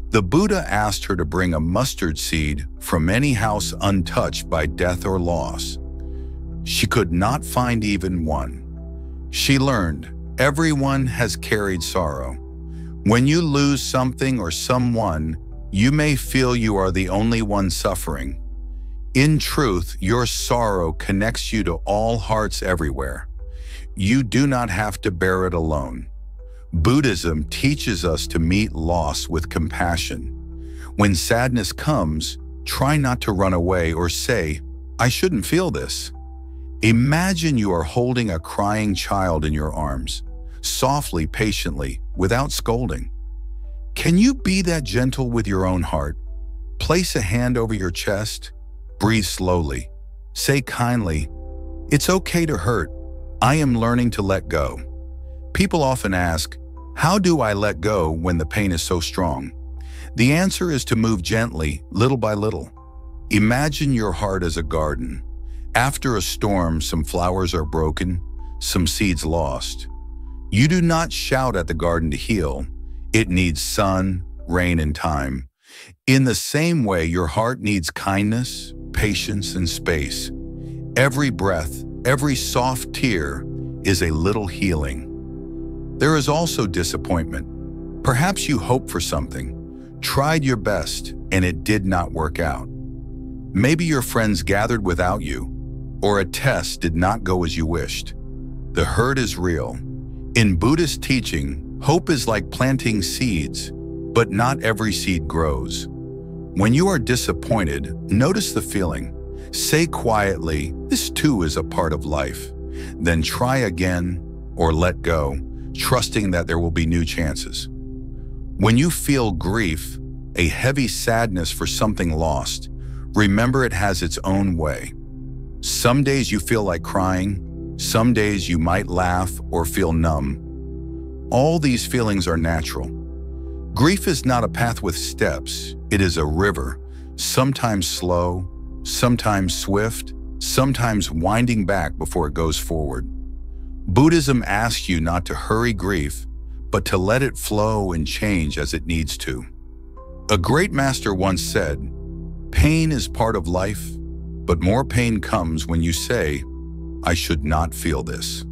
The Buddha asked her to bring a mustard seed from any house untouched by death or loss. She could not find even one. She learned, everyone has carried sorrow. When you lose something or someone, you may feel you are the only one suffering. In truth, your sorrow connects you to all hearts everywhere. You do not have to bear it alone. Buddhism teaches us to meet loss with compassion. When sadness comes, try not to run away or say, I shouldn't feel this. Imagine you are holding a crying child in your arms, softly, patiently, without scolding. Can you be that gentle with your own heart? Place a hand over your chest, breathe slowly, say kindly, it's okay to hurt. I am learning to let go. People often ask, how do I let go when the pain is so strong? The answer is to move gently, little by little. Imagine your heart as a garden. After a storm, some flowers are broken, some seeds lost. You do not shout at the garden to heal. It needs sun, rain, and time. In the same way, your heart needs kindness, patience, and space. Every breath, every soft tear is a little healing. There is also disappointment. Perhaps you hoped for something, tried your best, and it did not work out. Maybe your friends gathered without you, or a test did not go as you wished. The hurt is real. In Buddhist teaching, hope is like planting seeds, but not every seed grows. When you are disappointed, notice the feeling. Say quietly, this too is a part of life. Then try again or let go, trusting that there will be new chances. When you feel grief, a heavy sadness for something lost, remember it has its own way. Some days you feel like crying, some days you might laugh or feel numb. All these feelings are natural. Grief is not a path with steps, it is a river, sometimes slow, sometimes swift, sometimes winding back before it goes forward. Buddhism asks you not to hurry grief, but to let it flow and change as it needs to. A great master once said, pain is part of life, but more pain comes when you say, I should not feel this.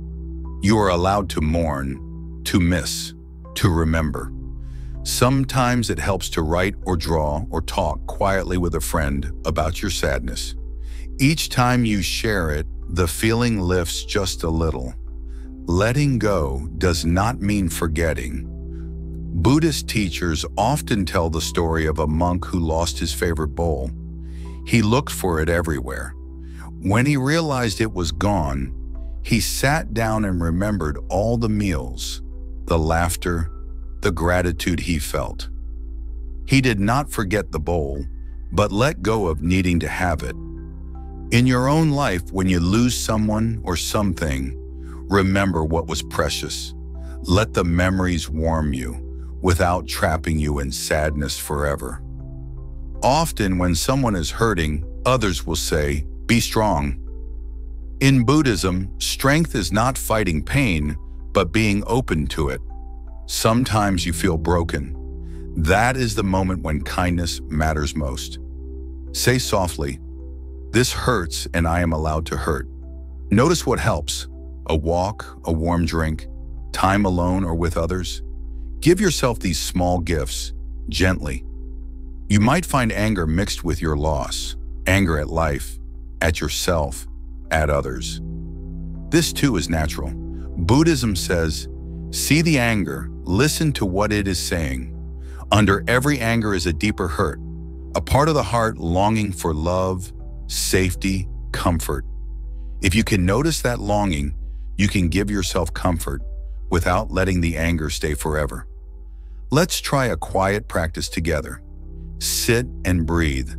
You are allowed to mourn, to miss, to remember. Sometimes it helps to write or draw or talk quietly with a friend about your sadness. Each time you share it, the feeling lifts just a little. Letting go does not mean forgetting. Buddhist teachers often tell the story of a monk who lost his favorite bowl. He looked for it everywhere. When he realized it was gone, he sat down and remembered all the meals, the laughter, the gratitude he felt. He did not forget the bowl, but let go of needing to have it. In your own life, when you lose someone or something, remember what was precious. Let the memories warm you without trapping you in sadness forever. Often when someone is hurting, others will say, "Be strong." In Buddhism, strength is not fighting pain, but being open to it. Sometimes you feel broken. That is the moment when kindness matters most. Say softly, "This hurts and I am allowed to hurt." Notice what helps: a walk, a warm drink, time alone or with others. Give yourself these small gifts, gently. You might find anger mixed with your loss, anger at life, at yourself, at others. This too is natural. Buddhism says, see the anger, listen to what it is saying. Under every anger is a deeper hurt, a part of the heart longing for love, safety, comfort. If you can notice that longing, you can give yourself comfort without letting the anger stay forever. Let's try a quiet practice together. Sit and breathe.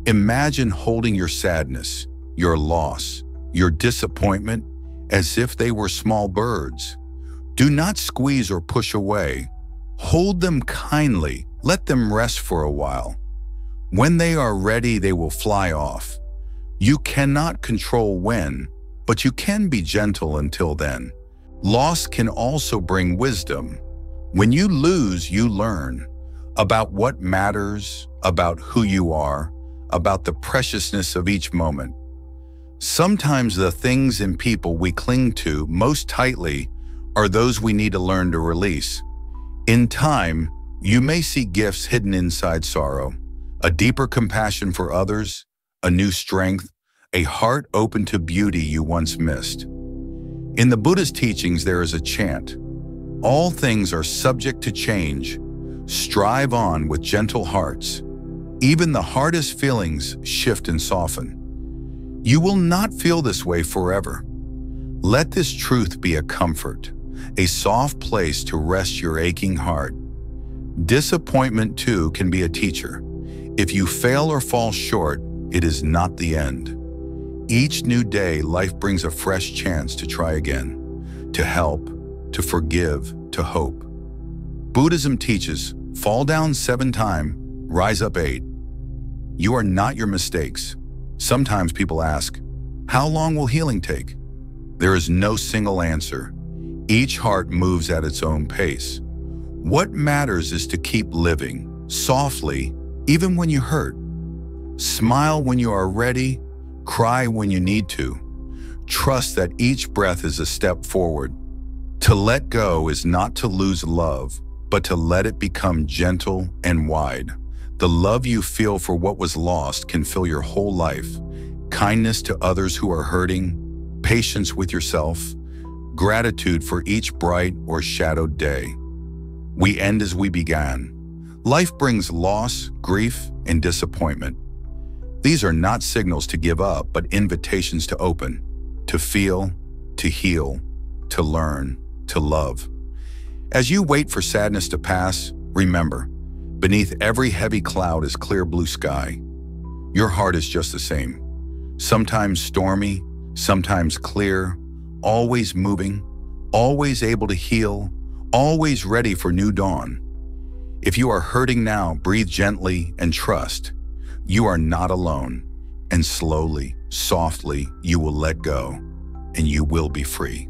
Imagine holding your sadness, your loss, your disappointment as if they were small birds. Do not squeeze or push away. Hold them kindly. Let them rest for a while. When they are ready, they will fly off. You cannot control when, but you can be gentle until then. Loss can also bring wisdom. When you lose, you learn about what matters, about who you are, about the preciousness of each moment. Sometimes the things and people we cling to most tightly are those we need to learn to release. In time, you may see gifts hidden inside sorrow, a deeper compassion for others, a new strength, a heart open to beauty you once missed. In the Buddhist teachings, there is a chant: all things are subject to change. Strive on with gentle hearts. Even the hardest feelings shift and soften. You will not feel this way forever. Let this truth be a comfort, a soft place to rest your aching heart. Disappointment, too, can be a teacher. If you fail or fall short, it is not the end. Each new day, life brings a fresh chance to try again, to help, to forgive, to hope. Buddhism teaches, fall down 7 times, rise up 8. You are not your mistakes. Sometimes people ask, how long will healing take? There is no single answer. Each heart moves at its own pace. What matters is to keep living, softly, even when you hurt. Smile when you are ready, cry when you need to. Trust that each breath is a step forward. To let go is not to lose love, but to let it become gentle and wide. The love you feel for what was lost can fill your whole life. Kindness to others who are hurting, patience with yourself, gratitude for each bright or shadowed day. We end as we began. Life brings loss, grief, and disappointment. These are not signals to give up, but invitations to open, to feel, to heal, to learn, to love. As you wait for sadness to pass, remember, beneath every heavy cloud is clear blue sky. Your heart is just the same. Sometimes stormy, sometimes clear, always moving, always able to heal, always ready for new dawn. If you are hurting now, breathe gently and trust. You are not alone, and slowly, softly, you will let go, and you will be free.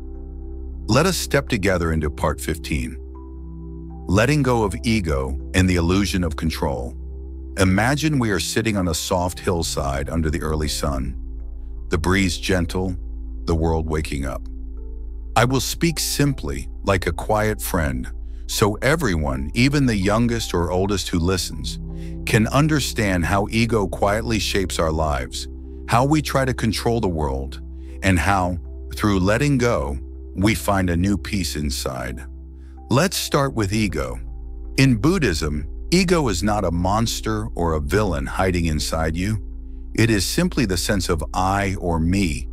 Let us step together into part 15. Letting go of ego and the illusion of control. Imagine we are sitting on a soft hillside under the early sun, the breeze gentle, the world waking up. I will speak simply, like a quiet friend, so everyone, even the youngest or oldest who listens, can understand how ego quietly shapes our lives, how we try to control the world, and how, through letting go, we find a new peace inside. Let's start with ego. In Buddhism, ego is not a monster or a villain hiding inside you. It is simply the sense of I or me,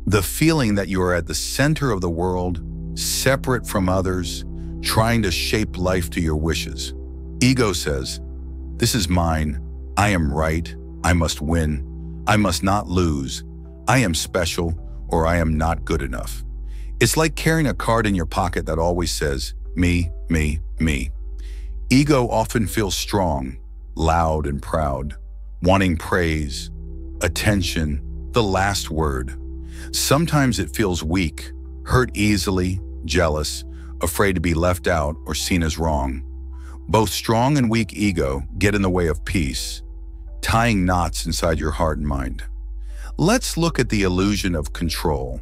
the feeling that you are at the center of the world, separate from others, trying to shape life to your wishes. Ego says, "This is mine. I am right. I must win. I must not lose. I am special, or I am not good enough." It's like carrying a card in your pocket that always says, me, me, me. Ego often feels strong, loud and proud, wanting praise, attention, the last word. Sometimes it feels weak, hurt easily, jealous, afraid to be left out or seen as wrong. Both strong and weak ego get in the way of peace, tying knots inside your heart and mind. Let's look at the illusion of control.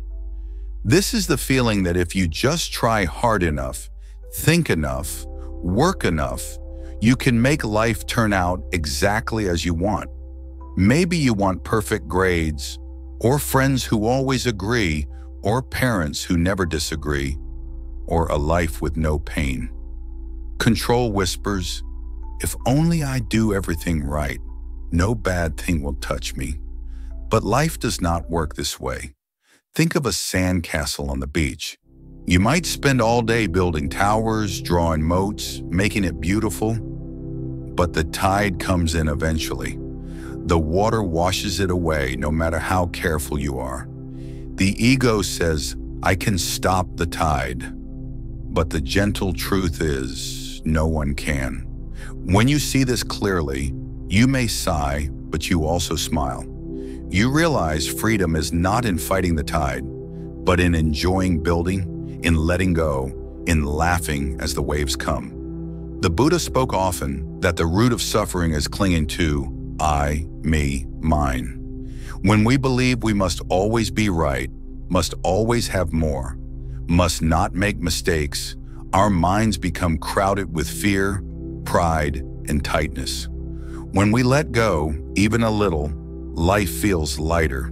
This is the feeling that if you just try hard enough, think enough, work enough, you can make life turn out exactly as you want. Maybe you want perfect grades, or friends who always agree, or parents who never disagree, or a life with no pain. Control whispers, "If only I do everything right, no bad thing will touch me." But life does not work this way. Think of a sand castle on the beach. You might spend all day building towers, drawing moats, making it beautiful, but the tide comes in eventually. The water washes it away no matter how careful you are. The ego says, "I can stop the tide." But the gentle truth is, no one can. When you see this clearly, you may sigh, but you also smile. You realize freedom is not in fighting the tide, but in enjoying building, in letting go, in laughing as the waves come. The Buddha spoke often that the root of suffering is clinging to I, me, mine. When we believe we must always be right, must always have more, must not make mistakes, our minds become crowded with fear, pride, and tightness. When we let go, even a little, life feels lighter.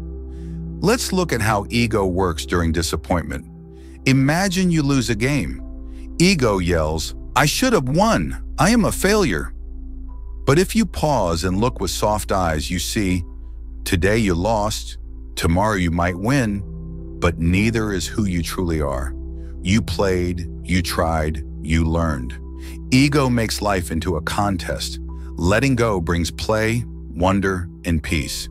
Let's look at how ego works during disappointment. Imagine you lose a game. Ego yells, "I should have won. I am a failure." But if you pause and look with soft eyes, you see, today you lost, tomorrow you might win, but neither is who you truly are. You played, you tried, you learned. Ego makes life into a contest. Letting go brings play, wonder, and peace.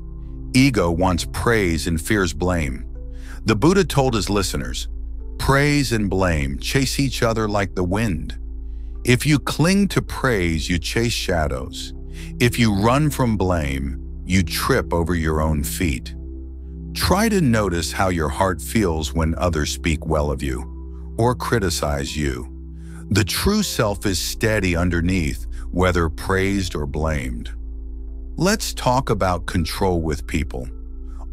Ego wants praise and fears blame. The Buddha told his listeners, "Praise and blame chase each other like the wind. If you cling to praise, you chase shadows. If you run from blame, you trip over your own feet." Try to notice how your heart feels when others speak well of you or criticize you. The true self is steady underneath, whether praised or blamed. Let's talk about control with people.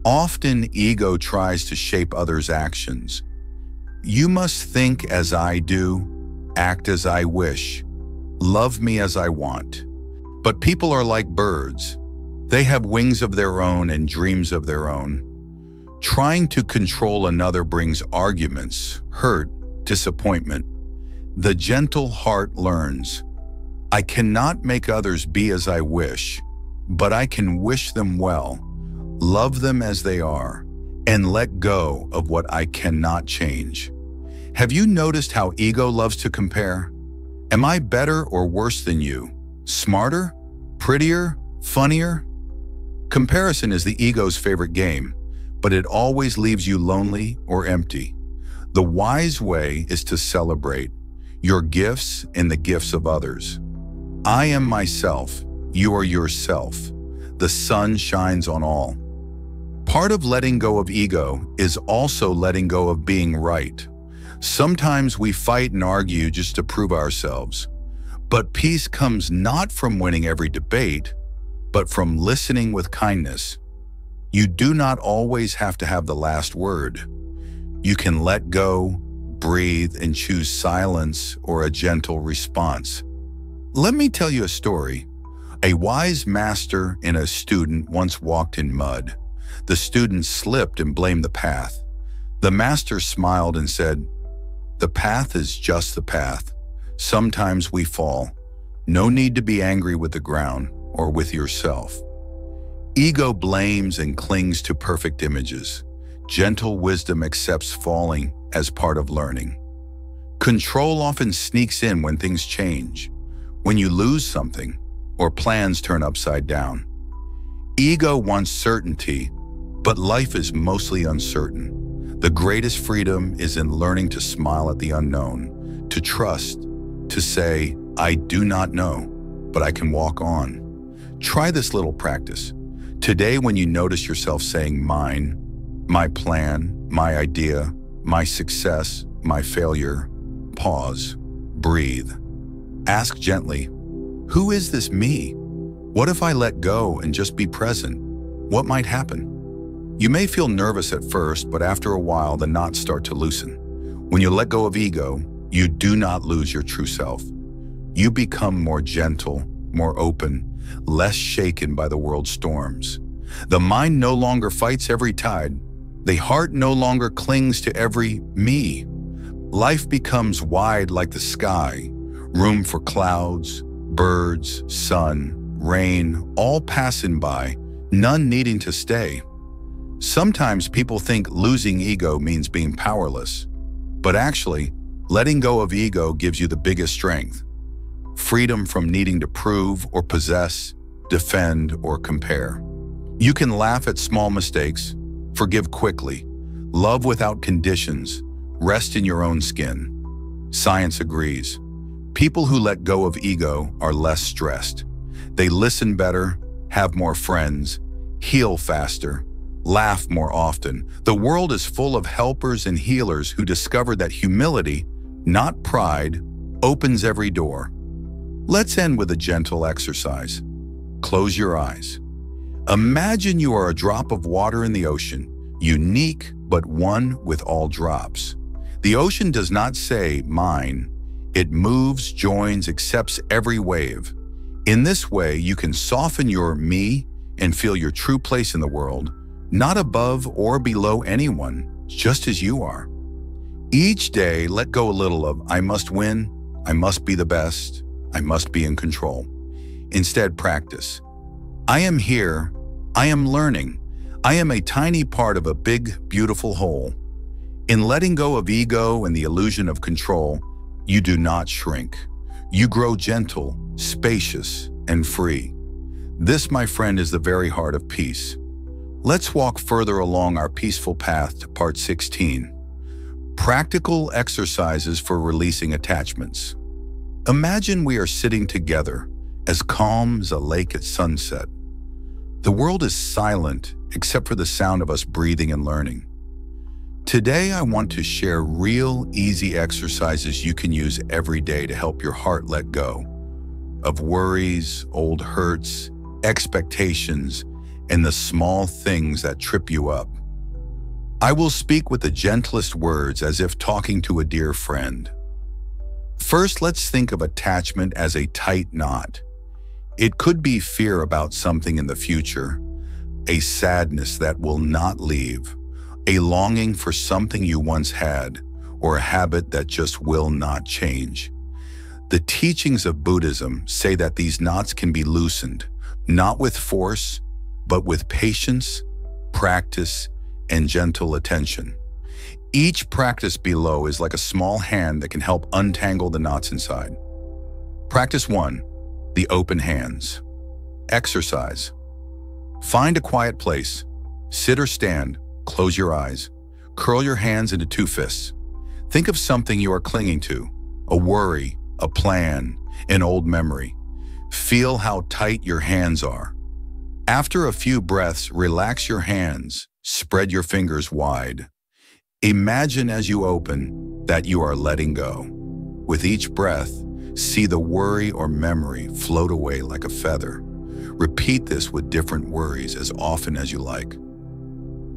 Often ego tries to shape others' actions. You must think as I do, act as I wish, love me as I want. But people are like birds. They have wings of their own and dreams of their own. Trying to control another brings arguments, hurt, disappointment. The gentle heart learns, I cannot make others be as I wish, but I can wish them well, love them as they are, and let go of what I cannot change. Have you noticed how ego loves to compare? Am I better or worse than you? Smarter? Prettier? Funnier? Comparison is the ego's favorite game, but it always leaves you lonely or empty. The wise way is to celebrate your gifts and the gifts of others. I am myself, you are yourself. The sun shines on all. Part of letting go of ego is also letting go of being right. Sometimes we fight and argue just to prove ourselves. But peace comes not from winning every debate, but from listening with kindness. You do not always have to have the last word. You can let go, breathe, and choose silence or a gentle response. Let me tell you a story. A wise master and a student once walked in mud. The student slipped and blamed the path. The master smiled and said, "The path is just the path. Sometimes we fall. No need to be angry with the ground or with yourself." Ego blames and clings to perfect images. Gentle wisdom accepts falling as part of learning. Control often sneaks in when things change, when you lose something or plans turn upside down. Ego wants certainty, but life is mostly uncertain. The greatest freedom is in learning to smile at the unknown, to trust, to say, "I do not know, but I can walk on." Try this little practice. Today, when you notice yourself saying mine, my plan, my idea, my success, my failure, pause, breathe. Ask gently, who is this me? What if I let go and just be present? What might happen? You may feel nervous at first, but after a while, the knots start to loosen. When you let go of ego, you do not lose your true self. You become more gentle, more open, less shaken by the world's storms. The mind no longer fights every tide. The heart no longer clings to every me. Life becomes wide like the sky, room for clouds, birds, sun, rain, all passing by, none needing to stay. Sometimes people think losing ego means being powerless, but actually, letting go of ego gives you the biggest strength. Freedom from needing to prove or possess, defend or compare. You can laugh at small mistakes, forgive quickly, love without conditions, rest in your own skin. Science agrees. People who let go of ego are less stressed. They listen better, have more friends, heal faster, laugh more often. The world is full of helpers and healers who discovered that humility, not pride, opens every door. Let's end with a gentle exercise. Close your eyes. Imagine you are a drop of water in the ocean, unique but one with all drops. The ocean does not say mine. It moves, joins, accepts every wave. In this way, you can soften your me and feel your true place in the world, not above or below anyone, just as you are. Each day, let go a little of I must win, I must be the best, I must be in control. Instead, practice. I am here, I am learning, I am a tiny part of a big, beautiful whole. In letting go of ego and the illusion of control, you do not shrink. You grow gentle, spacious, and free. This, my friend, is the very heart of peace. Let's walk further along our peaceful path to part 16. Practical exercises for releasing attachments. Imagine we are sitting together, as calm as a lake at sunset. The world is silent except for the sound of us breathing and learning. Today, I want to share real, easy exercises you can use every day to help your heart let go of worries, old hurts, expectations, and the small things that trip you up. I will speak with the gentlest words as if talking to a dear friend. First, let's think of attachment as a tight knot. It could be fear about something in the future, a sadness that will not leave, a longing for something you once had, or a habit that just will not change. The teachings of Buddhism say that these knots can be loosened, not with force, but with patience, practice, and gentle attention. Each practice below is like a small hand that can help untangle the knots inside. Practice 1, the open hands. Exercise. Find a quiet place. Sit or stand. Close your eyes. Curl your hands into 2 fists. Think of something you are clinging to, a worry, a plan, an old memory. Feel how tight your hands are. After a few breaths, relax your hands. Spread your fingers wide. Imagine as you open that you are letting go. With each breath, see the worry or memory float away like a feather. Repeat this with different worries as often as you like.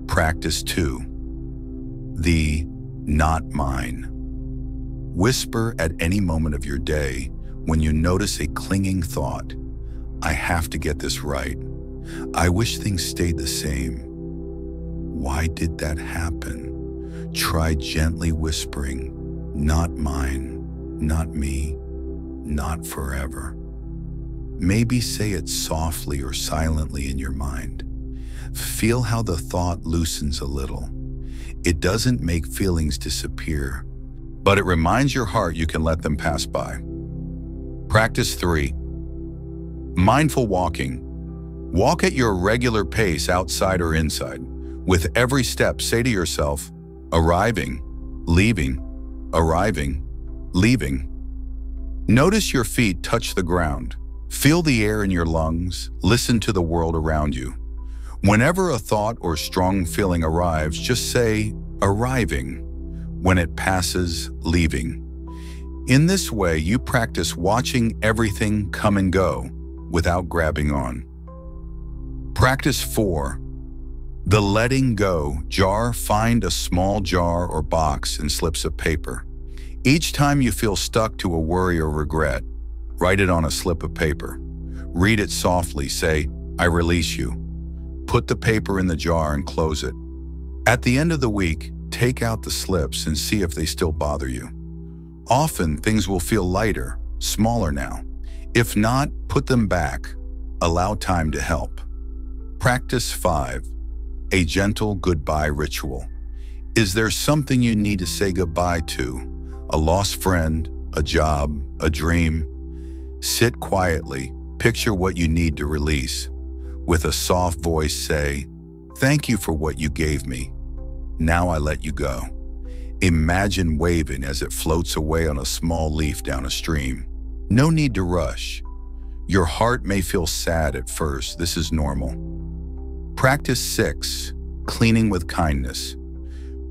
Practice 2, the not mine. Whisper at any moment of your day when you notice a clinging thought. I have to get this right. I wish things stayed the same. Why did that happen? Try gently whispering, "Not mine, not me, not forever." Maybe say it softly or silently in your mind. Feel how the thought loosens a little. It doesn't make feelings disappear, but it reminds your heart you can let them pass by. Practice 3. Mindful walking. Walk at your regular pace outside or inside. With every step, say to yourself, "Arriving, leaving, arriving, leaving." Notice your feet touch the ground. Feel the air in your lungs. Listen to the world around you. Whenever a thought or strong feeling arrives, just say, "Arriving." When it passes, "Leaving." In this way, you practice watching everything come and go without grabbing on. Practice 4. The letting go jar. Find a small jar or box and slips of paper. Each time you feel stuck to a worry or regret, write it on a slip of paper. Read it softly. Say, "I release you." Put the paper in the jar and close it. At the end of the week, take out the slips and see if they still bother you. Often, things will feel lighter, smaller now. If not, put them back. Allow time to help. Practice 5. A gentle goodbye ritual. Is there something you need to say goodbye to? A lost friend, a job, a dream? Sit quietly. Picture what you need to release. With a soft voice, say, "Thank you for what you gave me. Now I let you go." Imagine waving as it floats away on a small leaf down a stream. No need to rush. Your heart may feel sad at first. This is normal. Practice 6. Cleaning with kindness.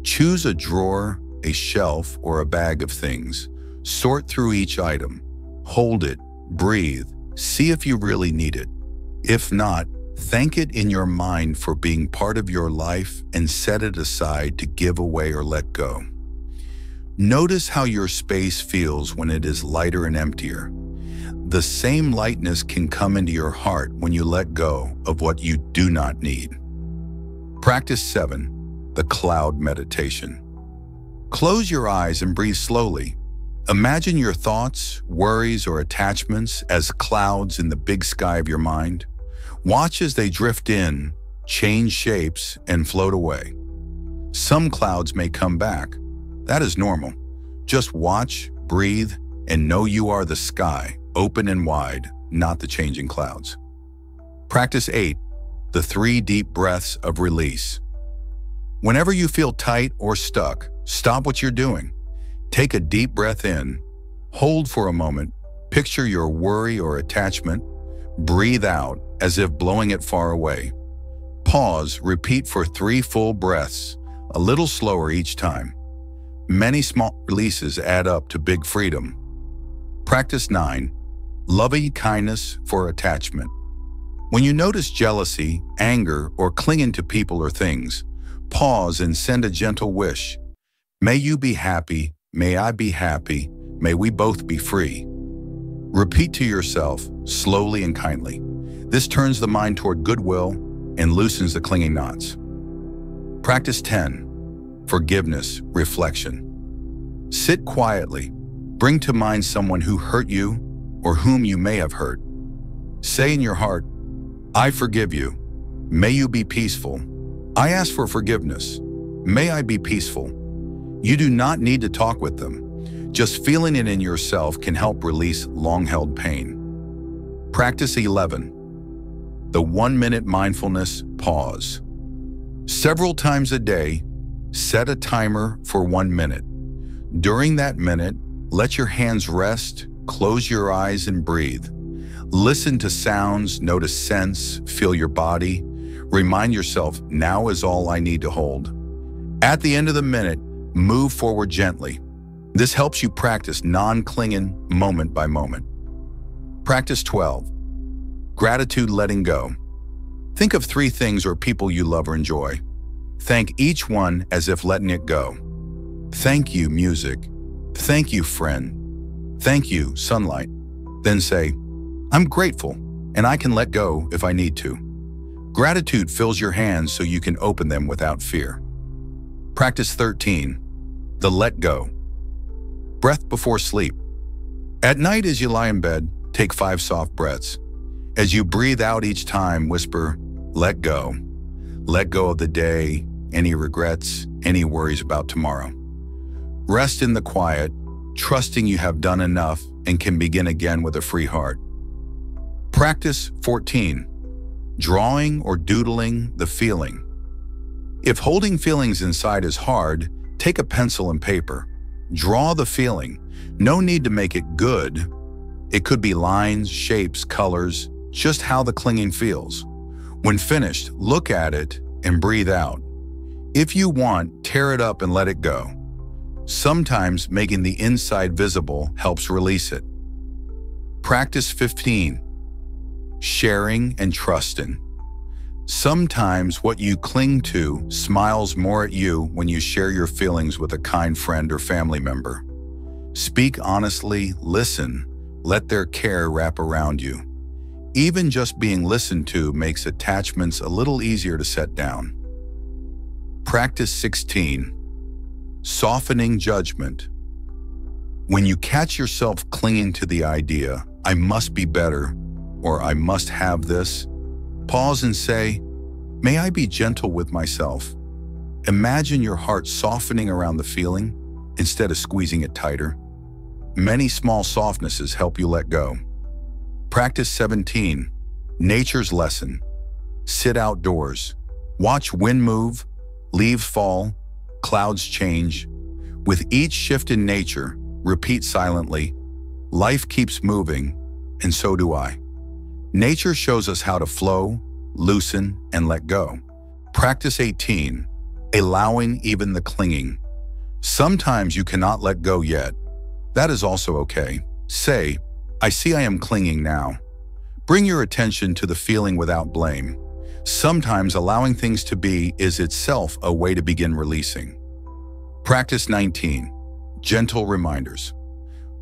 Choose a drawer, a shelf, or a bag of things. Sort through each item. Hold it. Breathe. See if you really need it. If not, thank it in your mind for being part of your life and set it aside to give away or let go. Notice how your space feels when it is lighter and emptier. The same lightness can come into your heart when you let go of what you do not need. Practice 7. The cloud meditation. Close your eyes and breathe slowly. Imagine your thoughts, worries, or attachments as clouds in the big sky of your mind. Watch as they drift in, change shapes, and float away. Some clouds may come back. That is normal. Just watch, breathe, and know you are the sky, open and wide, not the changing clouds. Practice 8. The 3 deep breaths of release. Whenever you feel tight or stuck, stop what you're doing. Take a deep breath in, hold for a moment, picture your worry or attachment, breathe out as if blowing it far away. Pause, repeat for 3 full breaths, a little slower each time. Many small releases add up to big freedom. Practice 9. Loving kindness for attachment. When you notice jealousy, anger, or clinging to people or things, pause and send a gentle wish. May you be happy, may I be happy, may we both be free. Repeat to yourself, slowly and kindly. This turns the mind toward goodwill and loosens the clinging knots. Practice 10. Forgiveness, reflection. Sit quietly. Bring to mind someone who hurt you or whom you may have hurt. Say in your heart, "I forgive you. May you be peaceful. I ask for forgiveness. May I be peaceful." You do not need to talk with them. Just feeling it in yourself can help release long-held pain. Practice 11. The 1-minute mindfulness pause. Several times a day, set a timer for 1 minute. During that minute, let your hands rest, close your eyes and breathe. Listen to sounds, notice scents, feel your body. Remind yourself, now is all I need to hold. At the end of the minute, move forward gently. This helps you practice non-clinging moment by moment. Practice 12. Gratitude letting go. Think of 3 things or people you love or enjoy. Thank each one as if letting it go. Thank you, music. Thank you, friend. Thank you, sunlight. Then say, "I'm grateful, and I can let go if I need to." Gratitude fills your hands so you can open them without fear. Practice 13. The let go. Breath before sleep. At night as you lie in bed, take 5 soft breaths. As you breathe out each time, whisper, let go. Let go of the day, any regrets, any worries about tomorrow. Rest in the quiet, trusting you have done enough and can begin again with a free heart. Practice 14. Drawing or doodling the feeling. If holding feelings inside is hard, take a pencil and paper. Draw the feeling. No need to make it good. It could be lines, shapes, colors, just how the clinging feels. When finished, look at it and breathe out. If you want, tear it up and let it go. Sometimes making the inside visible helps release it. Practice 15. Sharing and trusting. Sometimes what you cling to smiles more at you when you share your feelings with a kind friend or family member. Speak honestly, listen, let their care wrap around you. Even just being listened to makes attachments a little easier to set down. Practice 16. Softening judgment. When you catch yourself clinging to the idea, I must be better, or I must have this, pause and say, may I be gentle with myself? Imagine your heart softening around the feeling instead of squeezing it tighter. Many small softnesses help you let go. Practice 17. Nature's lesson. Sit outdoors. Watch wind move, leaves fall, clouds change. With each shift in nature, repeat silently, life keeps moving, and so do I. Nature shows us how to flow, loosen, and let go. Practice 18. Allowing even the clinging. Sometimes you cannot let go yet. That is also okay. Say, I see I am clinging now. Bring your attention to the feeling without blame. Sometimes allowing things to be is itself a way to begin releasing. Practice 19. Gentle reminders.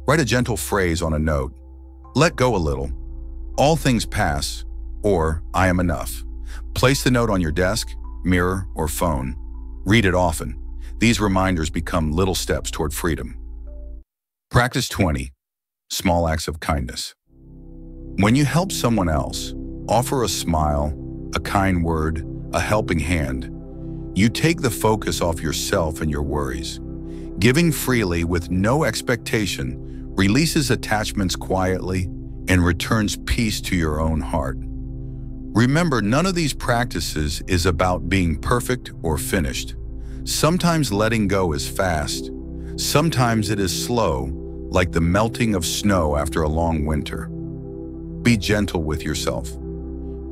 Write a gentle phrase on a note. Let go a little. All things pass, or I am enough. Place the note on your desk, mirror, or phone. Read it often. These reminders become little steps toward freedom. Practice 20. Small acts of kindness. When you help someone else, offer a smile, a kind word, a helping hand. You take the focus off yourself and your worries. Giving freely with no expectation releases attachments quietly and returns peace to your own heart. Remember, none of these practices is about being perfect or finished. Sometimes letting go is fast. Sometimes it is slow, like the melting of snow after a long winter. Be gentle with yourself.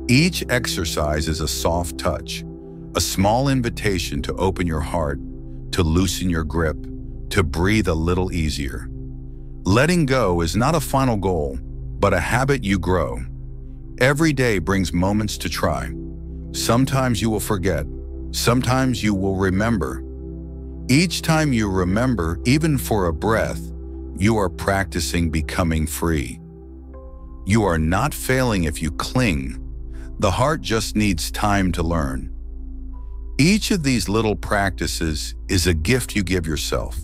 Each exercise is a soft touch, a small invitation to open your heart, to loosen your grip, to breathe a little easier. Letting go is not a final goal, but a habit you grow. Every day brings moments to try. Sometimes you will forget. Sometimes you will remember. Each time you remember, even for a breath, you are practicing becoming free. You are not failing if you cling. The heart just needs time to learn. Each of these little practices is a gift you give yourself.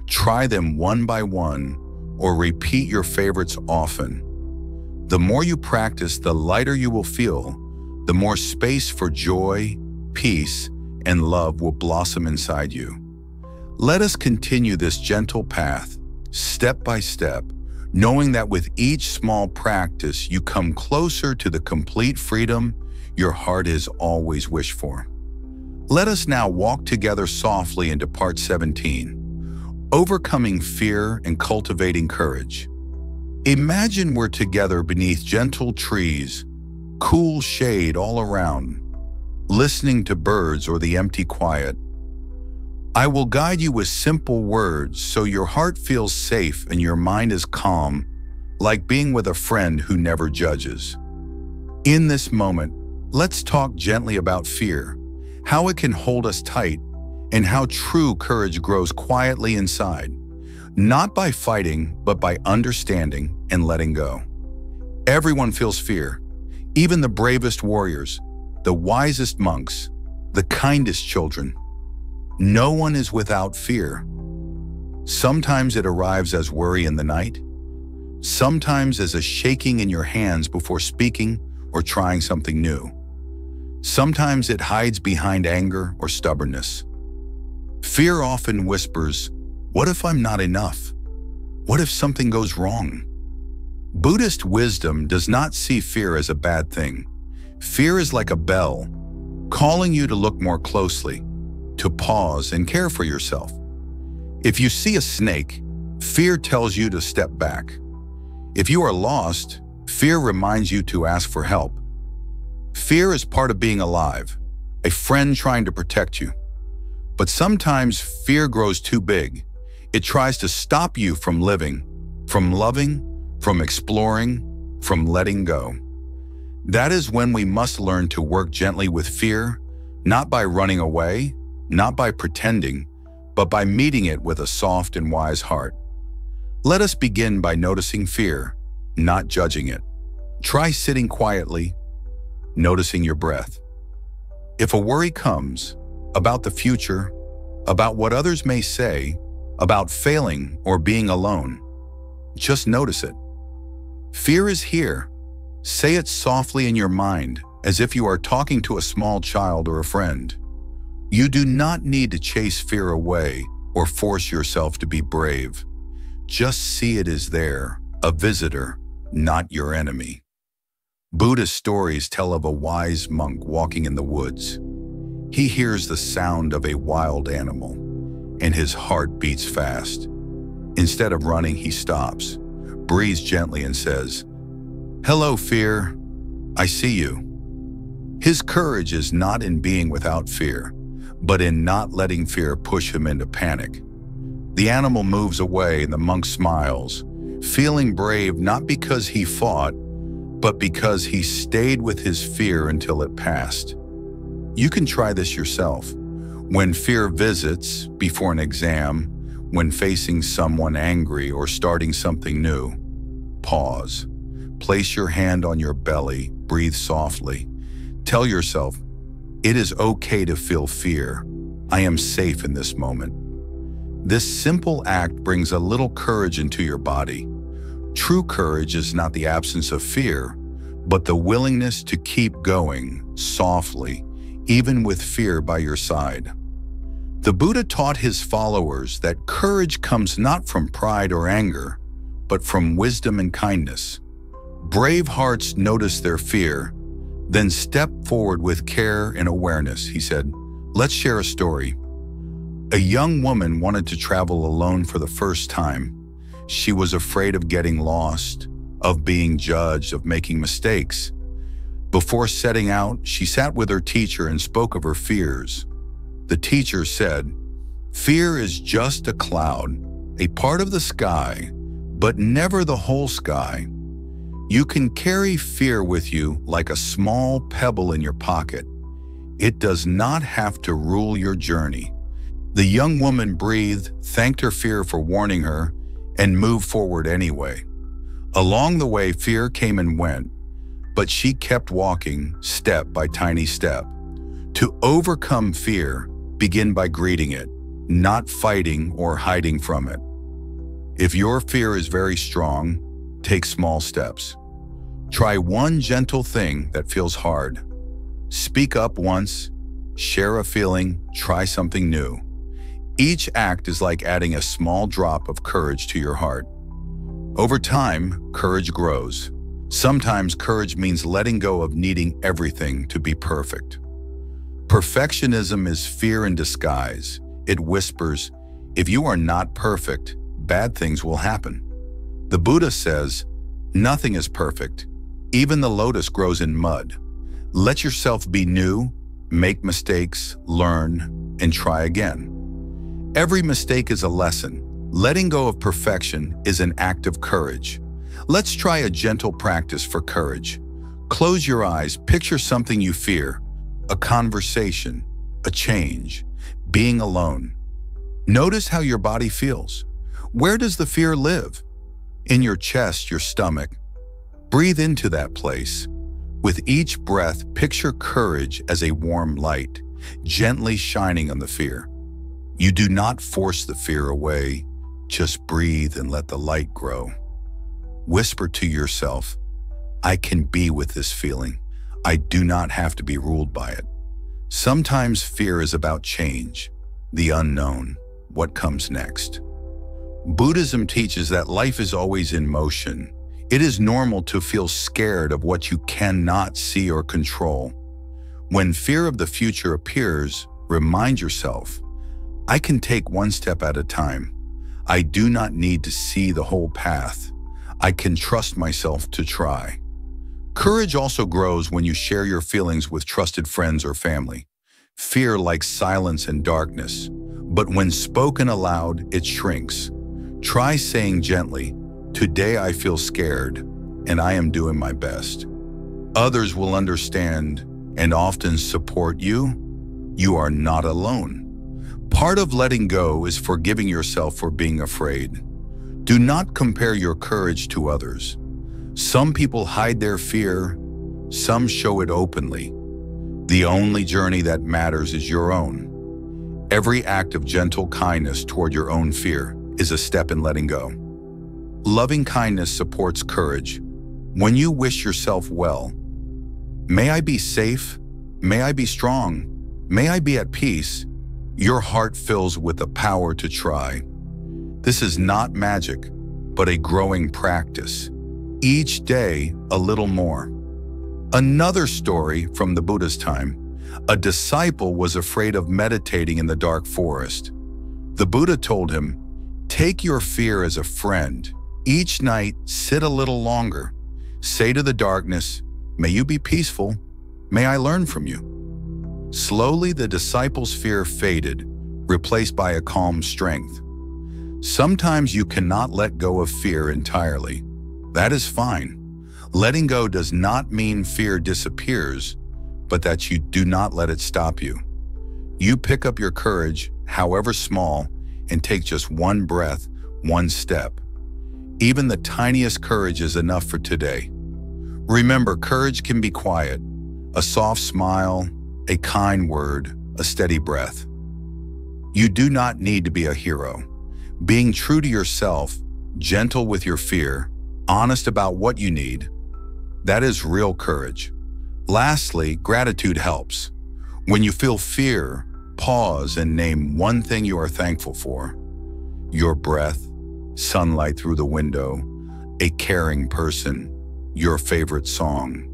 Try them one by one or repeat your favorites often. The more you practice, the lighter you will feel, the more space for joy, peace, and love will blossom inside you. Let us continue this gentle path, step by step, knowing that with each small practice, you come closer to the complete freedom your heart has always wished for. Let us now walk together softly into part 17, overcoming fear and cultivating courage. Imagine we're together beneath gentle trees, cool shade all around, listening to birds or the empty quiet. I will guide you with simple words so your heart feels safe and your mind is calm, like being with a friend who never judges. In this moment, let's talk gently about fear, how it can hold us tight, and how true courage grows quietly inside, not by fighting, but by understanding and letting go. Everyone feels fear, even the bravest warriors, the wisest monks, the kindest children. No one is without fear. Sometimes it arrives as worry in the night, sometimes as a shaking in your hands before speaking or trying something new. Sometimes it hides behind anger or stubbornness. Fear often whispers, "What if I'm not enough? What if something goes wrong?" Buddhist wisdom does not see fear as a bad thing. Fear is like a bell, calling you to look more closely, to pause and care for yourself. If you see a snake, fear tells you to step back. If you are lost, fear reminds you to ask for help. Fear is part of being alive, a friend trying to protect you. But sometimes fear grows too big. It tries to stop you from living, from loving, from exploring, from letting go. That is when we must learn to work gently with fear, not by running away, not by pretending, but by meeting it with a soft and wise heart. Let us begin by noticing fear, not judging it. Try sitting quietly, noticing your breath. If a worry comes about the future, about what others may say, about failing or being alone, just notice it. Fear is here. Say it softly in your mind, as if you are talking to a small child or a friend. You do not need to chase fear away or force yourself to be brave. Just see it as there, a visitor, not your enemy. Buddhist stories tell of a wise monk walking in the woods. He hears the sound of a wild animal, and his heart beats fast. Instead of running, he stops, breathes gently, and says, "Hello, fear. I see you." His courage is not in being without fear, but in not letting fear push him into panic. The animal moves away and the monk smiles, feeling brave not because he fought, but because he stayed with his fear until it passed. You can try this yourself. When fear visits, before an exam, when facing someone angry or starting something new, pause. Place your hand on your belly, breathe softly. Tell yourself, it is okay to feel fear. I am safe in this moment. This simple act brings a little courage into your body. True courage is not the absence of fear, but the willingness to keep going softly, even with fear by your side. The Buddha taught his followers that courage comes not from pride or anger, but from wisdom and kindness. Brave hearts notice their fear, then step forward with care and awareness, he said. Let's share a story. A young woman wanted to travel alone for the first time. She was afraid of getting lost, of being judged, of making mistakes. Before setting out, she sat with her teacher and spoke of her fears. The teacher said, "Fear is just a cloud, a part of the sky, but never the whole sky. You can carry fear with you like a small pebble in your pocket. It does not have to rule your journey." The young woman breathed, thanked her fear for warning her, and moved forward anyway. Along the way, fear came and went, but she kept walking step by tiny step. To overcome fear, begin by greeting it, not fighting or hiding from it. If your fear is very strong, take small steps. Try one gentle thing that feels hard. Speak up once, share a feeling, try something new. Each act is like adding a small drop of courage to your heart. Over time, courage grows. Sometimes courage means letting go of needing everything to be perfect. Perfectionism is fear in disguise. It whispers, if you are not perfect, bad things will happen. The Buddha says, nothing is perfect. Even the lotus grows in mud. Let yourself be new, make mistakes, learn, and try again. Every mistake is a lesson. Letting go of perfection is an act of courage. Let's try a gentle practice for courage. Close your eyes, picture something you fear, a conversation, a change, being alone. Notice how your body feels. Where does the fear live? In your chest, your stomach. Breathe into that place. With each breath, picture courage as a warm light, gently shining on the fear. You do not force the fear away, just breathe and let the light grow. Whisper to yourself, I can be with this feeling. I do not have to be ruled by it. Sometimes fear is about change, the unknown, what comes next. Buddhism teaches that life is always in motion. It is normal to feel scared of what you cannot see or control. When fear of the future appears, remind yourself, I can take one step at a time. I do not need to see the whole path. I can trust myself to try. Courage also grows when you share your feelings with trusted friends or family. Fear likes silence and darkness, but when spoken aloud, it shrinks. Try saying gently, today I feel scared, and I am doing my best. Others will understand and often support you. You are not alone. Part of letting go is forgiving yourself for being afraid. Do not compare your courage to others. Some people hide their fear, some show it openly. The only journey that matters is your own. Every act of gentle kindness toward your own fear is a step in letting go. Loving kindness supports courage. When you wish yourself well, may I be safe, may I be strong, may I be at peace, your heart fills with the power to try. This is not magic, but a growing practice. Each day, a little more. Another story from the Buddha's time. A disciple was afraid of meditating in the dark forest. The Buddha told him, take your fear as a friend. Each night, sit a little longer. Say to the darkness, may you be peaceful. May I learn from you. Slowly, the disciple's fear faded, replaced by a calm strength. Sometimes you cannot let go of fear entirely. That is fine. Letting go does not mean fear disappears, but that you do not let it stop you. You pick up your courage, however small, and take just one breath, one step. Even the tiniest courage is enough for today. Remember, courage can be quiet. A soft smile, a kind word, a steady breath. You do not need to be a hero. Being true to yourself, gentle with your fear, honest about what you need, that is real courage. Lastly, gratitude helps. When you feel fear, pause and name one thing you are thankful for. Your breath, sunlight through the window, a caring person, your favorite song.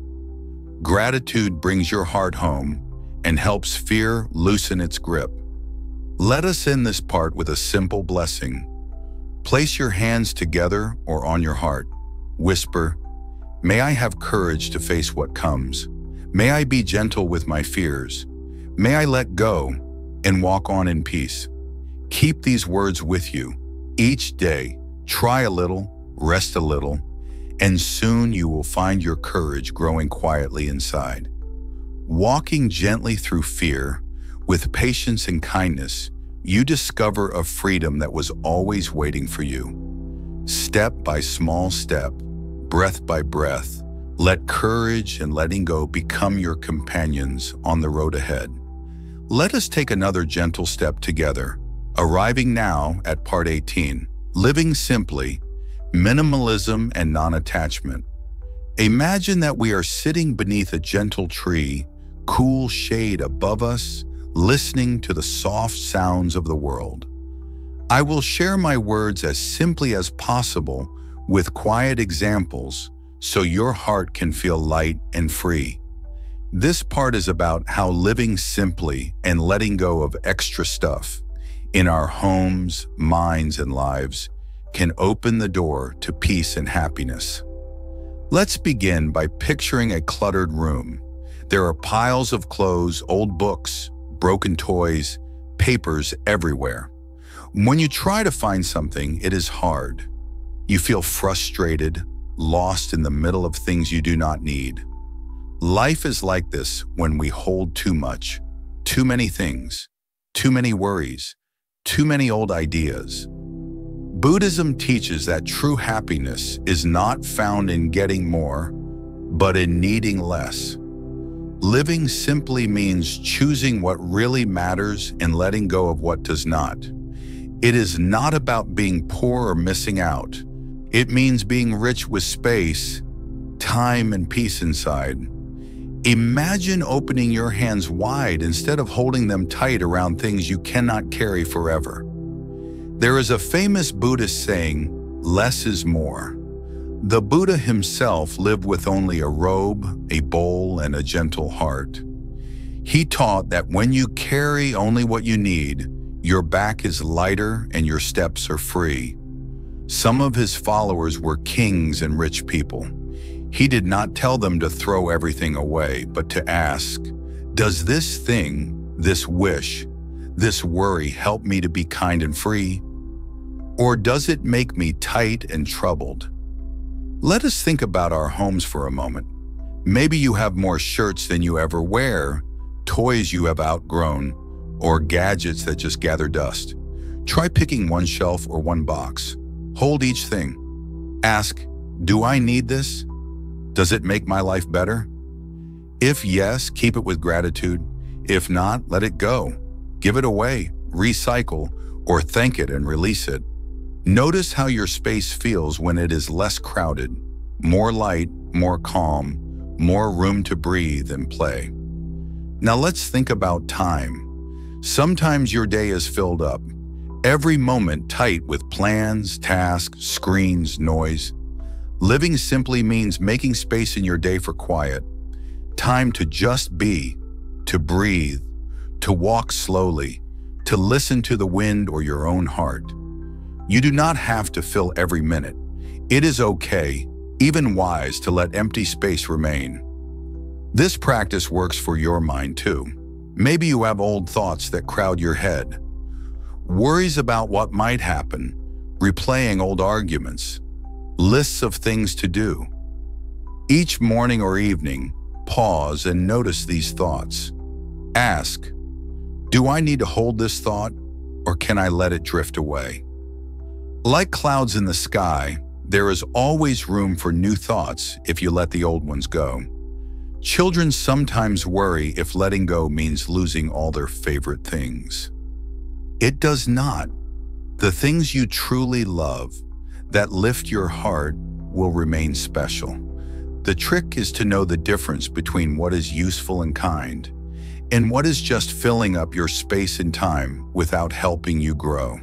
Gratitude brings your heart home and helps fear loosen its grip. Let us end this part with a simple blessing. Place your hands together or on your heart. Whisper, may I have courage to face what comes. May I be gentle with my fears. May I let go and walk on in peace. Keep these words with you. Each day, try a little, rest a little, and soon you will find your courage growing quietly inside. Walking gently through fear, with patience and kindness, you discover a freedom that was always waiting for you. Step by small step, breath by breath, let courage and letting go become your companions on the road ahead. Let us take another gentle step together, arriving now at part 18, living simply, minimalism and non-attachment. Imagine that we are sitting beneath a gentle tree, cool shade above us, listening to the soft sounds of the world. I will share my words as simply as possible with quiet examples so your heart can feel light and free. This part is about how living simply and letting go of extra stuff in our homes, minds, and lives can open the door to peace and happiness. Let's begin by picturing a cluttered room. There are piles of clothes, old books, broken toys, papers everywhere. When you try to find something, it is hard. You feel frustrated, lost in the middle of things you do not need. Life is like this when we hold too much, too many things, too many worries, too many old ideas. Buddhism teaches that true happiness is not found in getting more, but in needing less. Living simply means choosing what really matters and letting go of what does not. It is not about being poor or missing out. It means being rich with space, time, and peace inside. Imagine opening your hands wide instead of holding them tight around things you cannot carry forever. There is a famous Buddhist saying, "Less is more." The Buddha himself lived with only a robe, a bowl, and a gentle heart. He taught that when you carry only what you need, your back is lighter and your steps are free. Some of his followers were kings and rich people. He did not tell them to throw everything away, but to ask, does this thing, this wish, this worry help me to be kind and free? Or does it make me tight and troubled? Let us think about our homes for a moment. Maybe you have more shirts than you ever wear, toys you have outgrown, or gadgets that just gather dust. Try picking one shelf or one box. Hold each thing. Ask, do I need this? Does it make my life better? If yes, keep it with gratitude. If not, let it go. Give it away, recycle, or thank it and release it. Notice how your space feels when it is less crowded, more light, more calm, more room to breathe and play. Now let's think about time. Sometimes your day is filled up, every moment tight with plans, tasks, screens, noise. Living simply means making space in your day for quiet, time to just be, to breathe, to walk slowly, to listen to the wind or your own heart. You do not have to fill every minute. It is okay, even wise, to let empty space remain. This practice works for your mind too. Maybe you have old thoughts that crowd your head, worries about what might happen, replaying old arguments, lists of things to do. Each morning or evening, pause and notice these thoughts. Ask, do I need to hold this thought, or can I let it drift away? Like clouds in the sky, there is always room for new thoughts if you let the old ones go. Children sometimes worry if letting go means losing all their favorite things. It does not. The things you truly love, that lift your heart, will remain special. The trick is to know the difference between what is useful and kind, and what is just filling up your space and time without helping you grow.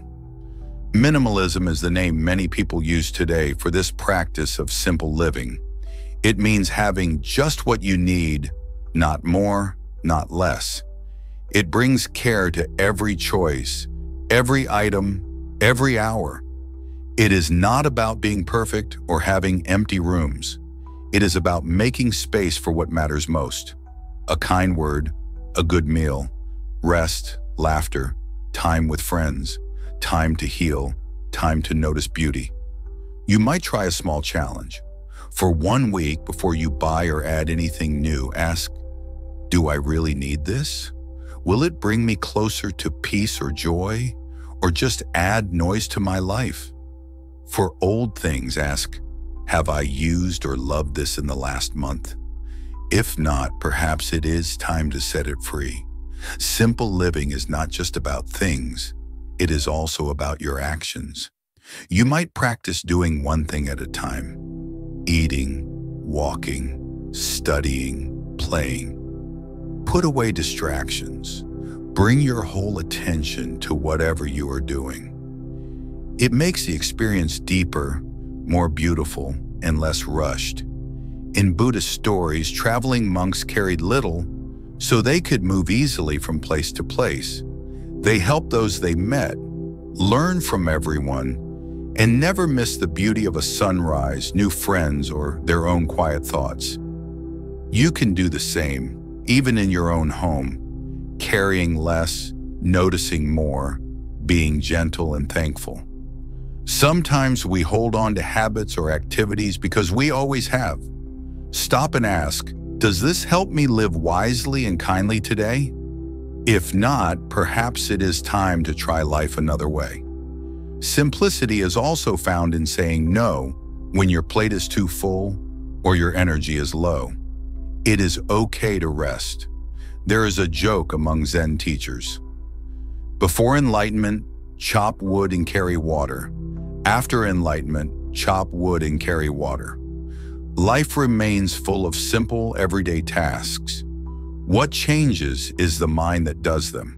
Minimalism is the name many people use today for this practice of simple living. It means having just what you need, not more, not less. It brings care to every choice, every item, every hour. It is not about being perfect or having empty rooms. It is about making space for what matters most. A kind word, a good meal, rest, laughter, time with friends, time to heal, time to notice beauty. You might try a small challenge. For 1 week before you buy or add anything new, ask, do I really need this? Will it bring me closer to peace or joy, or just add noise to my life? For old things, ask, have I used or loved this in the last month? If not, perhaps it is time to set it free. Simple living is not just about things. It is also about your actions. You might practice doing one thing at a time. Eating, walking, studying, playing. Put away distractions. Bring your whole attention to whatever you are doing. It makes the experience deeper, more beautiful, and less rushed. In Buddhist stories, traveling monks carried little so they could move easily from place to place. They helped those they met, learned from everyone, and never missed the beauty of a sunrise, new friends, or their own quiet thoughts. You can do the same, even in your own home, carrying less, noticing more, being gentle and thankful. Sometimes we hold on to habits or activities because we always have. Stop and ask, does this help me live wisely and kindly today? If not, perhaps it is time to try life another way. Simplicity is also found in saying no when your plate is too full or your energy is low. It is okay to rest. There is a joke among Zen teachers. Before enlightenment, chop wood and carry water. After enlightenment, chop wood and carry water. Life remains full of simple, everyday tasks. What changes is the mind that does them.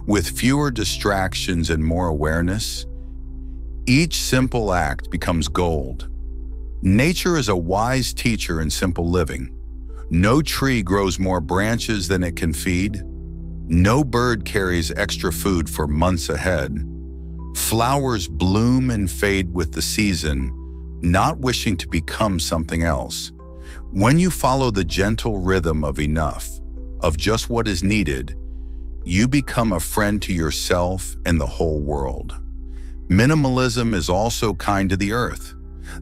With fewer distractions and more awareness, each simple act becomes gold. Nature is a wise teacher in simple living. No tree grows more branches than it can feed. No bird carries extra food for months ahead. Flowers bloom and fade with the season, not wishing to become something else. When you follow the gentle rhythm of enough, of just what is needed, you become a friend to yourself and the whole world. Minimalism is also kind to the earth.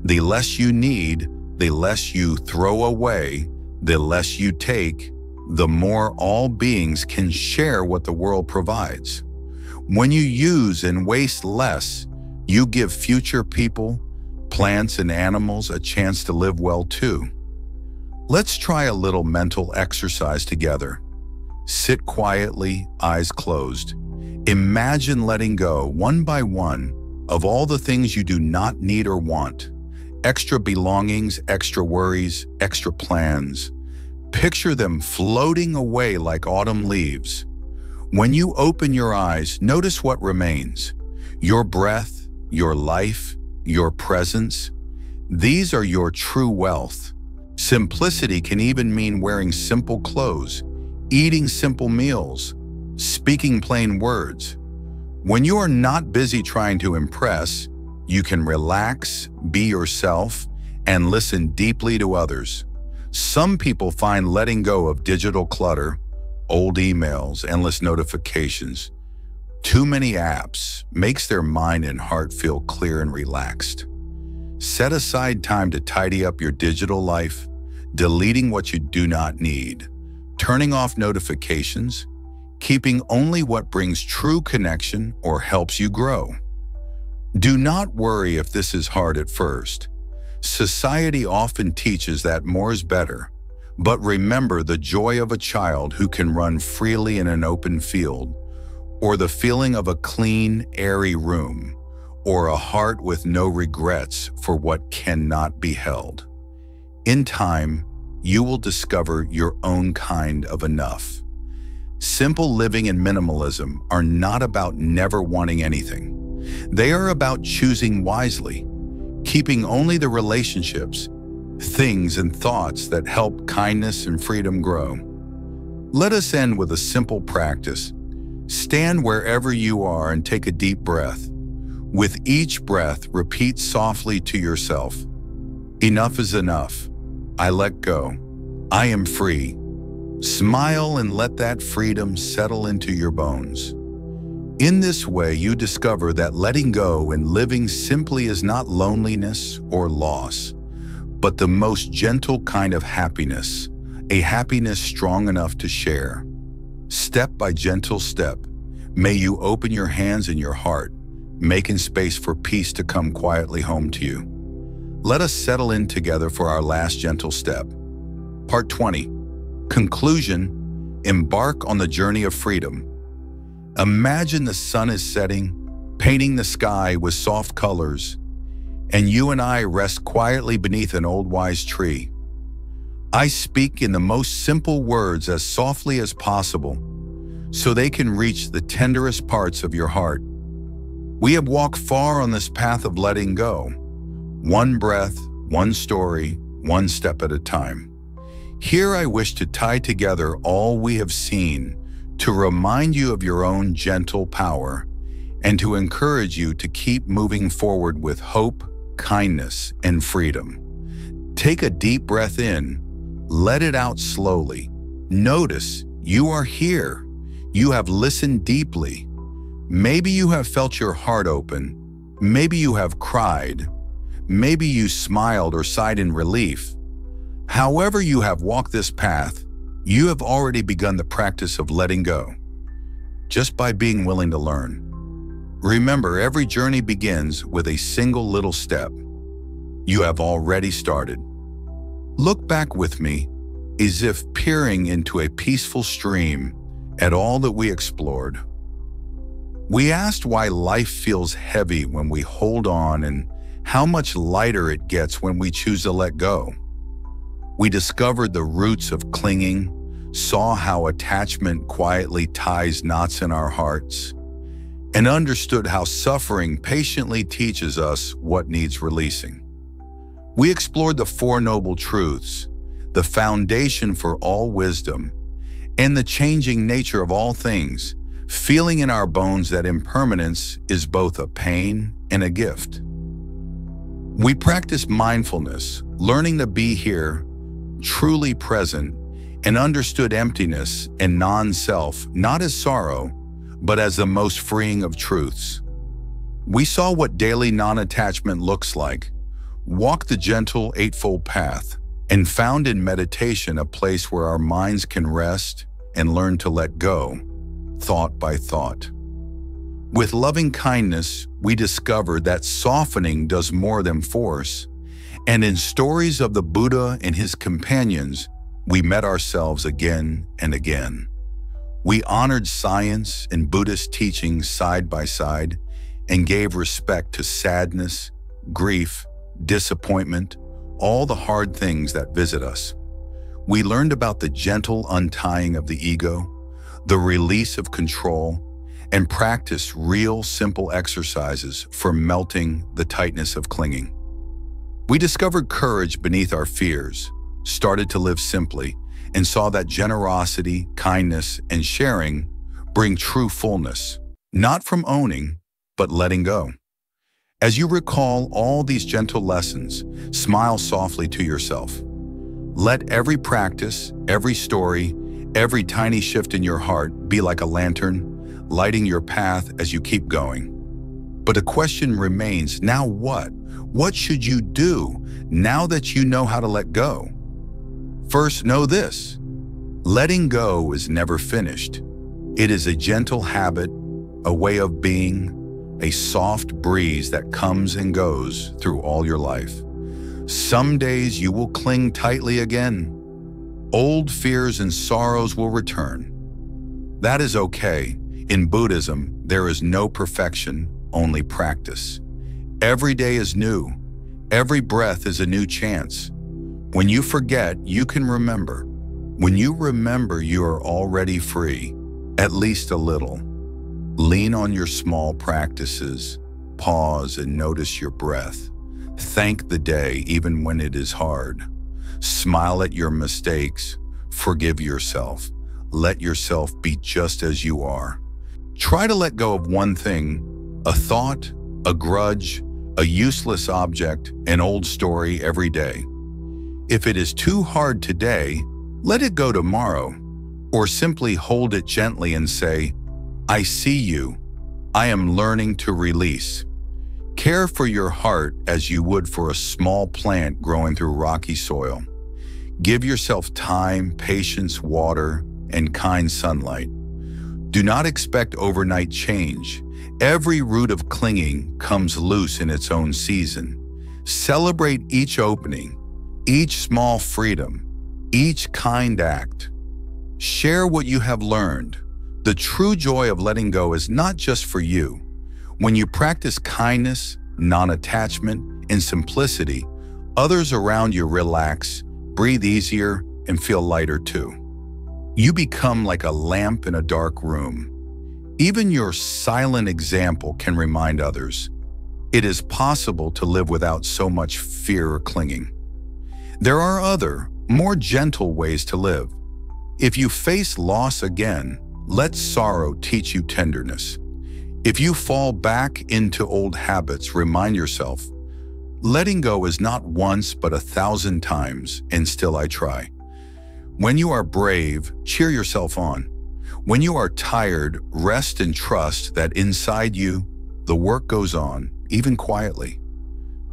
The less you need, the less you throw away, the less you take, the more all beings can share what the world provides. When you use and waste less, you give future people, plants and animals a chance to live well too. Let's try a little mental exercise together. Sit quietly, eyes closed. Imagine letting go, one by one, of all the things you do not need or want. Extra belongings, extra worries, extra plans. Picture them floating away like autumn leaves. When you open your eyes, notice what remains. Your breath, your life, your presence. These are your true wealth. Simplicity can even mean wearing simple clothes, eating simple meals, speaking plain words. When you are not busy trying to impress, you can relax, be yourself, and listen deeply to others. Some people find letting go of digital clutter, old emails, endless notifications, too many apps makes their mind and heart feel clear and relaxed. Set aside time to tidy up your digital life, deleting what you do not need, turning off notifications, keeping only what brings true connection or helps you grow. Do not worry if this is hard at first. Society often teaches that more is better, but remember the joy of a child who can run freely in an open field, or the feeling of a clean, airy room, or a heart with no regrets for what cannot be held. In time, you will discover your own kind of enough. Simple living and minimalism are not about never wanting anything. They are about choosing wisely, keeping only the relationships, things and thoughts that help kindness and freedom grow. Let us end with a simple practice. Stand wherever you are and take a deep breath. With each breath, repeat softly to yourself, "Enough is enough. I let go. I am free." Smile and let that freedom settle into your bones. In this way, you discover that letting go and living simply is not loneliness or loss, but the most gentle kind of happiness, a happiness strong enough to share. Step by gentle step, may you open your hands and your heart, making space for peace to come quietly home to you. Let us settle in together for our last gentle step. Part 20. Conclusion. Embark on the journey of freedom. Imagine the sun is setting, painting the sky with soft colors, and you and I rest quietly beneath an old wise tree. I speak in the most simple words as softly as possible, so they can reach the tenderest parts of your heart. We have walked far on this path of letting go, one breath, one story, one step at a time. Here I wish to tie together all we have seen, to remind you of your own gentle power, and to encourage you to keep moving forward with hope, kindness, and freedom. Take a deep breath in, let it out slowly. Notice you are here. You have listened deeply. Maybe you have felt your heart open. Maybe you have cried. Maybe you smiled or sighed in relief. However you have walked this path, you have already begun the practice of letting go, just by being willing to learn. Remember, every journey begins with a single little step. You have already started. Look back with me. as if peering into a peaceful stream at all that we explored. We asked why life feels heavy when we hold on and how much lighter it gets when we choose to let go. We discovered the roots of clinging, saw how attachment quietly ties knots in our hearts, and understood how suffering patiently teaches us what needs releasing. We explored the Four Noble Truths, the foundation for all wisdom, and the changing nature of all things, feeling in our bones that impermanence is both a pain and a gift. We practiced mindfulness, learning to be here, truly present, and understood emptiness and non-self not as sorrow, but as the most freeing of truths. We saw what daily non-attachment looks like, walked the gentle Eightfold Path, and found in meditation a place where our minds can rest and learn to let go, thought by thought. With loving kindness, we discovered that softening does more than force, and in stories of the Buddha and his companions, we met ourselves again and again. We honored science and Buddhist teachings side by side and gave respect to sadness, grief, disappointment, all the hard things that visit us. We learned about the gentle untying of the ego, the release of control, and practiced real, simple exercises for melting the tightness of clinging. We discovered courage beneath our fears, started to live simply, and saw that generosity, kindness, and sharing bring true fullness, not from owning, but letting go. As you recall all these gentle lessons, smile softly to yourself. Let every practice, every story, every tiny shift in your heart be like a lantern, lighting your path as you keep going. But the question remains, now what? What should you do now that you know how to let go? First, know this: letting go is never finished. It is a gentle habit, a way of being, a soft breeze that comes and goes through all your life. Some days you will cling tightly again. Old fears and sorrows will return. That is okay. In Buddhism, there is no perfection, only practice. Every day is new. Every breath is a new chance. When you forget, you can remember. When you remember, you are already free, at least a little. Lean on your small practices. Pause and notice your breath. Thank the day even when it is hard. Smile at your mistakes. Forgive yourself. Let yourself be just as you are. Try to let go of one thing, a thought, a grudge, a useless object, an old story every day. If it is too hard today, let it go tomorrow, or simply hold it gently and say, I see you. I am learning to release. Care for your heart as you would for a small plant growing through rocky soil. Give yourself time, patience, water, and kind sunlight. Do not expect overnight change. Every root of clinging comes loose in its own season. Celebrate each opening, each small freedom, each kind act. Share what you have learned. The true joy of letting go is not just for you. When you practice kindness, non-attachment, and simplicity, others around you relax, breathe easier, and feel lighter too. You become like a lamp in a dark room. Even your silent example can remind others it is possible to live without so much fear or clinging. There are other, more gentle ways to live. If you face loss again, let sorrow teach you tenderness. If you fall back into old habits, remind yourself, letting go is not once but 1,000 times, and still I try. When you are brave, cheer yourself on. When you are tired, rest and trust that inside you, the work goes on, even quietly.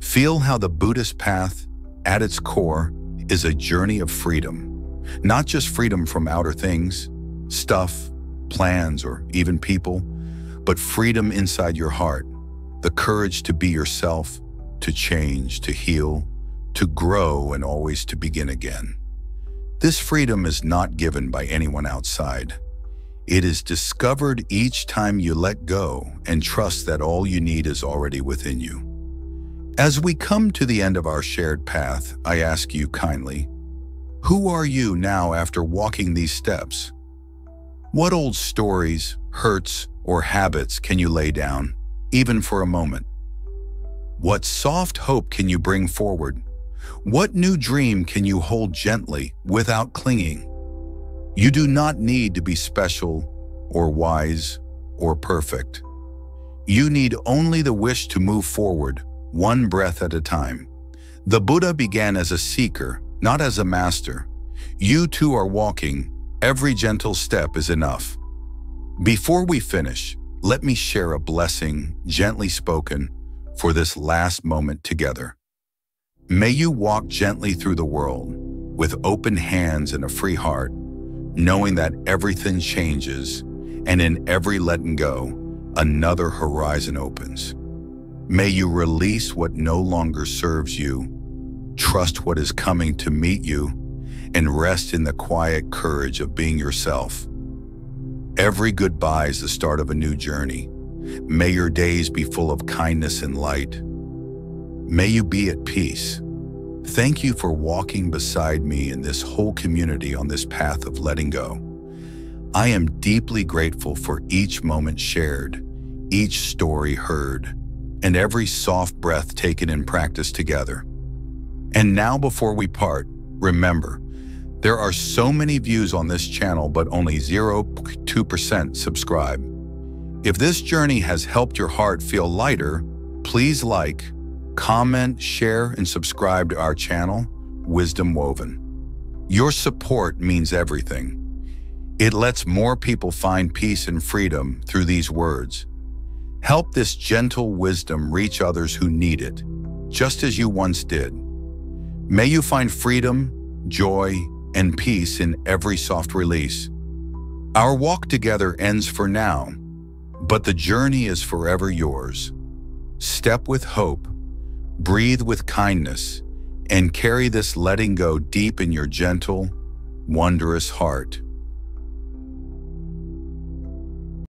Feel how the Buddhist path, at its core, is a journey of freedom. Not just freedom from outer things, stuff, plans, or even people, but freedom inside your heart, the courage to be yourself, to change, to heal, to grow, and always to begin again. This freedom is not given by anyone outside. It is discovered each time you let go and trust that all you need is already within you. As we come to the end of our shared path, I ask you kindly, who are you now after walking these steps? What old stories, hurts, or habits can you lay down, even for a moment? What soft hope can you bring forward? What new dream can you hold gently without clinging? You do not need to be special or wise or perfect. You need only the wish to move forward, one breath at a time. The Buddha began as a seeker, not as a master. You too are walking. Every gentle step is enough. Before we finish, let me share a blessing, gently spoken, for this last moment together. May you walk gently through the world, with open hands and a free heart, knowing that everything changes, and in every letting go, another horizon opens. May you release what no longer serves you, trust what is coming to meet you, and rest in the quiet courage of being yourself. Every goodbye is the start of a new journey. May your days be full of kindness and light. May you be at peace. Thank you for walking beside me and this whole community on this path of letting go. I am deeply grateful for each moment shared, each story heard, and every soft breath taken in practice together. And now, before we part, remember, there are so many views on this channel, but only 0.2% subscribe. If this journey has helped your heart feel lighter, please like, comment, share, and subscribe to our channel, Wisdom Woven. Your support means everything. It lets more people find peace and freedom through these words. Help this gentle wisdom reach others who need it, just as you once did. May you find freedom, joy, and peace in every soft release. Our walk together ends for now, but the journey is forever yours. Step with hope, breathe with kindness, and carry this letting go deep in your gentle, wondrous heart.